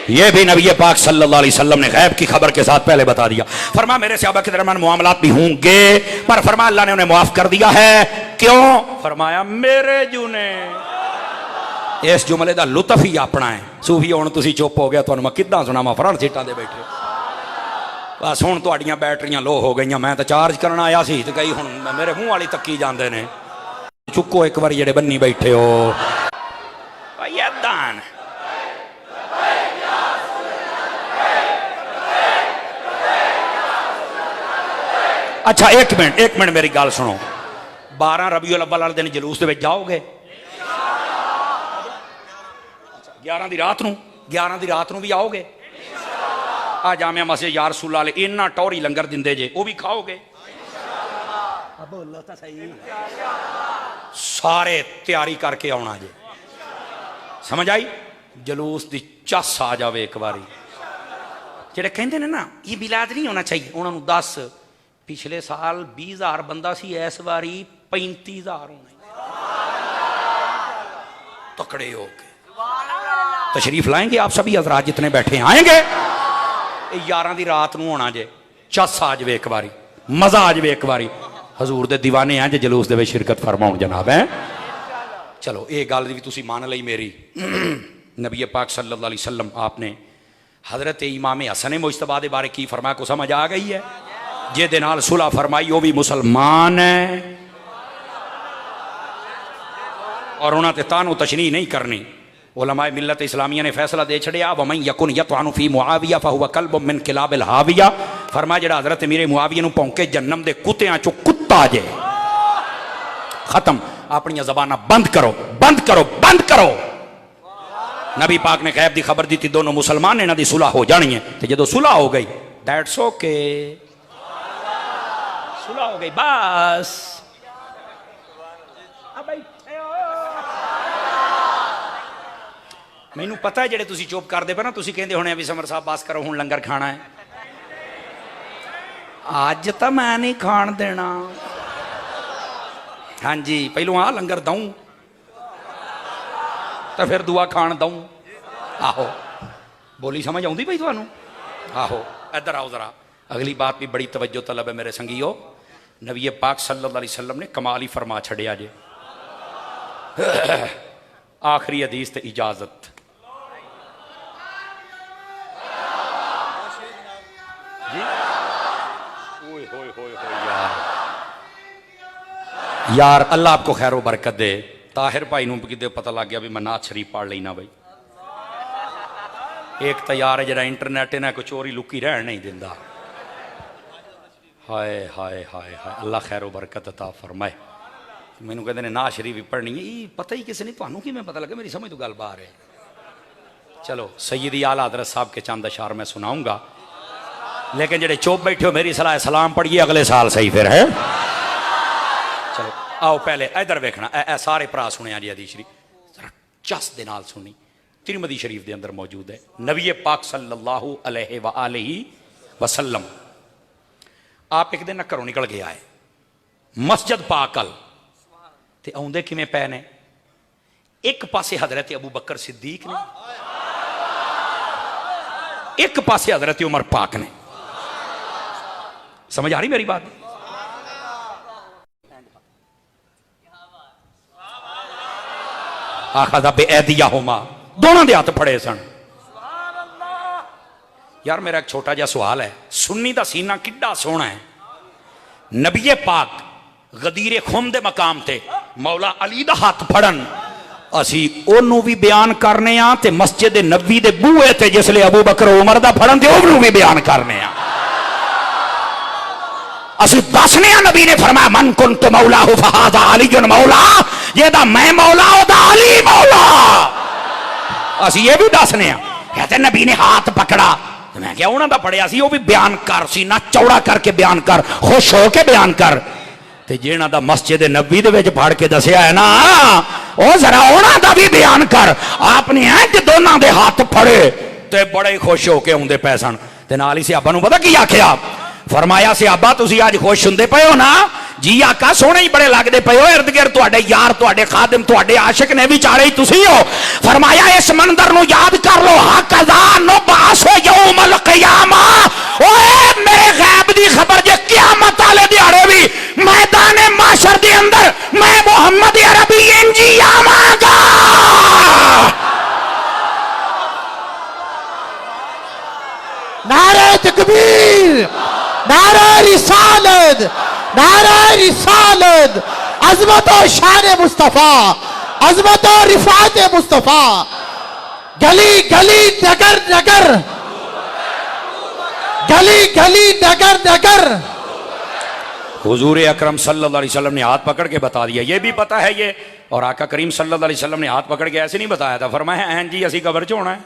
ये भी नबी पाक सल्लल्लाहु अलैहि वसल्लम ने गैब की खबर के साथ पहले बता दिया। फरमा मेरे सहाबा के दरमियान मुआमलात भी होंगे, पर फरमा अल्लाह ने उन्हें माफ कर दिया है। क्यों? फरमाया मेरे जू ने। इस जुमले का लुत्फ ही अपना है। सूफी हुण तुसीं चुप हो गया, तुहानूं मैं किद्दां सुणावां, फरण सीटां दे बैठे। बस हुण तुहाड़ियां बैटरियां लो हो गई, मैं तो चार्ज करन आया सी ते कई हुण मेरे मूँह वाली तक्की जांदे ने। चुक्को एक बार जेड़े बन्नी बैठे हो भाई ऐदां। अच्छा एक मिनट मेरी गल सुनो, 12 रबीउल अव्वल वाले दिन जलूस दे विच जाओगे? 11 दी रात नूं भी आओगे? आ जामिया मस्जिद या रसूल वाले इन्ना टौरी लंगर दिंदे जे, वो भी खाओगे? बोलो तो सही। सारे तैयारी करके आना जे, समझ आई? जलूस दी चस आ जावे एक बारी। जेड़े कहंदे ने ना ये मिलाद नहीं होना चाहिए, उन्होंने दस पिछले साल 20,000 बंदा सी, इस बारी 35,000 होना। तकड़े हो के तशरीफ लाएंगे आप सभी हजरात जितने बैठे आएंगे। 11 दी रात नूं होना जे, चस आ जाए एक बारी, मजा आ जाए एक बारी। हजूर दे दीवाने हैं जे जलूस दे विच शिरकत फरमाउण जनाब है। चलो ये गल भी तुसी मान लई मेरी। नबी पाक सल्लल्लाहु अलैहि वसल्लम आपने हजरत इमाम हसन मुजतबा दे बारे की फरमाया, को समझ आ गई है? जिहदे नाल सुलह फरमाई वो भी मुसलमान है और उन्होंने तानो तशनी नहीं करनी। उलमाए मिल्लत इस्लामिया ने फैसला दे छड़िया, वमन यकुन यतवानु फी मुआविया फहुव कल्बुम मिन किलाबिल हाविया। फरमाया जेड़ा हजरत मीरे मुआविया नूं भौंके जन्नम दे कुत्तियां चों कुत्ता जे। खत्म, अपनी ज़बाना बंद करो, बंद करो, बंद करो। नबी पाक ने गैब दी खबर दी थी, दोनों मुसलमान इन्हां दी सुलह हो जानी है। तो जदों सुलह हो गई, दैट्स ओके, सुलह हो गई बस। मैनू पता है जेड़े तुसी चुप करदे पे ना, तुसी कहंदे होणे भी समर साहब बस करो हुण लंगर खाना है। अज तो मैं नहीं खाण देना। हाँ जी, पहलू आ लंगर दूं तो फिर दुआ खाण दूं। आहो बोली समझ आउंदी पई तुहानू? आहो इधर आओ जरा, अगली बात भी बड़ी तवज्जो तलब है मेरे संगियो। नबी पाक सल्लल्लाहु अलैहि वसल्लम ने कमाल ही फरमा छड़िया जे। आखिरी हदीस ते इजाजत। यार अल्लाह आपको खैर बरकत दे। ताहिर भाई नूं किते पता लग गया भी मैं नात शरीफ पढ़ लेना भाई। एक तो यार है जरा इंटरनेट इन्हें को चोरी लुकी रहन नहीं दिंदा। हाय हाय हाय हाय, अल्लाह खैर बरकत अता फरमाए। मैनू कहते ने नात शरीफ भी पढ़नी है, पता ही किसी ने, तुहानू कि मैं पता लगे, मेरी समझ तो गल बाहर है। चलो सैयदी आला हज़रत साहब के चंद अशार मैं सुनाऊंगा, लेकिन जेडे चुप बैठे हो मेरी सलाह सलाम पढ़िए अगले साल सही फिर है। चलो आओ पहले इधर वेखना, ए सारे भरा सुनिया जी हदीस शरीफ जरा चस दे नाल सुनी। तिरमिज़ी शरीफ के अंदर मौजूद है। नबी पाक सल्लल्लाहु अलैहि वसल्लम आप एक दिन घरों निकल गया है मस्जिद पाकल ते आउंदे किवें पै ने, एक पासे हजरत अबू बकर सिद्दीक ने, एक पासे हजरत उमर पाक ने। समझ आ रही मेरी बात? आखा बेअदियाहुमा, दोनों दे हाथ फड़े सन। यार मेरा एक छोटा जिहा सवाल है, सुन्नी दा सीना किड्डा सोहना है। नबी पाक गदीरे खुम दे मकाम ते मौला अली दा हाथ फड़न, असी ओनू भी बयान करने आ ते मस्जिद नबी दे बूहे ते जिसले अबू बकर उमर दा फड़न ते ओनू भी बयान करने आ। असी दसने आ नबी ने फरमाया मन कुंत मौलाहु फहादा अलीयुन मौला, जेदा मैं मौला ओदा अली मौला। असी ये भी दसने आ। कहते नबी ने हाथ पकड़ा, मैं क्या उन्होंने पढ़िया सी, वो भी बयान कर, सीना चौड़ा करके बयान कर, खुश होके बयान कर। ते जिन्हां दा मस्जिद नबी दे विच फड़ के दसिया है ना, ओ जरा उन्हां दा भी बयान कर। आपने इंज दोनों दे हाथ फड़े ते बड़े ही खुश होके आउंदे पए सन। ते नाल ही सहाबा नूं पता की आखिया, फरमाया सहाबा तुसीं अज खुश हुंदे पए हो ना? जी आका सोहणे ही बड़े लगदे पए हो, इर्द गिर्द तुहाडे यार, तुहाडे खादिम, तुहाडे आशिक ने, विचारे ही तुसीं हो। फरमाया इस मंदर नूं याद कर लो, हकज़ा नुबासु यौमल क़ियामा। ओए मेरे गैब दी खबर जे क़यामत वाले दिहाड़े भी मैदान माशर दे अंदर मैं मुहम्मद अरबी इंजी आवांगा। नारे तकबीर, नारा रिसालत, नारा रिसालत। अजमत और शान मुस्तफा, अजमत और रिफात मुस्तफा। गली गली नगर नगर, गली गली नगर नगर। हुजूर अकरम सल्लल्लाहु अलैहि वसल्लम ने हाथ पकड़ के बता दिया, ये भी पता है ये। और आका करीम सल्लल्लाहु अलैहि वसल्लम ने हाथ पकड़ के ऐसे नहीं बताया था, फरमाया हैं जी असी कबर च होना है।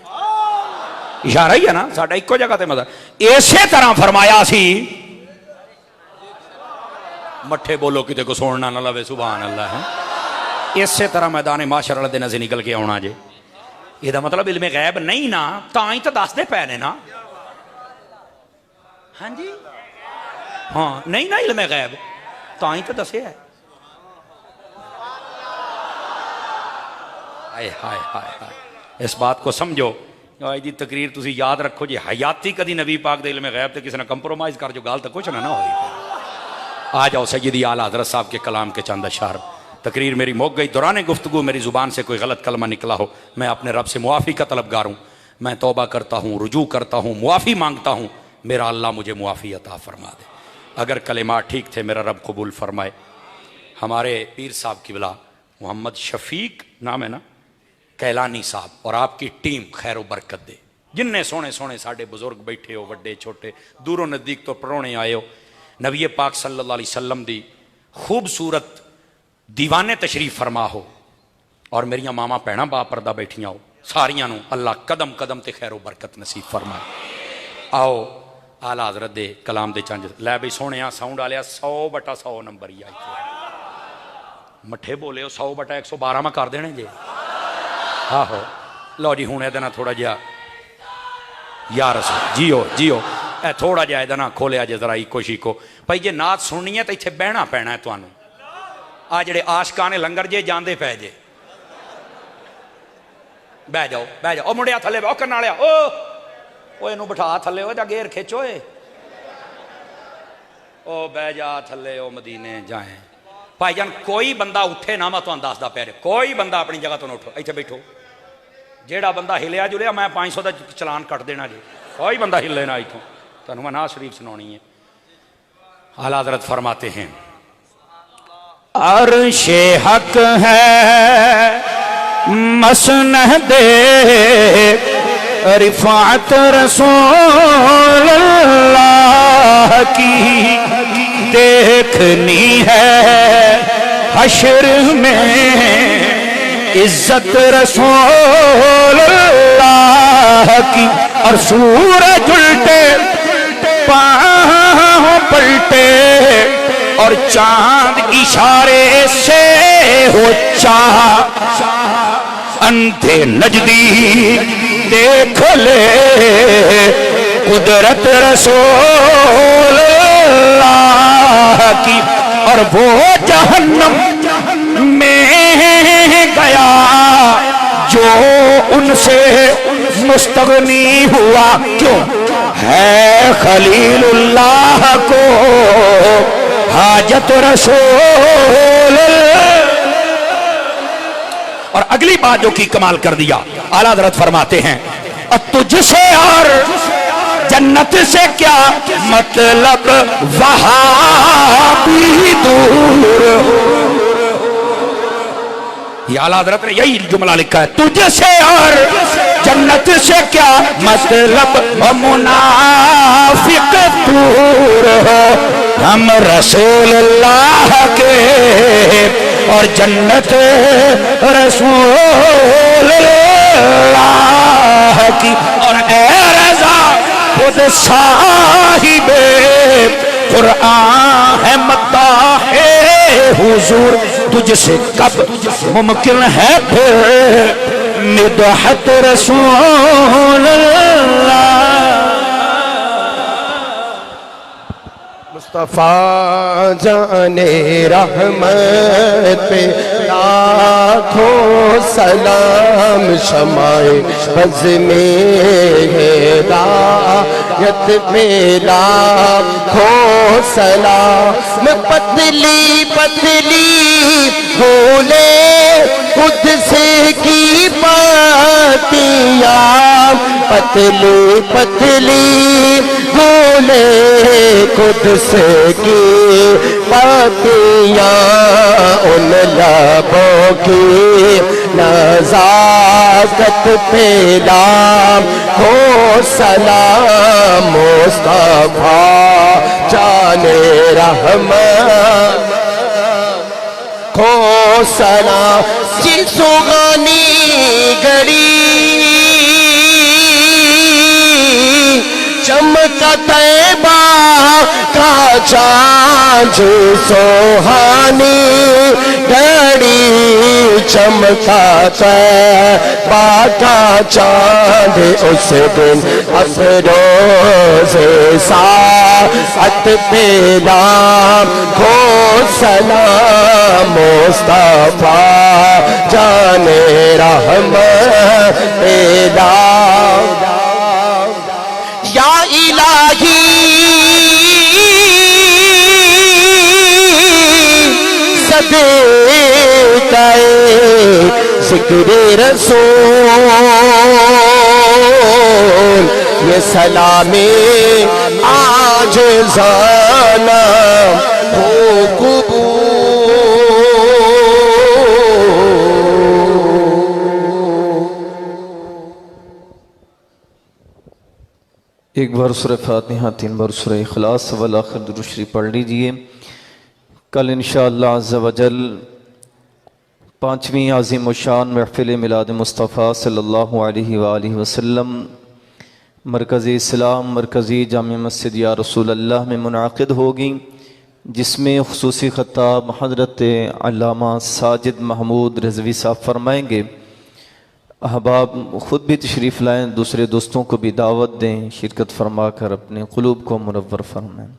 इशारा ही है ना, साडा इक्को जगह ते मतलब। इसे तरह फरमाया सी, मठे बोलो किते को सुनना ना लवे, सुभान अल्लाह है। इसे तरह मैदान माशर वाले दिन असी निकल के आना जे। ਇਹਦਾ मतलब इल्मे गैब नहीं ना, ਤਾਂ ਹੀ ਤਾਂ ਦੱਸਦੇ ਪੈ ਨੇ ना। हाँ जी, हाँ नहीं ना इल्मे गैब, ਤਾਂ ਹੀ ਤਾਂ ਦੱਸਿਆ है। हाय हाय हाय हाय, इस बात को समझो। आज की तकरीर तुसी याद रखो जी, हयाती कदी नबी पाक दे इल्मे गैब ते किसी ने कंप्रोमाइज कर जो गाल तो कुछ ना होई। आ जाओ सैयदी आला हज़रत साहब के कलाम के चंद अशआर। तकरीर मेरी मुक गई, दौरान गुफ्तगू मेरी ज़ुबान से कोई गलत कलमा निकला हो, मैं अपने रब से मुआफ़ी का तलबगार हूँ। मैं तौबा करता हूँ, रुजू करता हूँ, मुआफ़ी मांगता हूँ, मेरा अल्लाह मुझे मुआफ़ी अता फरमा दे। अगर कलिमात ठीक थे मेरा रब कबूल फरमाए। हमारे पीर साहब किबला मोहम्मद शफीक नाम है ना, कैलानी साहब, और आपकी टीम खैर बरकत दे। जिन्ने सोने सोने साढ़े बुजुर्ग बैठे हो, वड्डे छोटे, दूरों नज़दीक तो परौने आए हो। नबी पाक सल्लल्लाहु अलैहि वसल्लम दी खूबसूरत दीवाने तशरीफ फरमा हो, और मेरिया मामा भैणा बापरदा बैठिया हो, सारिया अल्लाह कदम कदम ते खैरो बरकत नसीब फरमाए। आओ आला हज़रत दे कलाम दे चंज लै बई सोने साउंड आलिया 100/100 नंबर ही आई। मठे बोले 100/112 में कर देने जे। आहो लो जी, हूँ ये थोड़ा जहा यार जियो जियो, ए थोड़ा जहा ये खोलिया जे जरा इको शीको। भाई जे नात सुननी है तो इतने बहना पैना है तुहानू। आ जेड़े आशका ने लंगर जे जाते पै जे, बह जाओ बह जाओ। मुंडिया थले बहो, करना लिया ओ इनू बिठा थले, ओ जा गेर खिचो, ओ बह जा थले, ओ मदीने जाए। भाईजान कोई बंदा उठे ना, मैं तुहानू दसदा पै, कोई बंदा अपनी जगह तो ना उठो, इत्थे बैठो। जेड़ा बंदा हिलिया जुलिया मैं 500 का चलान कट देना जी। कोई बंदा हिले ना इतों। तुहानू मैं नाज़ शरीफ सुनानी है। आला हज़रत फरमाते हैं, अर्शे हक है मसनदे रिफात रसूल अल्लाह की, देखनी है हश्र में इज्जत रसूल अल्लाह की। और सूरज उल्टे पाँव पलटे, और चांद इशारे से हो चाह, अंधे नजदी देख ले कुदरत रसूल अल्लाह की। और वो जहन्नम में गया जो उनसे मुस्तगनी हुआ, क्यों है खलीलुल्लाह को हाजत रसूल। और अगली बात जो की कमाल कर दिया, आला हज़रत फरमाते हैं, तुझसे और जन्नत से क्या मतलब, वहां भी दूर। ये आला हज़रत ने यही जुमला लिखा है, तुझसे और जन्नत से क्या मतलब, मुनाफिक दूर हो। हम रसूल अल्लाह के और जन्नत रसूल अल्लाह की। और ए रज़ा खुद साहिबे कुरान है मत्ताहे हुजूर, तुझसे कब मुमकिन है फिर मिदहत रसूल अल्लाह। मुस्तफा जाने रहमत पे लाखों सलाम, शमाए बज़ में हिदायत में लाखों सलाम। पतली पतली फूले कुद्स की पत्तियां पतली पतली बोले कुद्स की पत्तियां उन लबों की नजाकत पे लाखो सलाम मुस्तफा जाने रहमत को सलाम जी सुगानी गड़ी चमका तैबा का चांद सोहानी घड़ी चमका तैबा का चांद उस दिन अफरोज़े साअत पे लाखो सलाम मुस्तफा जाने रहमत पैदा या इलाही सदे गए ज़िक्र रसूल ये सलामे आज जाना हो एक बार सूरह फातिहा, 3 बार सूरह इखलास वल आखिर दुरूद शरीफ पढ़ लीजिए। कल इंशाअल्लाह अज़्ज़ा वजल 5वीं आज़िम शान महफ़िल मिलाद मुस्तफ़ा सल्लल्लाहु अलैहि वसल्लम मरकज़ी इस्लाम मरकज़ी जामे मस्जिद या रसूल अल्लाह में मुनाक़िद होगी, जिसमें ख़ुसूसी ख़ताब हज़रत अल्लामा साजिद महमूद रिज़वी साहब फरमाएँगे। अहबाब ख़ुद भी तशरीफ़ लाएँ, दूसरे दोस्तों को भी दावत दें, शिरकत फरमा कर अपने क़ुलूब को मुनव्वर फरमाएँ।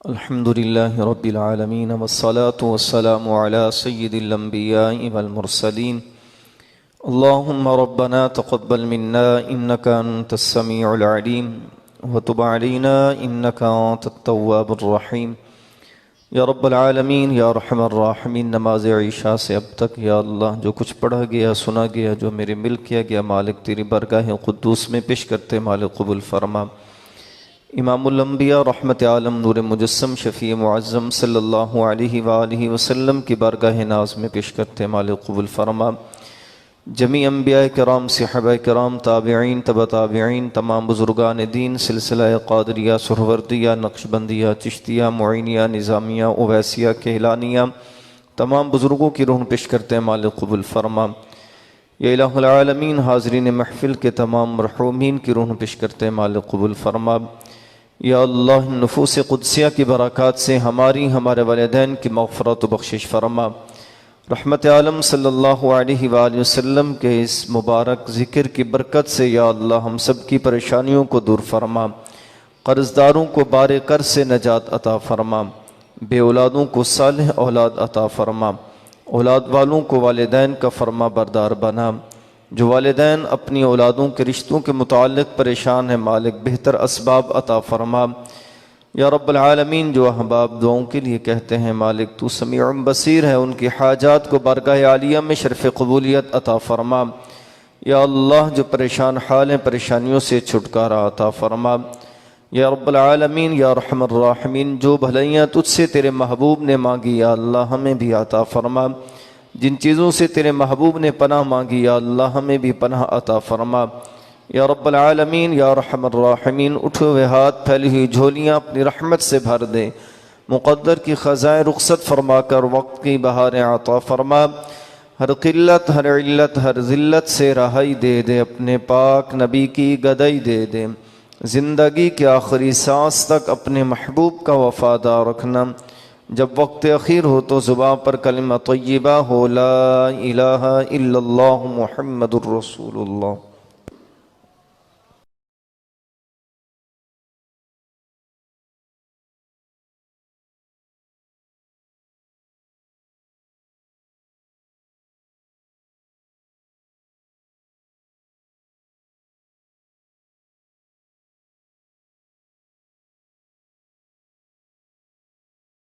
अल्हम्दुलिल्लाहि रब्बिल आलमीन वस्सलातु वस्सलामु अला सय्यिदिल अंबिया'i वल मुरसलीन। अल्लाहुम्मा रब्बना तक़ब्बल मिन्ना इन्नका अंतस समीउल अलीम व तुब अलैना इन्नका अंतत तव्वाबुर रहीम। या रब्बल आलमीन या रहमर राहिमीन, नमाज ईशा से अब तक या अल्लाह जो कुछ पढ़ा गया सुना गया जो मेरे मिल किया गया मालिक तेरी बरगाह क़ुद्दूस में पेश करते मालिक कबूल फरमा। इमामुल अंबिया रहमत आलम नूर मुजस्सम शफ़ी मुअज़्ज़म सल्लल्लाहु अलैहि वसल्लम की बारगाह नाज में पेश करते मालिक कबूल फरमा। जमी अंबिया किराम सहाबा किराम ताबिईन तबा ताबिईन तमाम बुज़ुर्गान दीन सिलसिला क़ादरिया सुहरवर्दिया नक्शबंदिया चिश्तिया मुईनिया निज़ामिया उवैसिया कहलानिया तमाम बुज़ुर्गों की रूह पेश करते मालिक कबूल फरमा। या इलाहुल आलमीन हाज़रीन महफ़िल के तमाम मरहूमीन की रूह पेश करते मालिक कबूल फरमा। या अल्लाह नफूस क़ुद्सिया की बरक़ात से हमारी हमारे वालिदैन की मग़फ़रत व बख्शिश फरमा। रहमत आलम सल्लल्लाहु अलैहि वसल्लम के इस मुबारक ज़िक्र की बरकत से या अल्लाह हम सब की परेशानियों को दूर फरमा, कर्ज़दारों को बारे कर्ज़ से नजात अता फरमा, बे औलादों को सालिह औलाद अता फरमा, औलाद वालों को वालिदैन का फरमा बरदार बना। जो वालिदैन अपनी औलादों के रिश्तों के मुताल्लिक़ परेशान है मालिक बेहतर असबाब अता फरमा। या रब्बल आलमीन जो अहबाब दुआओं के लिए कहते हैं मालिक तू समीउन बसीर है, उनकी हाजात को बारगाह आलिया में शरफ़ क़बूलियत अता फरमा। या अल्लाह जो परेशान हाल हैं परेशानियों से छुटकारा अता फरमा। या रब्बल आलमीन या रहमर राहिमीन जो भलाइयाँ तुझसे तेरे महबूब ने मांगी या अल्लाह हमें भी अता फरमा। जिन चीज़ों से तेरे महबूब ने पनाह मांगी या अल्लाह हमें भी पनाह अता फरमा। या रब्बल आलमीन या रहमर राहिमीन उठे हुए हाथ फैली हुई झोलियाँ अपनी रहमत से भर दे, मुक़द्दर की ख़ज़ाए रुख़सत फरमा कर वक्त की बहारें अता फरमा। हर क़िल्लत हर इल्लत हर ज़िल्लत से रहाई दे दे, अपने पाक नबी की गदई दे दे। ज़िंदगी के आखिरी सांस तक अपने महबूब का वफ़ादार रखना। जब वक्त अखीर हो तो ज़ुबान पर कलिमा तय्यबा हो ला इलाहा इल्लल्लाहु मुहम्मदुर रसूलुल्लाह।